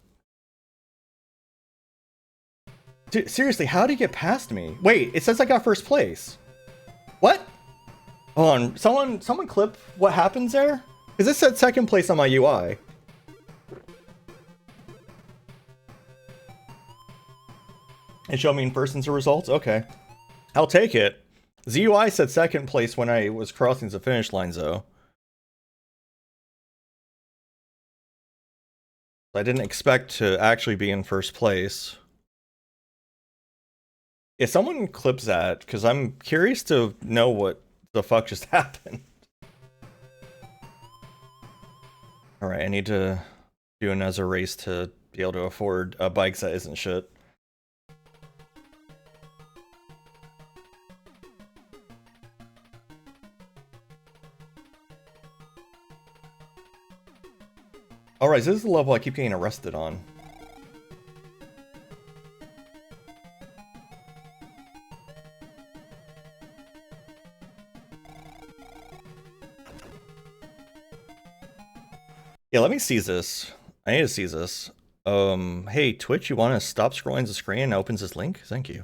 Dude, seriously, how did he get past me? Wait, it says I got first place. What? Hold on, someone clip what happens there? Because this said second place on my UI. It showed me in person's results? Okay. I'll take it. The UI said second place when I was crossing the finish line, though. I didn't expect to actually be in first place. If someone clips that, because I'm curious to know what the fuck just happened. Alright, I need to do another race to be able to afford a bike that isn't shit. Alright, so this is the level I keep getting arrested on. Yeah, let me see this. I need to see this. Hey, Twitch, you want to stop scrolling the screen and opens this link? Thank you.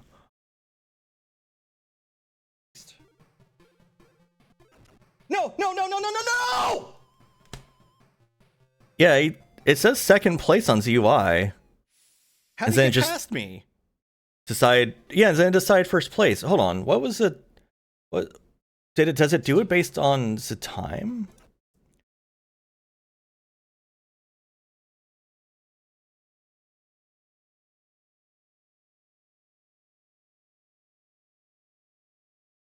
No, no, no, no, no, no, no! Yeah, it says second place on ZUI. How did you get past me? Decide, yeah, and then decide first place. Hold on, what was it? What did it? Does it do it based on the time?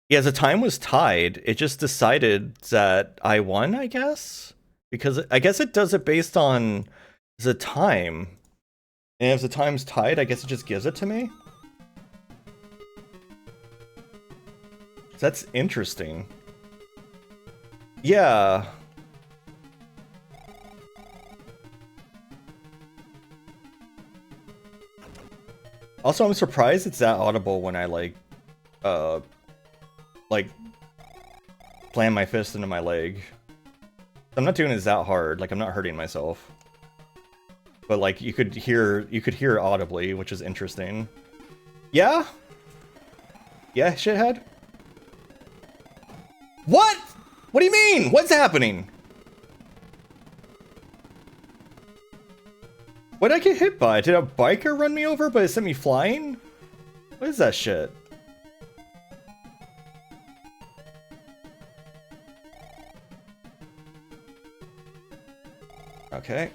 Yeah, the time was tied. It just decided that I won, I guess? Because I guess it does it based on the time. And if the time's tied, I guess it just gives it to me? That's interesting. Yeah. Also, I'm surprised it's that audible when I, like, slam my fist into my leg. I'm not doing it that hard, like, I'm not hurting myself. But, like, you could hear audibly, which is interesting. Yeah? Yeah, shithead? What? What do you mean? What's happening? What did I get hit by? Did a biker run me over but it sent me flying? What is that shit? Okay.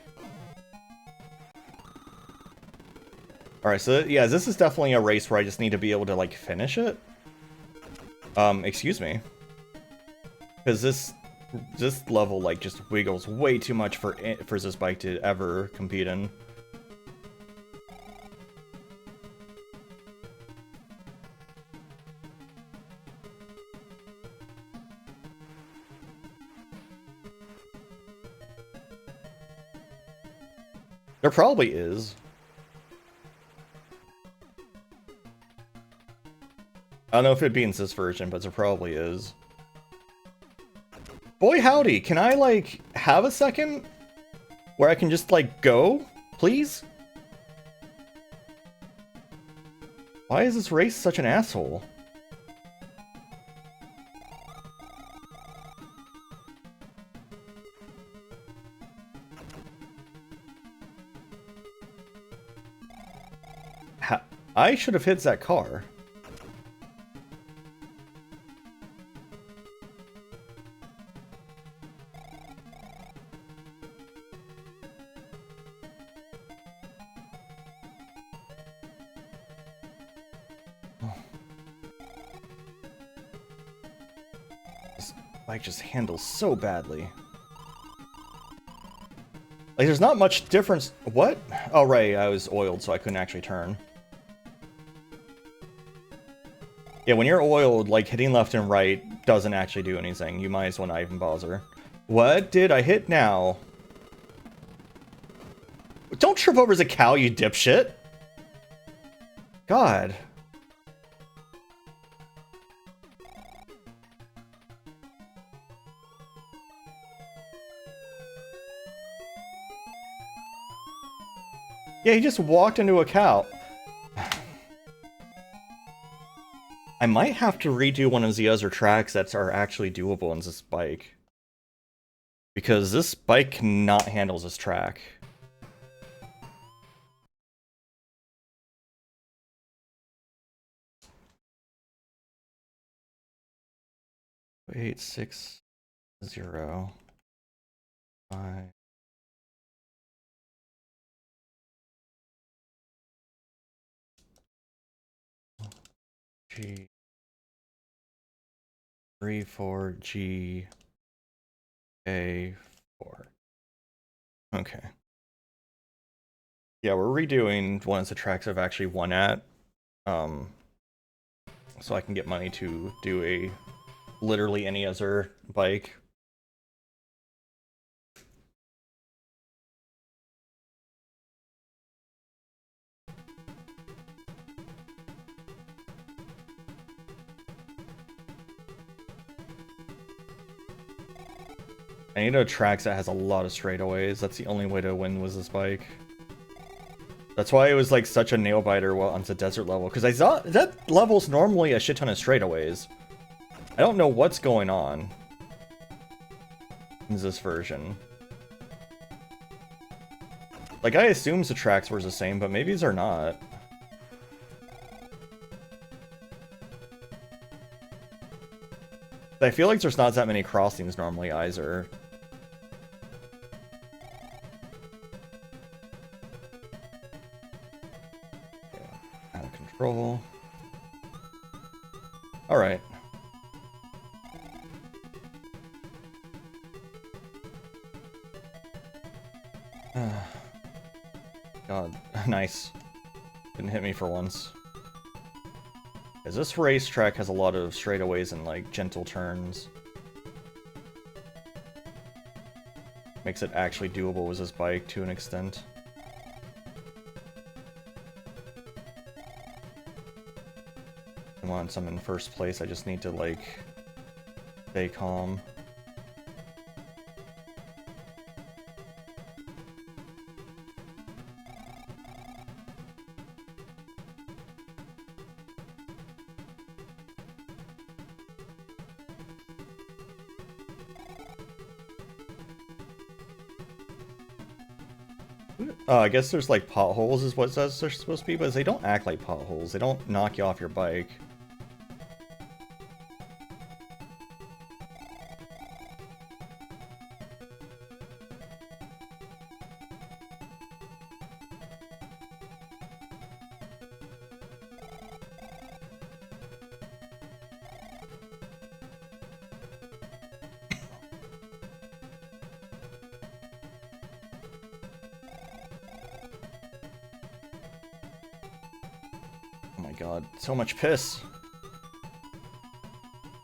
Alright, so yeah, this is definitely a race where I just need to be able to, like, finish it. Excuse me. Because this level, like, just wiggles way too much for this bike to ever compete in. There probably is. I don't know if it'd be in this version, but there probably is. Boy howdy, can I, like, have a second where I can just, like, go? Please? Why is this race such an asshole? I should have hit that car. This bike just handles so badly. Like, there's not much difference. What? Oh, right, I was oiled, so I couldn't actually turn. Yeah, when you're oiled, like, hitting left and right doesn't actually do anything. You might as well not even bother. What did I hit now? Don't trip over as a cow, you dipshit! God. Yeah, he just walked into a cow. I might have to redo one of the other tracks that are actually doable on this bike. Because this bike cannot handle this track. Wait, 6, 0, 5. G 3 4 G A 4. Okay. Yeah, we're redoing one of the tracks I've actually won at, so I can get money to do a literally any other bike. I need a track that has a lot of straightaways. That's the only way to win with this bike. That's why it was like such a nail biter on the desert level, because I thought that level's normally a shit ton of straightaways. I don't know what's going on in this version. Like, I assumed the tracks were the same, but maybe they're not. I feel like there's not that many crossings normally either. Out of control. Alright. God, nice. Didn't hit me for once. Because this racetrack has a lot of straightaways and, like, gentle turns. Makes it actually doable with this bike to an extent. And once I'm in first place, I just need to, like, stay calm. I guess there's like potholes is what they're supposed to be, but they don't act like potholes. They don't knock you off your bike. god, so much piss.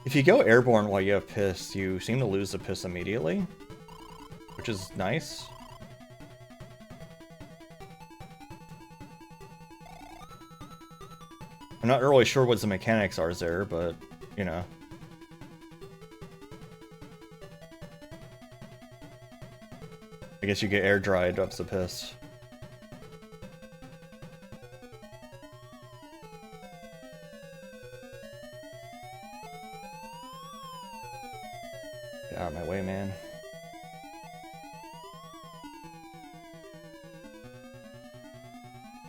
If you go airborne while you have piss, you seem to lose the piss immediately, which is nice. I'm not really sure what the mechanics are there, but, you know. I guess you get air dried up the piss. Get out of my way, man.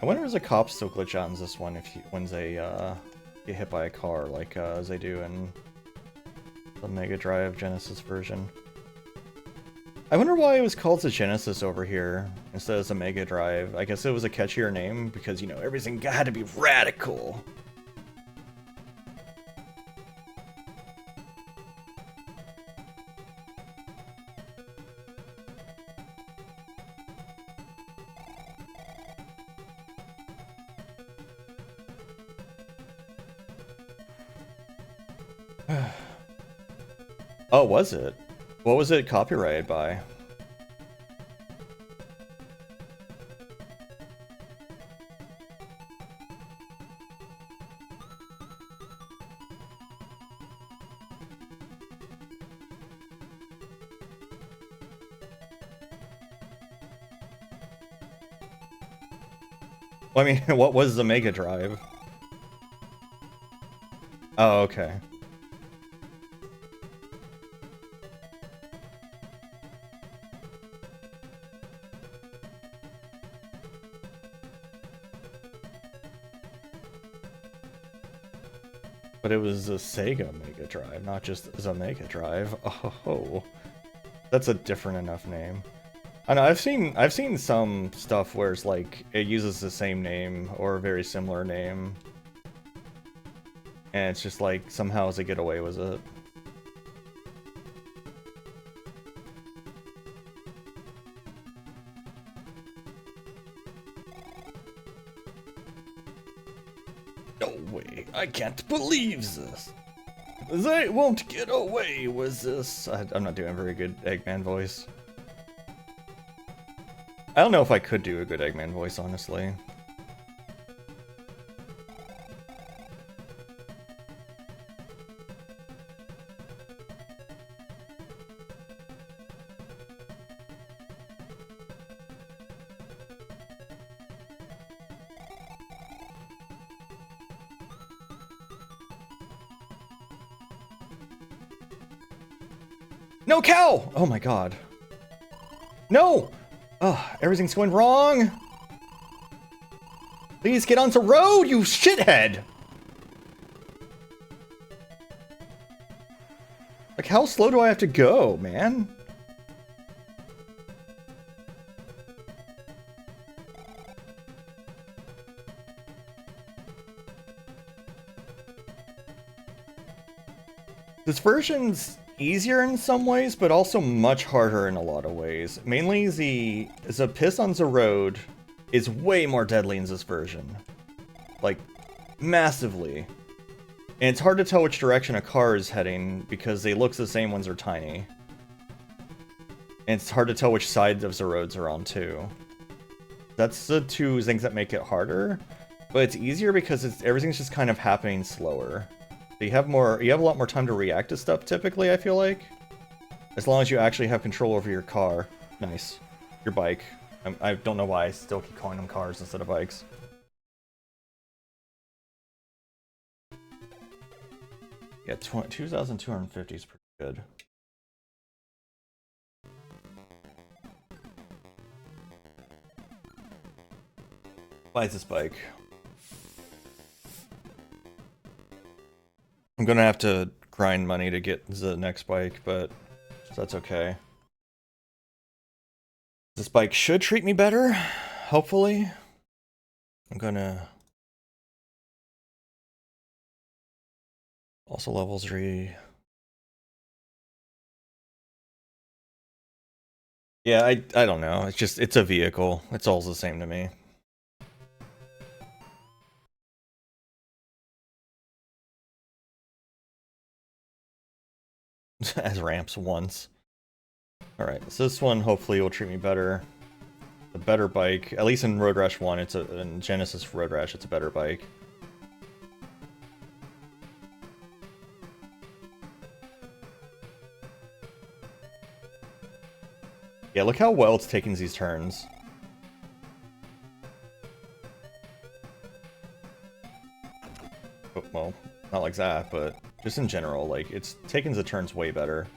I wonder if the cops still glitch out in this one when they get hit by a car, like as they do in the Mega Drive Genesis version. I wonder why it was called the Genesis over here instead of the Mega Drive. I guess it was a catchier name because, you know, everything had to be radical. Oh, was it? What was it copyrighted by? Well, I mean, what was the Mega Drive? Oh, okay. But it was a Sega Mega Drive, not just the Mega Drive. Oh, that's a different enough name. I know I've seen some stuff where it's like it uses the same name or a very similar name, and it's just like somehow they get away with it. No way! I can't believe this. They won't get away with this. I'm not doing a very good Eggman voice. I don't know if I could do a good Eggman voice, honestly. No cow! Oh my god. No! Ugh, everything's going wrong! Please get onto road, you shithead! Like, how slow do I have to go, man? This version's easier in some ways, but also much harder in a lot of ways. Mainly the piss on the road is way more deadly in this version. Like, massively. And it's hard to tell which direction a car is heading because they look the same when they're tiny. And it's hard to tell which side of the roads are on too. That's the two things that make it harder, but it's easier because everything's just kind of happening slower. You have a lot more time to react to stuff typically, I feel like. As long as you actually have control over your car. Nice. Your bike. I don't know why I still keep calling them cars instead of bikes. Yeah, 2,250 is pretty good. Why is this bike? I'm gonna have to grind money to get the next bike, but that's okay. This bike should treat me better, hopefully. I'm gonna... Also level 3. Yeah, I don't know. It's a vehicle. It's all the same to me. as ramps once. Alright, so this one hopefully will treat me better. A better bike. At least in Road Rash 1, in Genesis Road Rash, it's a better bike. Yeah, look how well it's taking these turns. Oh, well, not like that, but just in general, like, it's taking the turns way better.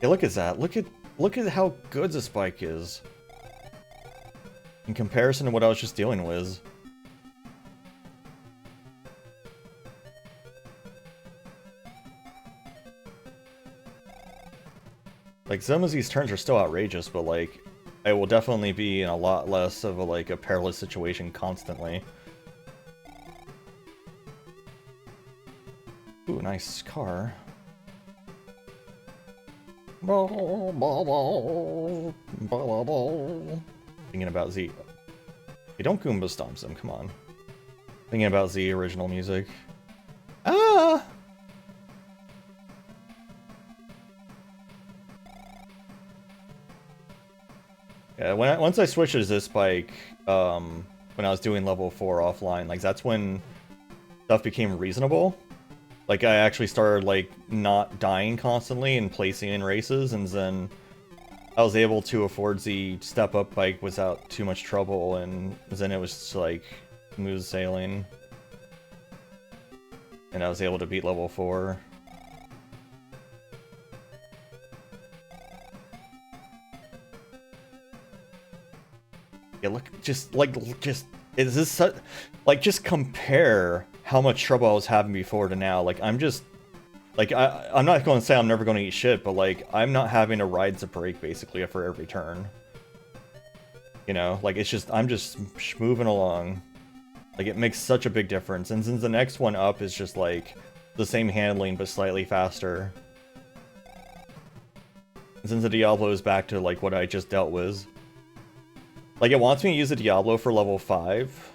Yeah, look at that. Look at how good this bike is. In comparison to what I was just dealing with. Like, some of these turns are still outrageous, but, like, I will definitely be in a lot less of a perilous situation constantly. Ooh, nice car. Thinking about Z. Hey, don't Goomba stomps them, come on. Thinking about Z original music. Ah! Yeah, once I switched to this bike, when I was doing level 4 offline, like, that's when stuff became reasonable. Like, I actually started, like, not dying constantly and placing in races, and then I was able to afford the step-up bike without too much trouble, and then it was just, like, smooth sailing. And I was able to beat level 4. Yeah, look, just is this such, like, just compare how much trouble I was having before to now. Like, I'm just, like, I'm not going to say I'm never going to eat shit, but, like, I'm not having to ride the brake, basically, for every turn. You know, like, it's just, I'm just moving along. Like, it makes such a big difference. And since the next one up is just, like, the same handling, but slightly faster. And since the Diablo is back to, like, what I just dealt with. Like, it wants me to use the Diablo for level 5.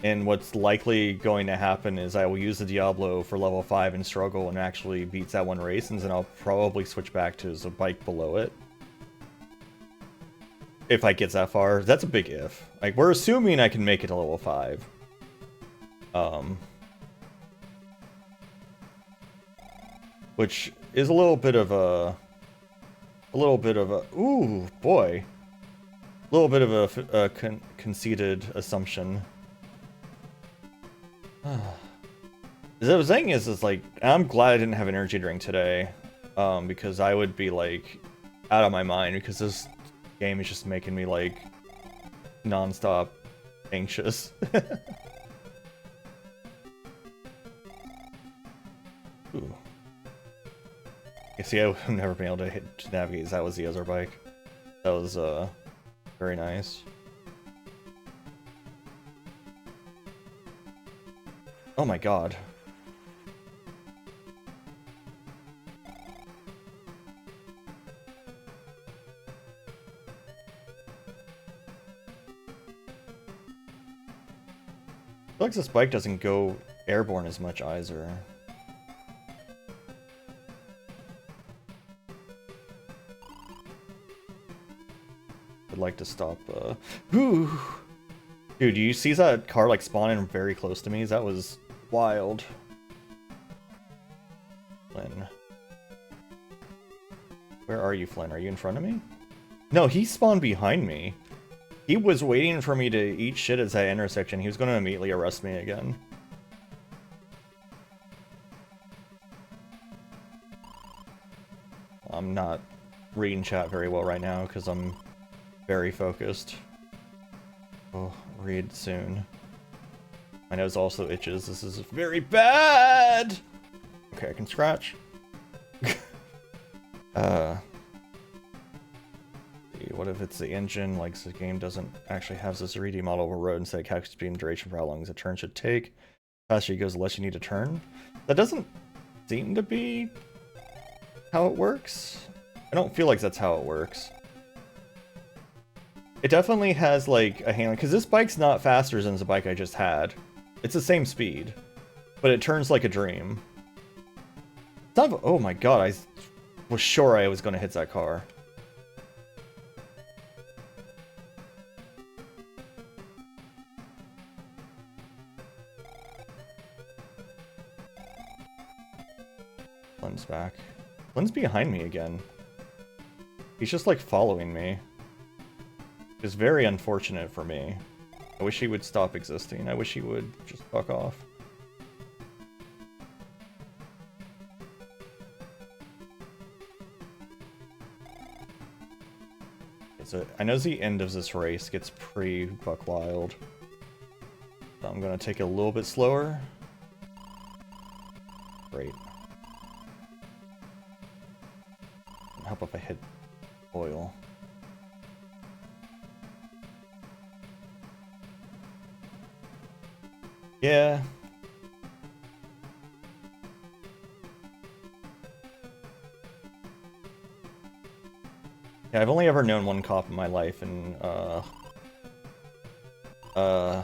And what's likely going to happen is I will use the Diablo for level 5 and struggle and actually beats that one race, and then I'll probably switch back to the bike below it. If I get that far. That's a big if. Like, we're assuming I can make it to level 5. Which is a little bit of a... Ooh, boy. A little bit of a conceited assumption. The thing is like, I'm glad I didn't have an energy drink today, because I would be, like, out of my mind, because this game is just making me, like, non-stop anxious. Ooh. You see, I've never been able to navigate. That was the other bike. That was, very nice. Oh my god. I feel like this bike doesn't go airborne as much either. I'd like to stop, Ooh! Dude, do you see that car, like, spawning very close to me? That was wild. Flynn. Where are you, Flynn? Are you in front of me? No, he spawned behind me. He was waiting for me to eat shit at that intersection. He was going to immediately arrest me again. I'm not reading chat very well right now because I'm very focused. Oh, read soon. My nose also itches. This is very bad! Okay, I can scratch. What if it's the engine? Like, the game doesn't actually have this 3D model of a road instead of calculating speed and duration for how long the turn should take. The faster you go, the less you need to turn. That doesn't seem to be how it works. I don't feel like that's how it works. It definitely has like a handling, because this bike's not faster than the bike I just had. It's the same speed, but it turns like a dream. It's not, oh my god, I was sure I was going to hit that car. Lynn's back. Lynn's behind me again. He's just like following me. It's very unfortunate for me. I wish he would stop existing. I wish he would just fuck off. So I know the end of this race gets pretty buck wild. So I'm gonna take it a little bit slower. Great. Help if I hit oil. Yeah. Yeah, I've only ever known one cop in my life, and I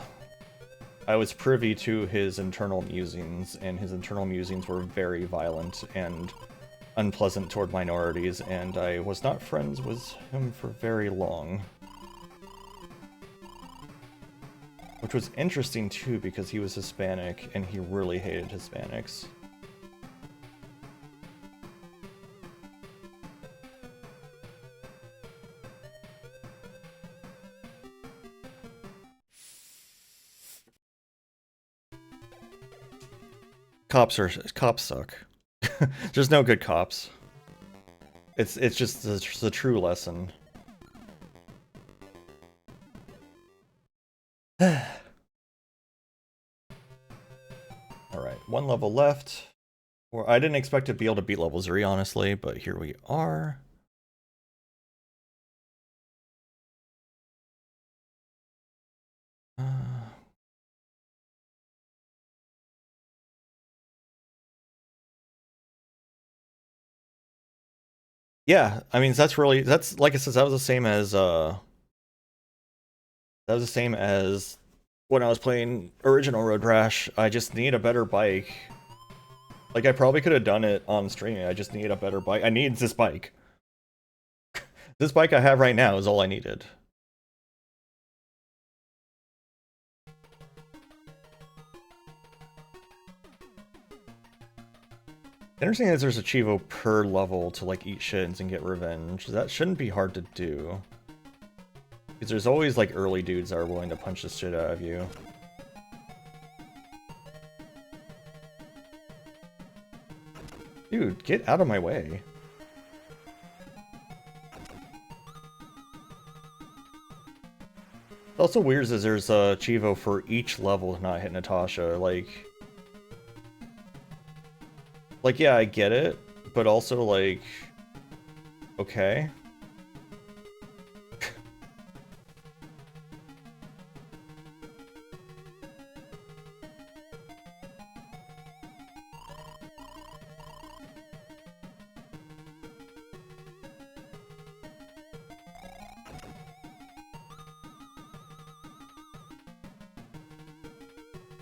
was privy to his internal musings, and his internal musings were very violent and unpleasant toward minorities, and I was not friends with him for very long. Which was interesting too, because he was Hispanic, and he really hated Hispanics. Cops suck. There's no good cops. It's just the true lesson. Alright, one level left. Or I didn't expect to be able to beat level 3, honestly, but here we are. Yeah, I mean, that's like I said, that was the same as when I was playing original Road Rash. I just need a better bike. Like, I probably could have done it on streaming. I just need a better bike. I need this bike. This bike I have right now is all I needed. Interesting is there's a Chivo per level to like eat shit and get revenge. That shouldn't be hard to do. Because there's always like early dudes that are willing to punch the shit out of you. Dude, get out of my way. Also weird is there's a Chivo for each level to not hit Natasha. Like, yeah, I get it, but also, like, okay.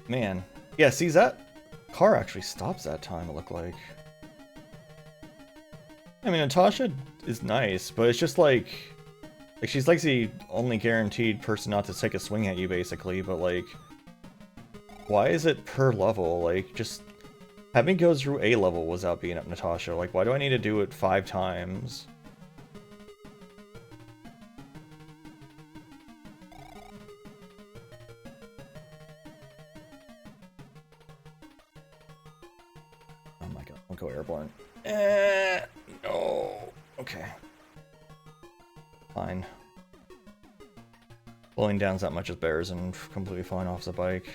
Man. Yeah, see, that car actually stops that time, it looked like. I mean, Natasha is nice, but it's just like she's like the only guaranteed person not to take a swing at you, basically, but like, why is it per level? Like, just have me go through a level without beating up Natasha. Like, why do I need to do it 5 times? Oh my god, I'll go airborne. No. Okay. Fine. Blowing down's that much as bears and completely falling off the bike.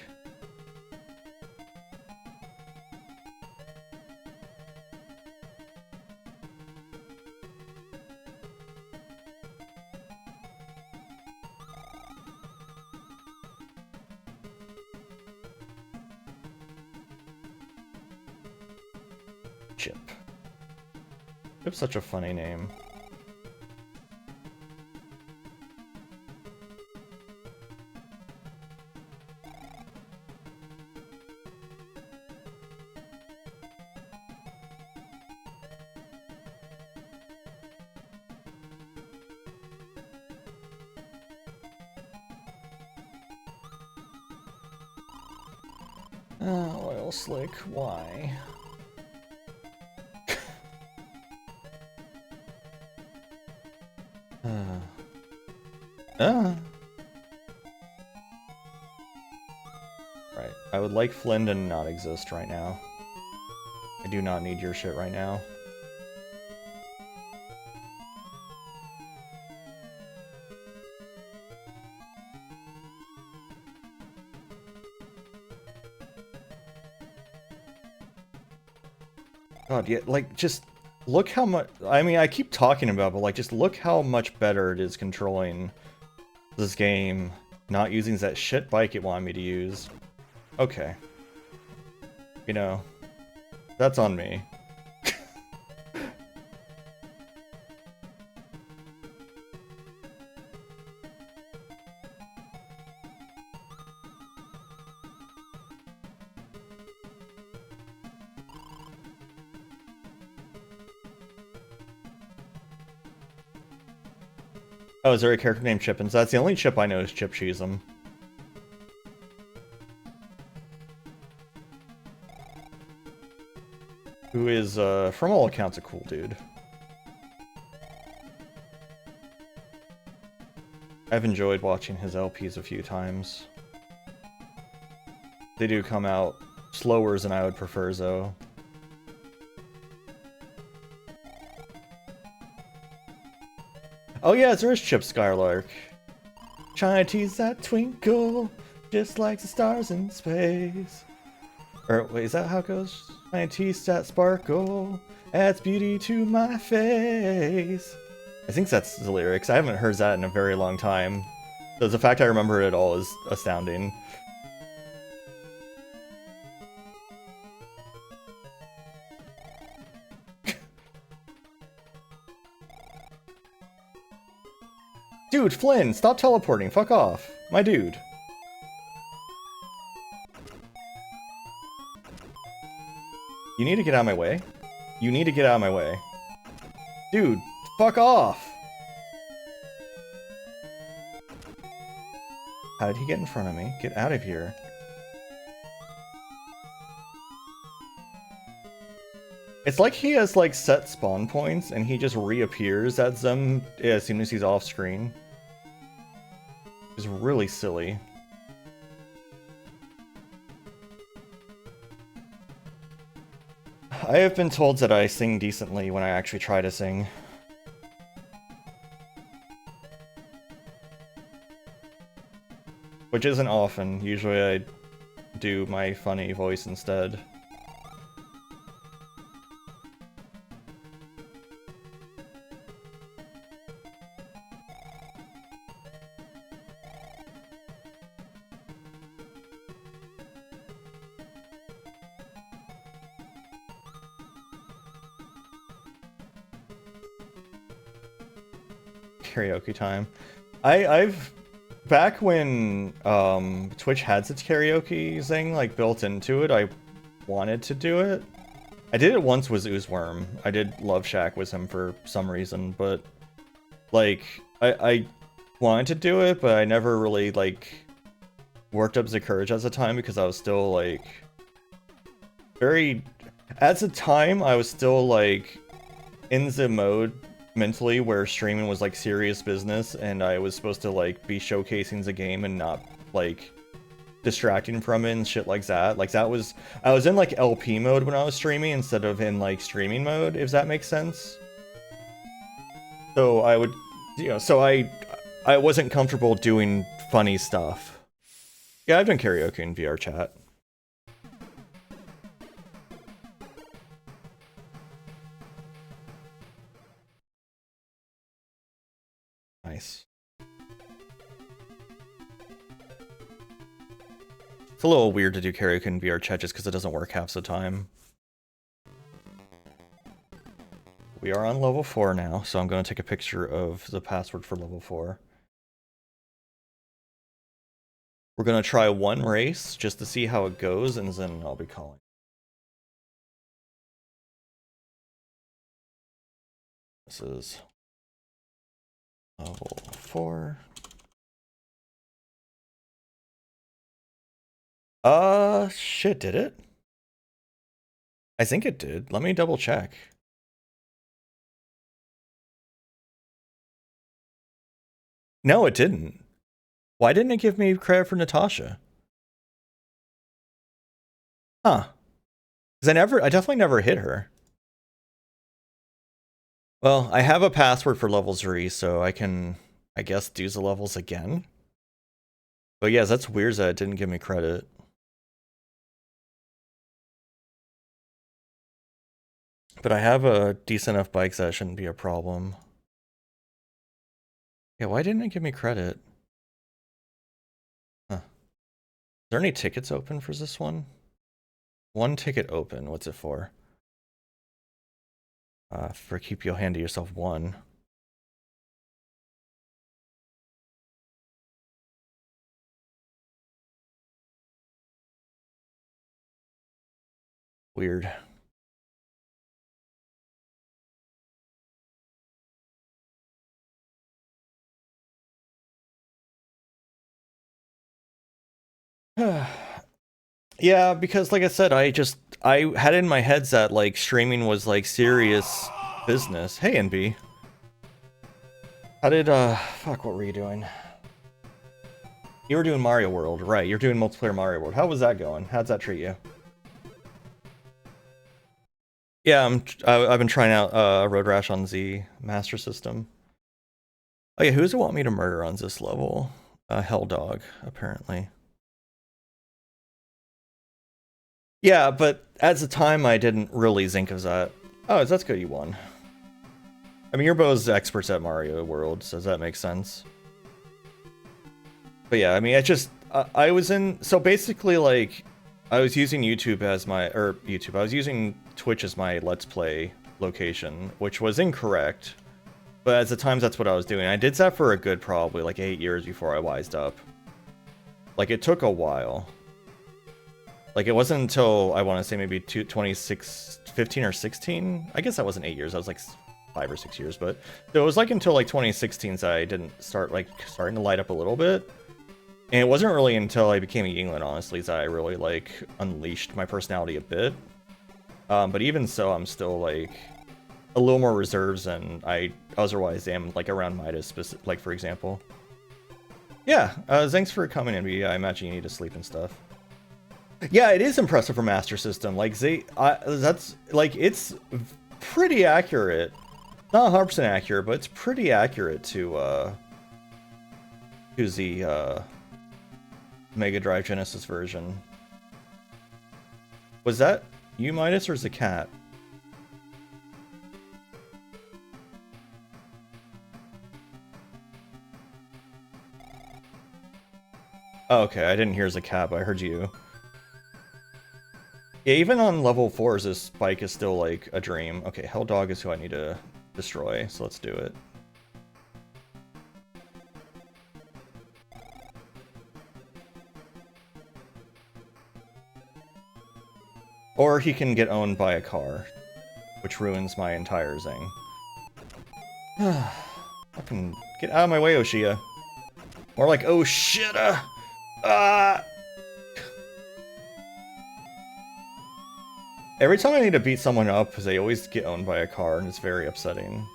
Chip. Chip's such a funny name. Oil slick, why? Right, I would like Flynn to not exist right now. I do not need your shit right now. God, yeah, like, just look how much... I mean, I keep talking about it, but, like, just look how much better it is controlling this game, not using that shit bike it wanted me to use. Okay. You know, that's on me. Oh, is there a character named Chippins? That's the only Chip I know is Chip Cheesem. Who is, from all accounts, a cool dude. I've enjoyed watching his LPs a few times. They do come out slower than I would prefer, though. Oh yeah, there is Chip Skylark. Trying to tease that twinkle, just like the stars in space. Or wait, is that how it goes? Trying to tease that sparkle, adds beauty to my face. I think that's the lyrics. I haven't heard that in a very long time. So the fact I remember it all is astounding. Dude, Flynn, stop teleporting. Fuck off. My dude. You need to get out of my way. You need to get out of my way. Dude, fuck off. How did he get in front of me? Get out of here. It's like he has, like, set spawn points, and he just reappears at them as soon as he's off screen. It's really silly. I have been told that I sing decently when I actually try to sing. Which isn't often. Usually I do my funny voice instead. Karaoke time. I've back when Twitch had its karaoke thing like built into it, I wanted to do it. I did it once with Oozeworm. I did Love Shack with him for some reason, but like I wanted to do it, but I never really like worked up the courage at the time because I was still like very at the time I was still like in the mode mentally where streaming was like serious business and I was supposed to like be showcasing the game and not like distracting from it and shit like that. Like that was I was in like LP mode when I was streaming instead of in like streaming mode, if that makes sense. So I would, you know, so I wasn't comfortable doing funny stuff. Yeah, I've done karaoke in VR chat. Nice. It's a little weird to do karaoke in VR chat just because it doesn't work half the time. We are on level 4 now, so I'm going to take a picture of the password for level 4. We're going to try one race just to see how it goes, and then I'll be calling. This is level 4. Shit, did it? I think it did. Let me double check. No, it didn't. Why didn't it give me credit for Natasha? Huh. Because I definitely never hit her. Well, I have a password for level 3, so I can, I guess, do the levels again. But yeah, that's weird that it didn't give me credit. But I have a decent enough bike, so that shouldn't be a problem. Yeah, why didn't it give me credit? Huh. Is there any tickets open for this one? One ticket open. What's it for? For keep your hand to yourself 1. Weird. Yeah, because like I said, I had it in my head that like streaming was like serious business. Hey, NB. How did fuck, what were you doing? You were doing Mario World, right? You're doing multiplayer Mario World. How was that going? How'd that treat you? Yeah, I've been trying out Road Rash on the Master System. Oh yeah, who does it want me to murder on this level? Hell Dog, apparently. Yeah, but at the time I didn't really think of that. Oh, that's good you won. I mean, you're both experts at Mario World, so does that make sense? But yeah, I mean, I was in, so basically, like, I was using YouTube as my, I was using Twitch as my Let's Play location, which was incorrect. But at the time, that's what I was doing. I did that for a good, probably, like, 8 years before I wised up. Like, it took a while. Like, it wasn't until, I want to say, maybe 15 or 16? I guess that wasn't 8 years, that was, like, 5 or 6 years, but... So it was, like, until, like, 2016 that I didn't start, like, starting to light up a little bit. And it wasn't really until I became a Yingling, honestly, that I really, like, unleashed my personality a bit. But even so, I'm still, like, a little more reserves than I otherwise am, like, around Midas, like, for example. Yeah, thanks for coming in, I imagine you need to sleep and stuff. Yeah, it is impressive for Master System. Like, that's, like, it's pretty accurate. Not 100% accurate, but it's pretty accurate to the, Mega Drive Genesis version. Was that you, Midas, or is the cat? Oh, okay, I didn't hear the cat, but I heard you. Yeah, even on level 4s, this bike is still, like, a dream. Okay, Hell Dog is who I need to destroy, so let's do it. Or he can get owned by a car, which ruins my entire thing. Fucking get out of my way, Oshia. More like, oh shit! Every time I need to beat someone up, they always get owned by a car, and it's very upsetting.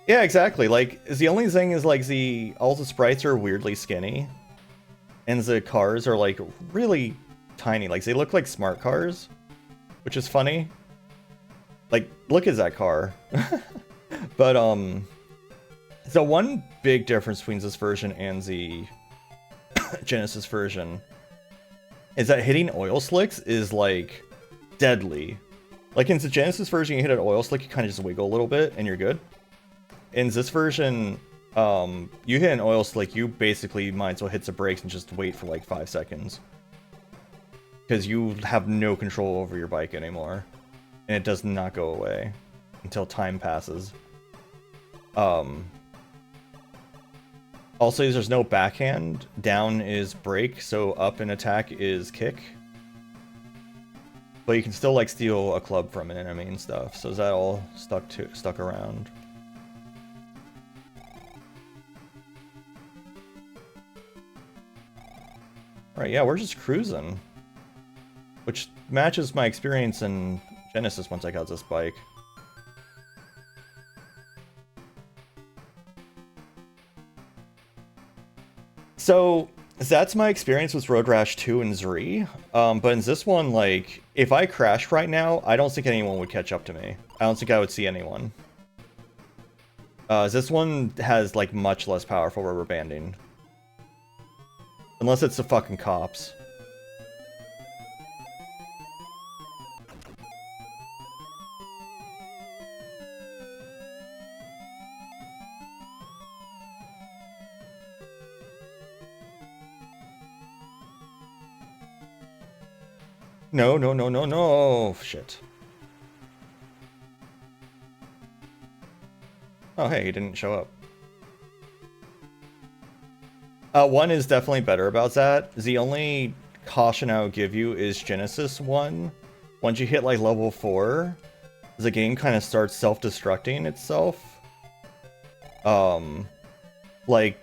Yeah, exactly. Like, the only thing is, like, all the sprites are weirdly skinny. And the cars are, like, really tiny. Like, they look like smart cars, which is funny. Like, look at that car. But, the one big difference between this version and the Genesis version is that hitting oil slicks is, like, deadly. Like, in the Genesis version, you hit an oil slick, you kind of just wiggle a little bit, and you're good. In this version, you hit an oil slick, you basically might as well hit the brakes and just wait for like 5 seconds. Because you have no control over your bike anymore. And it does not go away until time passes. Also, there's no backhand. Down is brake, so up in attack is kick. But you can still like steal a club from an enemy and stuff. So is that all stuck around? Right, yeah, we're just cruising. Which matches my experience in Genesis once I got this bike. So, that's my experience with Road Rash 2 and 3. But in this one, like, if I crashed right now, I don't think anyone would catch up to me. I don't think I would see anyone. This one has, like, much less powerful rubber banding. Unless it's the fucking cops. No, no, no, no, no. Shit. Oh, hey, he didn't show up. One is definitely better about that. The only caution I would give you is Genesis 1. Once you hit, like, level 4, the game kind of starts self-destructing itself. Like,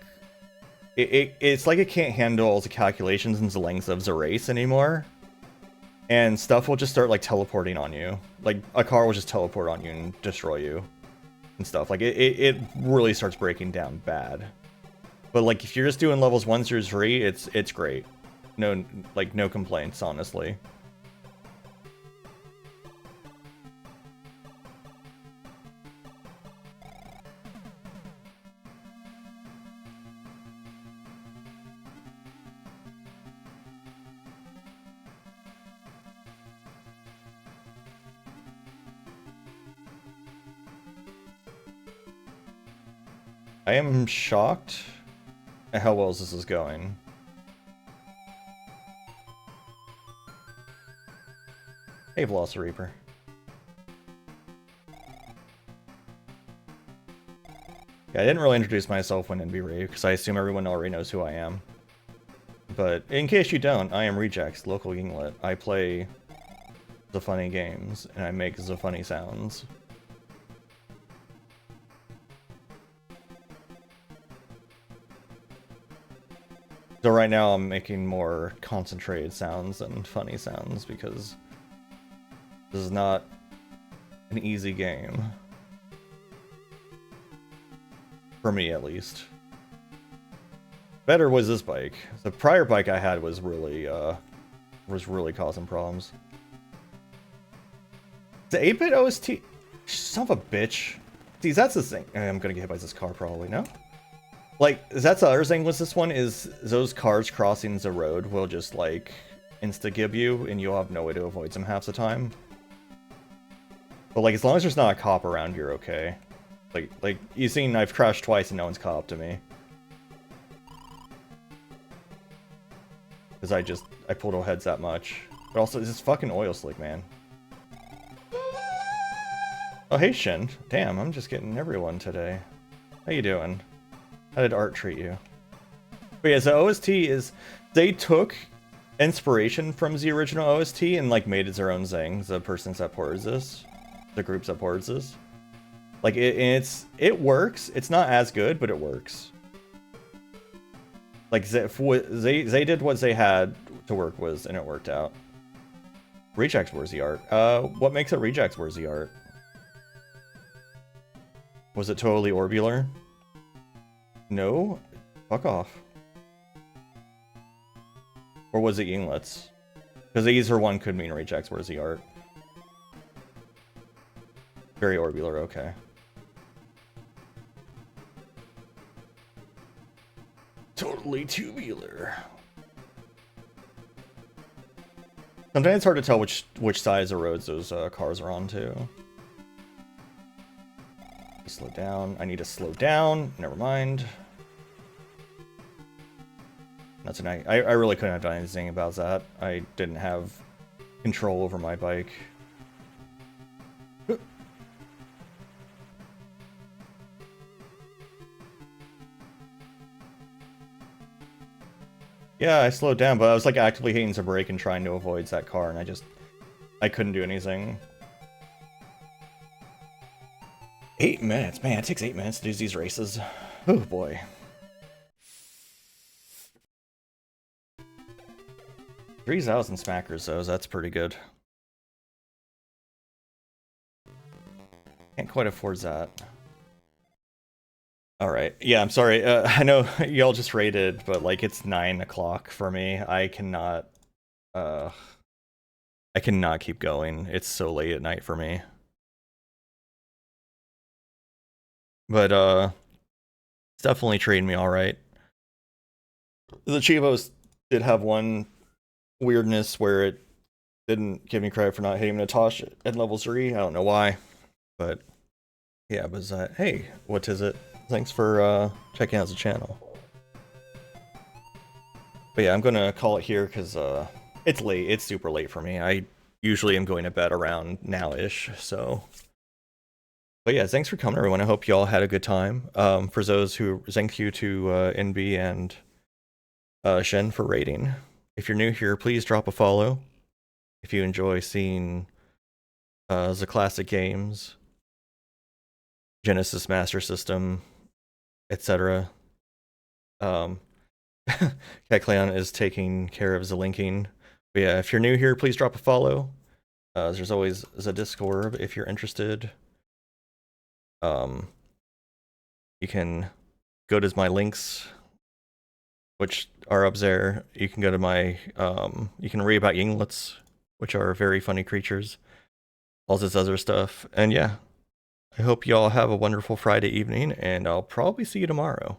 it's like it can't handle all the calculations and the lengths of the race anymore. And stuff will just start, like, teleporting on you. Like, a car will just teleport on you and destroy you. And stuff. Like, it really starts breaking down bad. But, like, if you're just doing levels 1 through 3, it's great. No, like, no complaints, honestly. I am shocked at how well this is going. Hey, Velocireaper. Yeah, I didn't really introduce myself when in V-Rave, because I assume everyone already knows who I am. But in case you don't, I am Rejax, local Yinglet. I play the funny games, and I make the funny sounds. So right now I'm making more concentrated sounds and funny sounds because this is not an easy game. For me, at least. Better was this bike. The prior bike I had was really causing problems. The 8-bit OST... Son of a bitch. See, that's the thing. I'm gonna get hit by this car probably, no? Like, that's the other thing with this one, is those cars crossing the road will just, like, insta-gib you, and you'll have no way to avoid them half the time. But, like, as long as there's not a cop around, you're okay. Like you've seen I've crashed twice and no one's caught up to me. Because I pulled no heads that much. But also, this fucking oil slick, man. Oh, hey, Shin. Damn, I'm just getting everyone today. How you doing? How did Art treat you? But yeah, so OST is... They took inspiration from the original OST and, like, made it their own thing. The persons that ports this. The groups that ports this. Like, it works. It's not as good, but it works. Like, they did what they had to work with, and it worked out. Rejax worthy art. What makes it Rejax worthy art? Was it totally orbular? No? Fuck off. Or was it Yinglets? Because either one could mean Rejax worthy art. Very orbular, okay. Totally tubular. Sometimes it's hard to tell which sides of roads those cars are on, too. Slow down. I need to slow down. Never mind. That's an I really couldn't have done anything about that. I didn't have control over my bike. Yeah, I slowed down, but I was like actively hitting the brake and trying to avoid that car, and I couldn't do anything. 8 minutes, man, it takes 8 minutes to do these races. Oh boy. 3,000 smackers though, that's pretty good. Can't quite afford that. Alright, yeah, I'm sorry. I know y'all just rated, but like it's 9 o'clock for me. I cannot keep going. It's so late at night for me. But it's definitely treating me alright. The Chivos did have one weirdness where it didn't give me credit for not hitting Natasha at level 3. I don't know why. But yeah, it was hey, what is it? Thanks for checking out the channel. But yeah, I'm gonna call it here because it's late. It's super late for me. I usually am going to bed around now-ish, so. But yeah, thanks for coming, everyone. I hope you all had a good time. For those who, thank you to NB and Shen for rating. If you're new here, please drop a follow. If you enjoy seeing the classic games, Genesis Master System, etc. Cat Clan is taking care of the linking. But yeah, if you're new here, please drop a follow. There's always the Discord if you're interested. You can go to my links, which are up there. You can go to my, you can read about yinglets, which are very funny creatures. All this other stuff. And yeah, I hope y'all have a wonderful Friday evening, and I'll probably see you tomorrow.